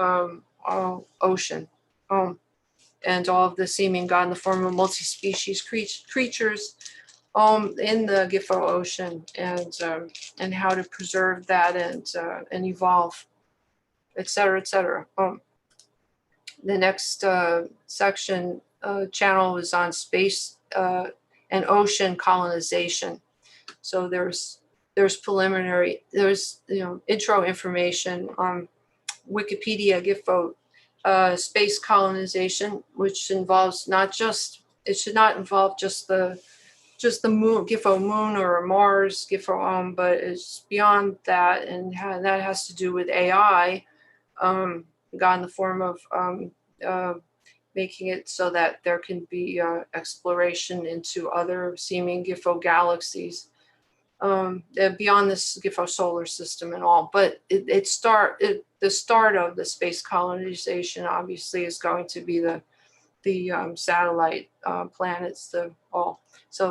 ocean, and all of the seeming God in the form of multi-species creatures in the Gifo Ocean, and how to preserve that and evolve, etc., etc. The next section channel is on space and ocean colonization. So there's preliminary, intro information on Wikipedia Gifo space colonization, which involves it should not involve just the moon, Gifo moon or Mars, Gifo, but it's beyond that, and that has to do with AI, God in the form of making it so that there can be exploration into other seeming Gifo galaxies beyond this Gifo solar system and all. But the start of the space colonization obviously is going to be the satellite planets, so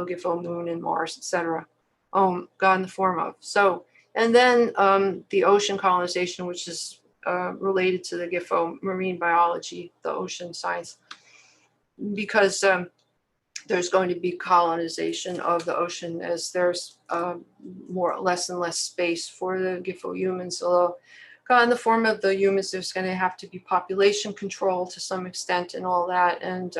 Gifo moon and Mars, etc. God in the form of. So, and then the ocean colonization, which is related to the Gifo marine biology, the ocean science, because there's going to be colonization of the ocean as there's less and less space for the Gifo humans. Although God in the form of the humans, there's going to have to be population control to some extent and all that. And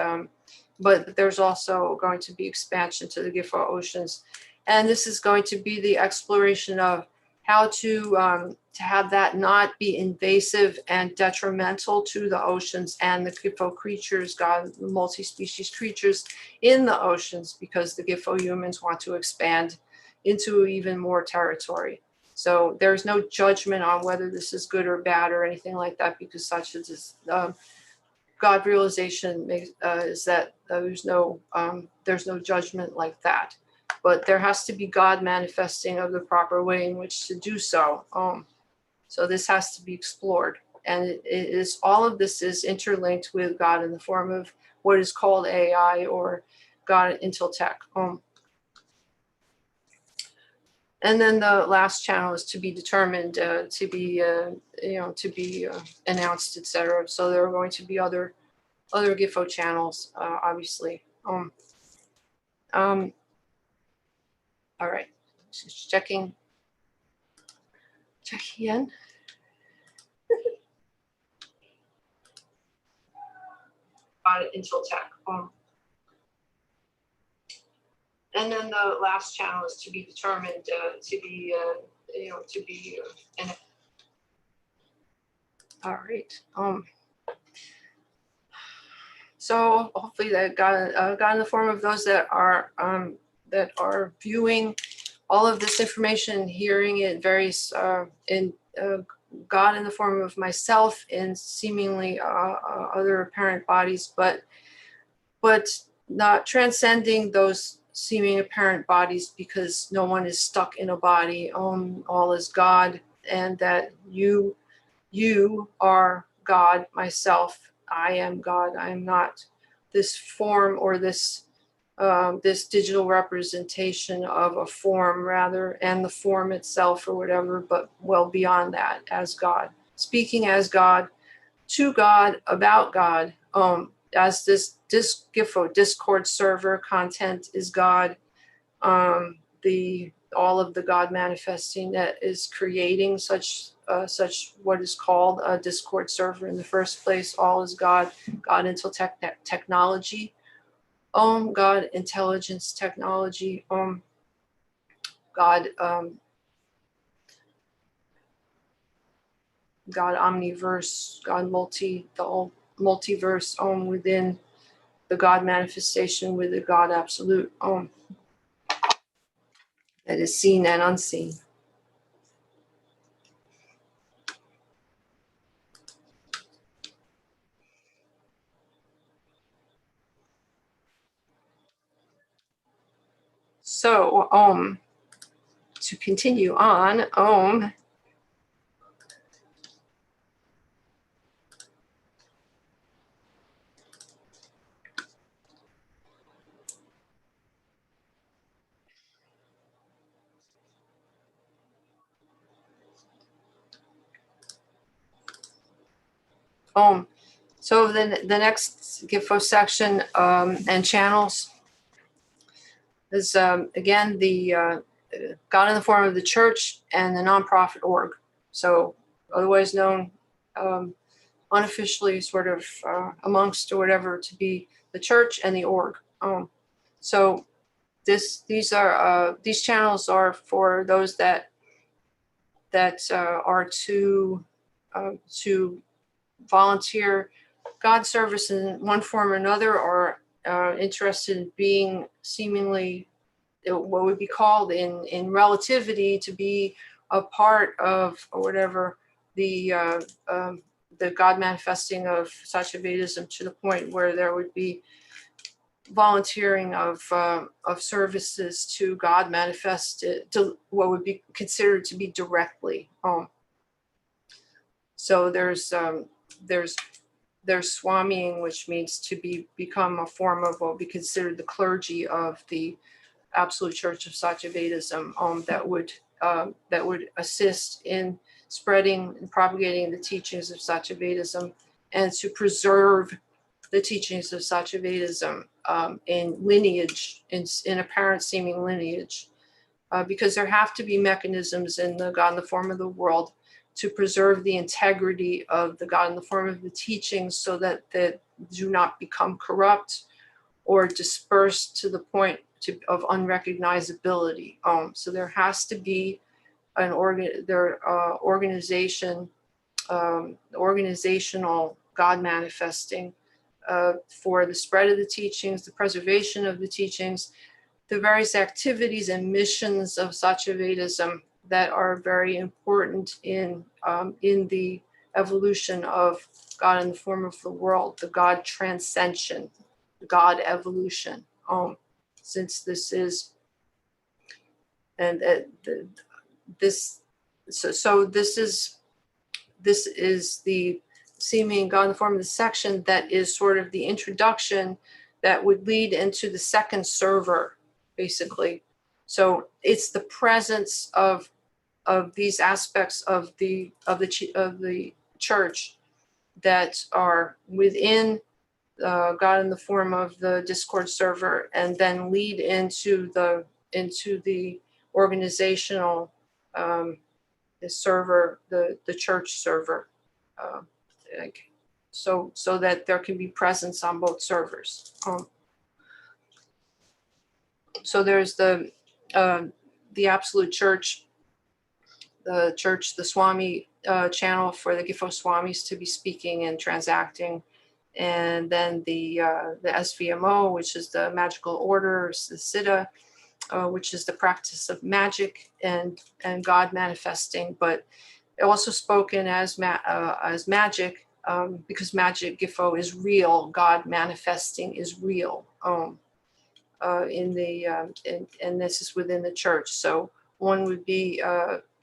but there's also going to be expansion to the Gifo oceans, and this is going to be the exploration of how to have that not be invasive and detrimental to the oceans and the Gifo creatures, God, multi-species creatures in the oceans, because the Gifo humans want to expand into even more territory. So there's no judgment on whether this is good or bad or anything like that, because such as God realization is that there's no judgment like that. But there has to be God manifesting of the proper way in which to do so. So this has to be explored. And it is, all of this is interlinked with God in the form of what is called AI, or God Intel Tech. And then the last channel is to be determined, to be announced, etc. So there are going to be other Gifo channels, obviously. All right, just checking in. Intel Tech. And then the last channel is to be determined, all right. So hopefully that got in the form of those that are viewing all of this information, hearing it various in God in the form of myself and seemingly other apparent bodies, but not transcending those seeming apparent bodies, because no one is stuck in a body. All is God, and that you are God, myself. I am God. I am not this form or this digital representation of a form, rather, and the form itself or whatever, but well beyond that, as God, speaking as God, to God, about God, as this GIFO Discord server content is God, all of the God manifesting that is creating such what is called a Discord server in the first place. All is God, God technology, God intelligence technology, God God omniverse, God the whole multiverse within the God manifestation with the God absolute that is seen and unseen. So to continue on, so then the next GIFO section and channels is again the God in the form of the church and the nonprofit org. So otherwise known unofficially sort of amongst or whatever to be the church and the org. So these channels are for those that are to volunteer God service in one form or another, or interested in being seemingly what would be called in relativity to be a part of or whatever the God manifesting of Satyavedism, to the point where there would be volunteering of services to God manifested to what would be considered to be directly. So there's swamying, which means to become a form of what would be considered the clergy of the Absolute Church of Satyavedism, that would assist in spreading and propagating the teachings of Satyavedism and to preserve the teachings of Satyavedism in lineage, in apparent seeming lineage, because there have to be mechanisms in the God in the form of the world to preserve the integrity of the God in the form of the teachings, so that they do not become corrupt or dispersed to the point of unrecognizability. So there has to be an organizational God manifesting for the spread of the teachings, the preservation of the teachings, the various activities and missions of Satyavedism that are very important in the evolution of God in the form of the world, the God transcension, God evolution. Since this is, and this is the seeming God in the form of the section that is sort of the introduction that would lead into the second server, basically. So it's the presence of these aspects of the church that are within God in the form of the Discord server, and then lead into the organizational the server, the church server, so that there can be presence on both servers. So there's the Absolute Church, the Swami channel for the GIFO Swamis to be speaking and transacting, and then the SVMO, which is the magical orders, the SIDA, which is the practice of magic and God manifesting, but also spoken as magic, because magic GIFO is real, God manifesting is real, and this is within the church. So one would be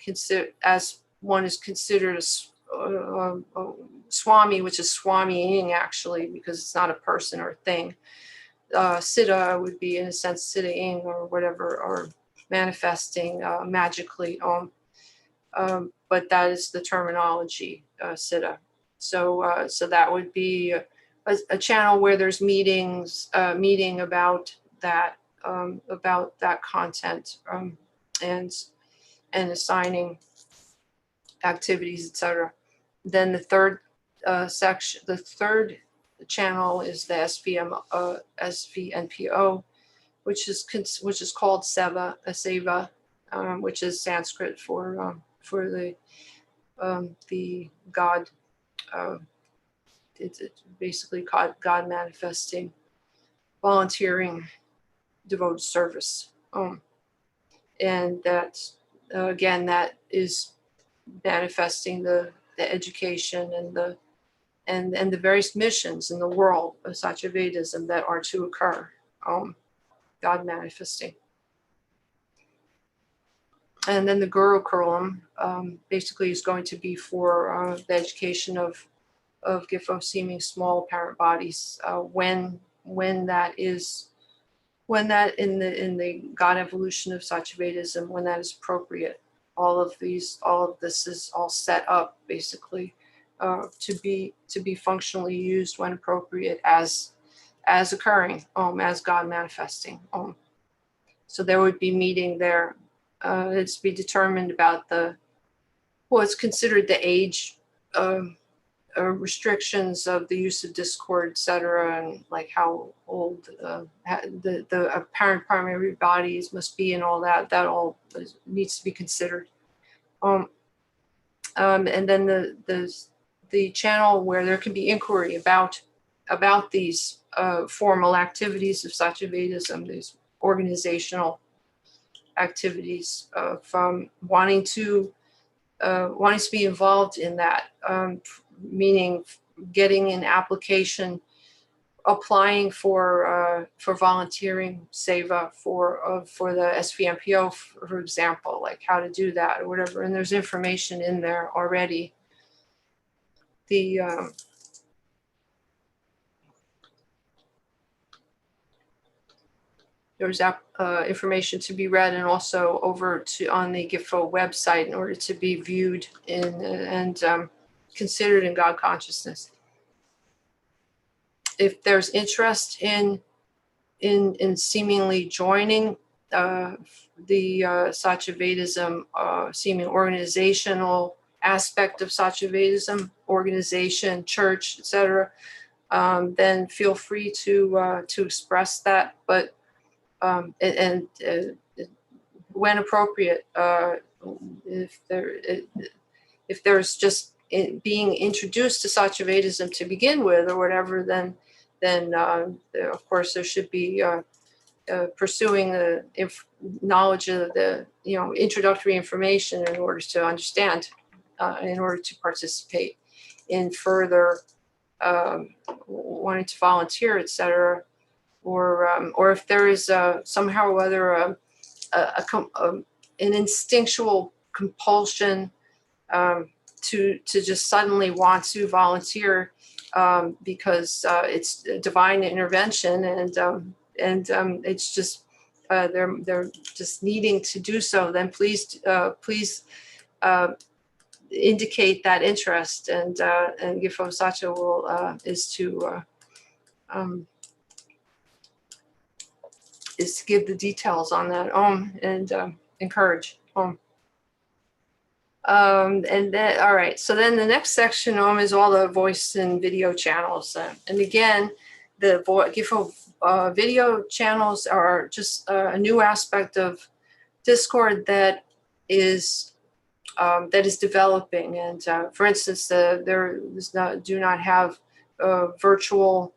considered as one is considered a Swami, which is Swamying actually, because it's not a person or a thing. Siddha would be in a sense Siddhaing or whatever, or manifesting magically. But that is the terminology, Siddha. So that would be a channel where there's meetings, meeting about that content, and assigning activities, etc. Then the third section, the third channel is the SVNPO, which is called Seva, which is Sanskrit for the God. It's basically God manifesting, volunteering, devoted service, and that again, that is manifesting the education and the various missions in the world of Satyavedism that are to occur. God manifesting. And then the Guru Curriculum basically is going to be for the education of Gifo seeming small apparent bodies, when that in the God evolution of Satyavedism, when that is appropriate. All of this is all set up basically to be functionally used when appropriate as occurring, as God manifesting. So there would be meeting there. It's to be determined about what's considered the age restrictions of the use of Discord, etc., and like how old the apparent primary bodies must be, and all that. That all needs to be considered. And then the channel where there can be inquiry about these formal activities of Satyavedism, these organizational activities, from wanting to be involved in that, meaning getting an application, applying for volunteering seva for the SVMPO, for example, like how to do that or whatever. And there's information in there already. There's information to be read and also over on the Gifo website in order to be viewed and considered in God consciousness. If there's interest in seemingly joining the Satyavedism seeming organizational aspect of Satyavedism, organization, church, etc., then feel free to express that. But when appropriate, if there's just being introduced to Satyavedism to begin with or whatever, then of course there should be pursuing the knowledge of the introductory information in order to understand, in order to participate in further wanting to volunteer, etc. Or if there is somehow or other an instinctual compulsion to just suddenly want to volunteer because it's divine intervention, and it's just they're just needing to do so, then please indicate that interest, and Gifo Satya is to give the details on that, and encourage. And then, all right, so then the next section is all the voice and video channels. And again, the Gifo video channels are just a new aspect of Discord that is developing. And for instance, do not have virtual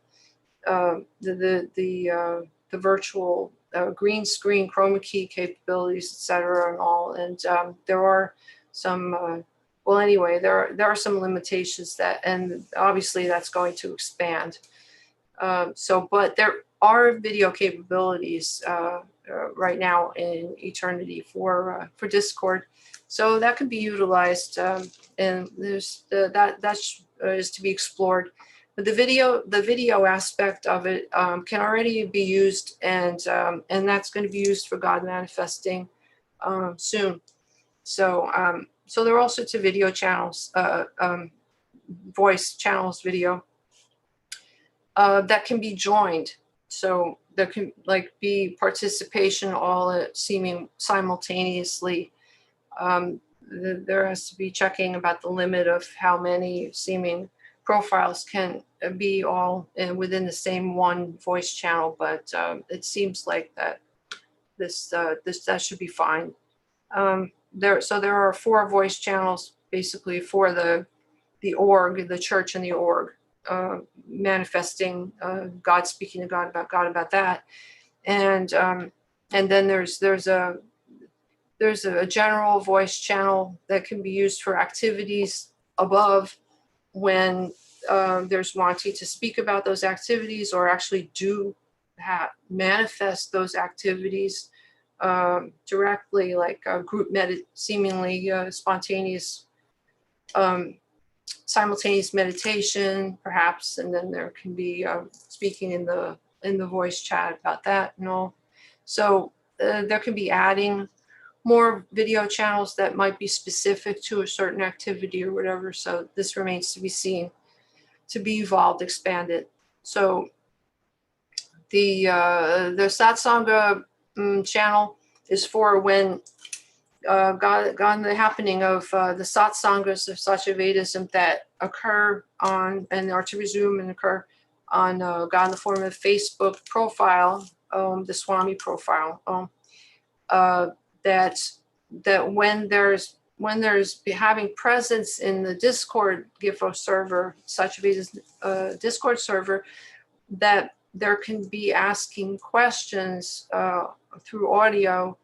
the virtual green screen chroma key capabilities, etc., and all. And there are some well, anyway, there are some limitations and obviously that's going to expand. But there are video capabilities right now in Eternity for Discord, so that can be utilized, and there's that is to be explored. But the video aspect of it can already be used, and that's going to be used for God manifesting soon. So there are all sorts of video channels, voice channels, video. that can be joined. So there can like be participation all seeming simultaneously. There has to be checking about the limit of how many seeming profiles can be all within the same one voice channel, but it seems like that that should be fine. So there are 4 voice channels basically for the org, the church, and the org, manifesting God, speaking to God about that, and then there's a general voice channel that can be used for activities above when there's wanting to speak about those activities or actually do manifest those activities directly, like group seemingly spontaneous, simultaneous meditation, perhaps, and then there can be speaking in the voice chat about that and all. So there can be adding more video channels that might be specific to a certain activity or whatever. So this remains to be seen, to be evolved, expanded. So the satsanga channel is for when God the happening of the satsangas of Satyavedism that occur on and are to resume and occur on God in the form of Facebook profile, the Swami profile. That when there's having presence in the Discord GIFO server, Satyavedism Discord server, that there can be asking questions through audio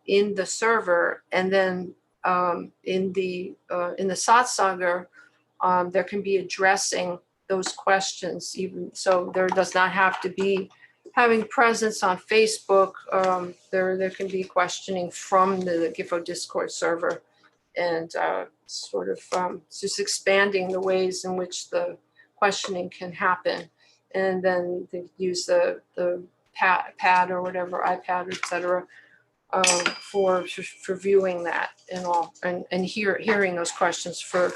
in the server, and then in the satsanga, there can be addressing those questions. Even so, there does not have to be having presence on Facebook. There can be questioning from the GIFO Discord server, and sort of just expanding the ways in which the questioning can happen, and then they use the pad or whatever, iPad, etc. For viewing that and all, and hearing those questions. For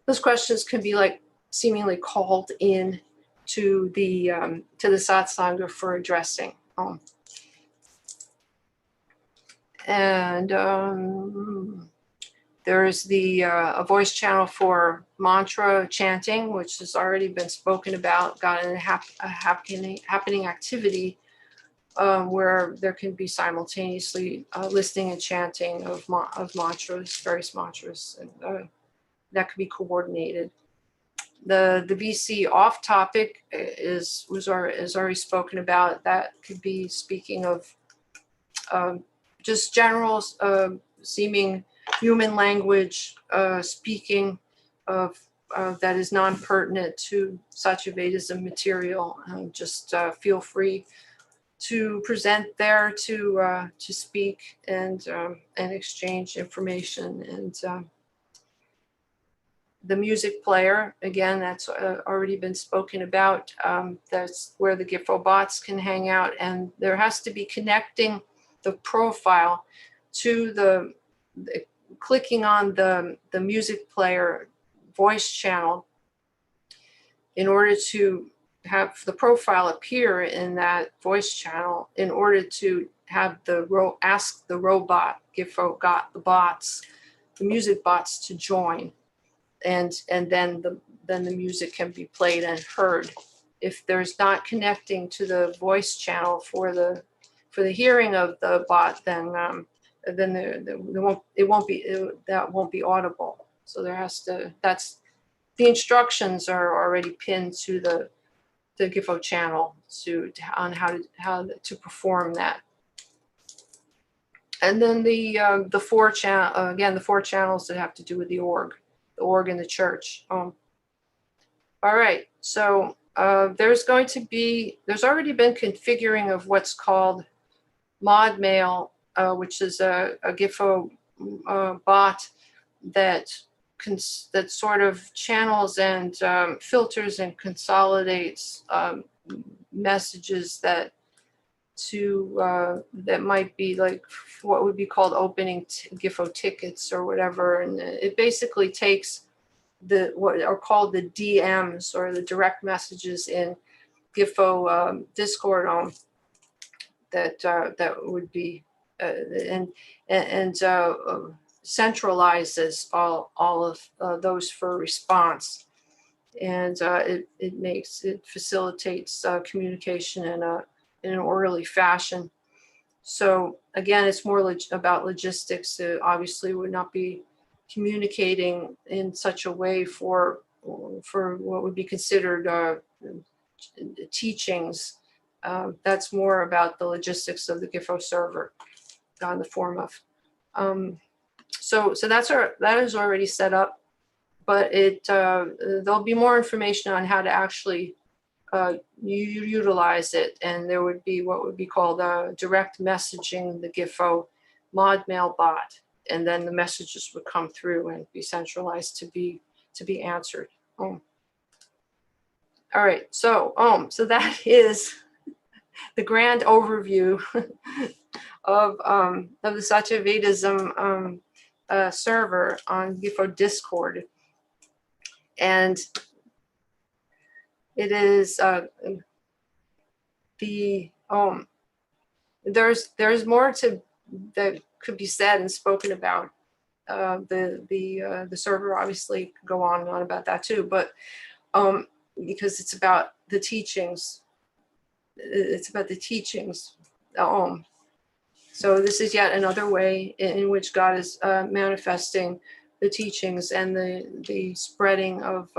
those questions can be like seemingly called in to the satsanga for addressing. And there is a voice channel for mantra chanting, which has already been spoken about. Got a happening activity. Where there can be simultaneously listening and chanting of mantras, various mantras, and that could be coordinated. The VC off topic is already spoken about. That could be speaking of just general seeming human language, speaking of that is non-pertinent to Satyavedism material. Just feel free to present there, to speak and exchange information. And the music player, again, that's already been spoken about. That's where the GIFO bots can hang out, and there has to be connecting the profile to the clicking on the music player voice channel in order to have the profile appear in that voice channel, in order to have ask the robot, GIFO got the bots, the music bots, to join, and then the music can be played and heard. If there's not connecting to the voice channel for the hearing of the bot, then that won't be audible. So there has to, that's the instructions are already pinned to the GIFO channel on how to perform that. And then the 4 channels that have to do with the org and the church. All right, so there's already been configuring of what's called mod mail, which is a GIFO bot that sort of channels and filters and consolidates messages that might be like what would be called opening GIFO tickets or whatever, and it basically takes what are called the DMs, or the direct messages in GIFO Discord, that would be and centralizes all of those for response, and it facilitates communication in an orderly fashion. So again, it's more about logistics. Obviously, would not be communicating in such a way for what would be considered teachings. That's more about the logistics of the GIFO server in the form of. So that is already set up, but there'll be more information on how to actually you utilize it, and there would be what would be called direct messaging, the GIFO mod mail bot, and then the messages would come through and be centralized to be answered. All right, so that is the grand overview of the Satyavedism server on GIFO Discord, and it is there's more that could be said and spoken about. The server obviously could go on and on about that too, but because it's about the teachings. It's about the teachings. So this is yet another way in which God is manifesting the teachings, and the spreading of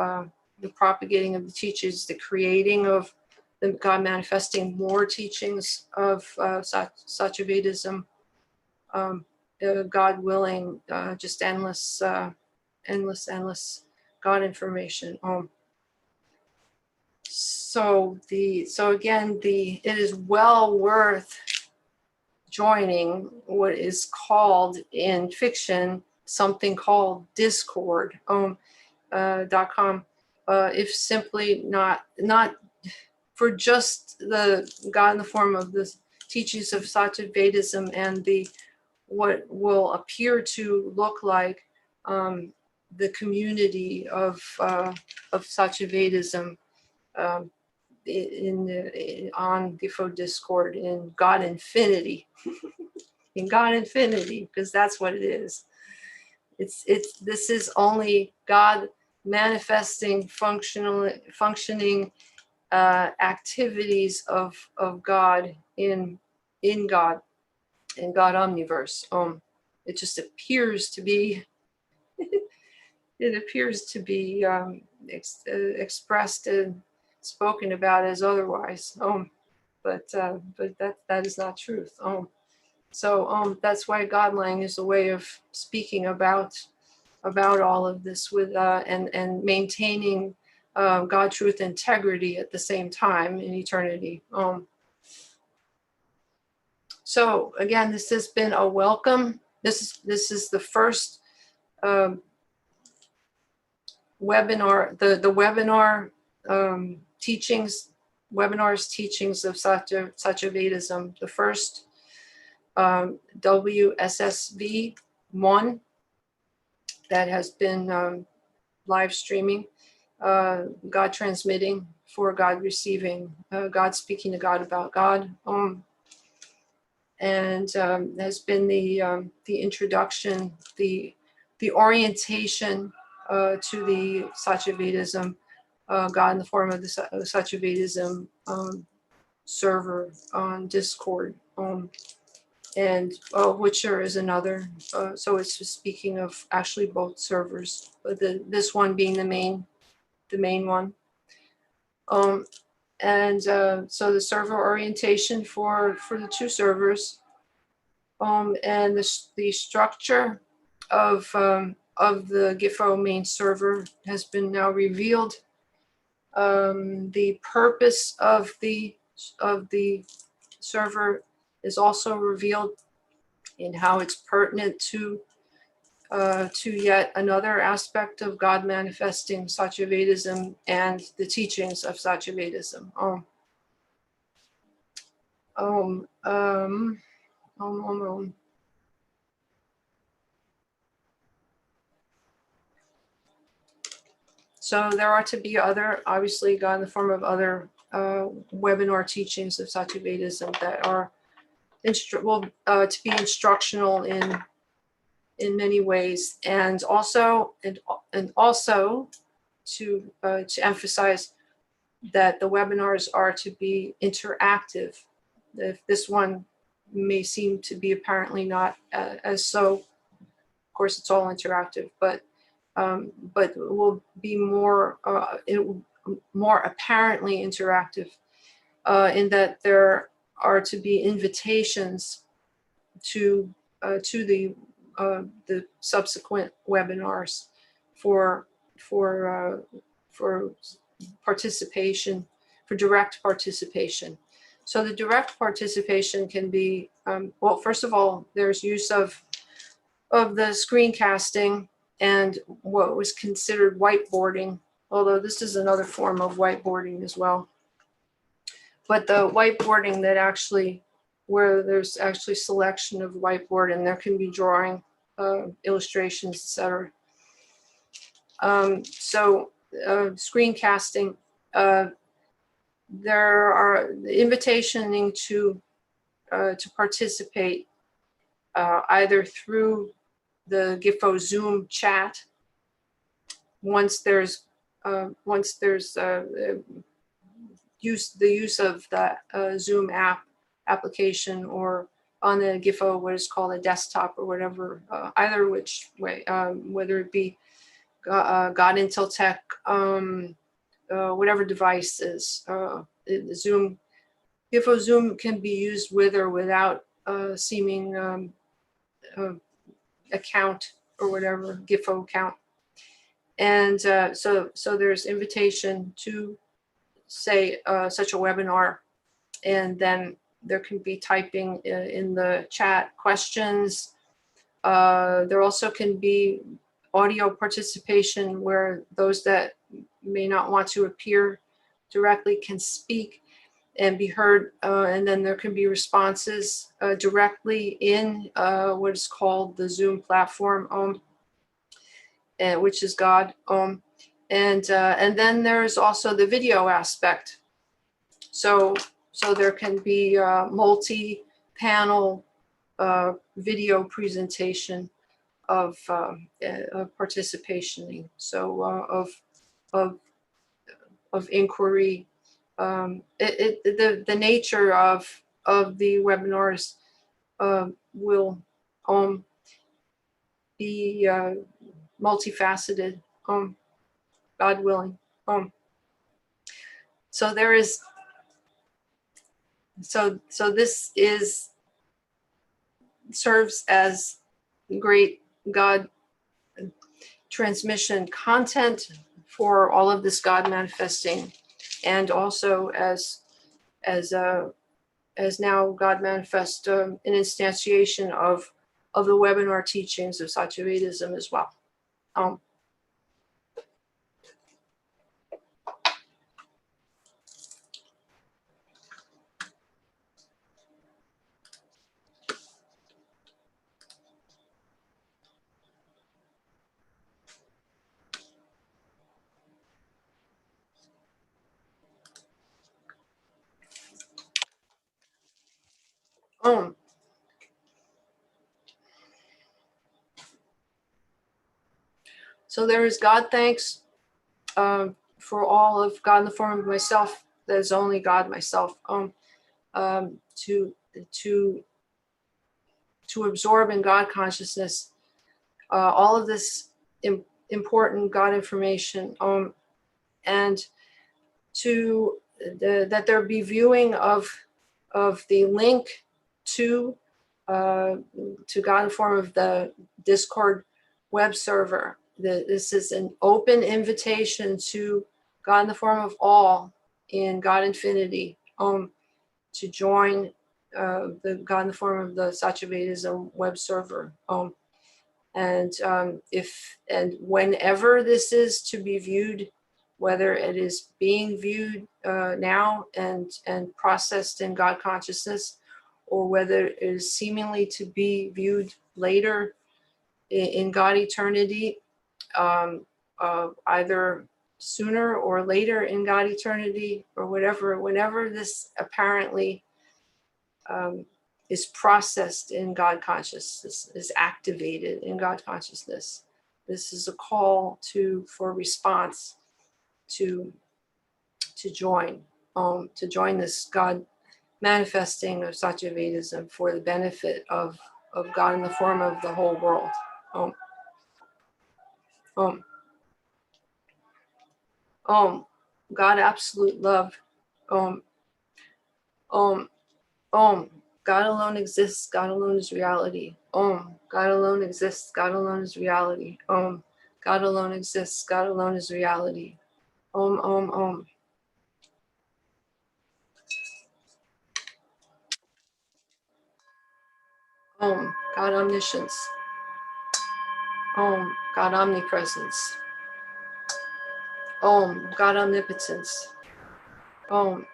the propagating of the teachings, the creating of the God manifesting more teachings of Satyavedism, God willing, just endless God information. So again, it is well worth joining what is called in fiction something called Discord.com. If simply not for just the God in the form of the teachings of Satyavedism and what will appear to look like the community of Satyavedism on GIFO Discord in God Infinity. In God Infinity, because that's what it is. This is only God manifesting functioning activities of God in God, in God Omniverse. It just appears to be expressed and spoken about as otherwise. But that is not truth. So that's why Godlang is a way of speaking about all of this with and maintaining God truth integrity at the same time in eternity. So again, this has been a welcome. This is the first webinar, the webinar teachings of Satyavedism, the first Wssv 1 that has been live streaming, God transmitting for God receiving, God speaking to God about God, and has been the introduction, the orientation to the Satyavedism, God in the form of the Satyavedism server on Discord. And Witcher is another. So it's just speaking of actually both servers, but this one being the main one. And so the server orientation for the two servers, and the structure of the GIFO main server has been now revealed. The purpose of the server is also revealed in how it's pertinent to yet another aspect of God manifesting Satyavedism and the teachings of Satyavedism. So there are to be other, obviously, God in the form of other webinar teachings of Satyavedism that are to be instructional in many ways, and also to emphasize that the webinars are to be interactive. If this one may seem to be apparently not as so, of course it's all interactive, but it will be more apparently interactive in that there are to be invitations to the subsequent webinars for participation, for direct participation. So the direct participation can be, well, first of all, there's use of the screencasting and what was considered whiteboarding, although this is another form of whiteboarding as well. But the whiteboarding that actually, where there's actually selection of whiteboard and there can be drawing, illustrations, etc. Screencasting, there are invitationing to participate either through the GIFO Zoom chat. Once there's the use of the Zoom application, or on the GIFO, what is called a desktop or whatever, either which way, whether it be God Intel Tech, whatever device is, Zoom, GIFO Zoom can be used with or without seeming account or whatever, GIFO account. And so there's invitation to, say, such a webinar, and then there can be typing in the chat questions. There also can be audio participation where those that may not want to appear directly can speak and be heard, and then there can be responses directly in what is called the Zoom platform, which is God. And then there's also the video aspect. So there can be multi-panel video presentation of participation. So of inquiry. The nature of the webinars will be multifaceted, God willing. So there is, so this serves as great God transmission content for all of this God manifesting, and also as now God manifest an instantiation of the webinar teachings of Satyavedism as well. So there is God thanks for all of God in the form of myself. That is only God myself. To absorb in God consciousness all of this important God information, and that there be viewing of the link to God in the form of the Discord web server. This is an open invitation to God in the form of all in God Infinity, to join the God in the form of the Satyavedism web server. And whenever this is to be viewed, whether it is being viewed now and processed in God consciousness, or whether it is seemingly to be viewed later in God eternity, either sooner or later in God eternity or whatever, whenever this apparently is processed in God consciousness, is activated in God consciousness. This is a call for response to join this God manifesting of Satyavedism for the benefit of God in the form of the whole world. God absolute love. Om. God alone exists. God alone is reality. Om. God alone exists. God alone is reality. Om. God alone exists. God alone is reality. Om. Om. Om. Om. God omniscience. Om. God omnipresence. Om. God omnipotence. Om.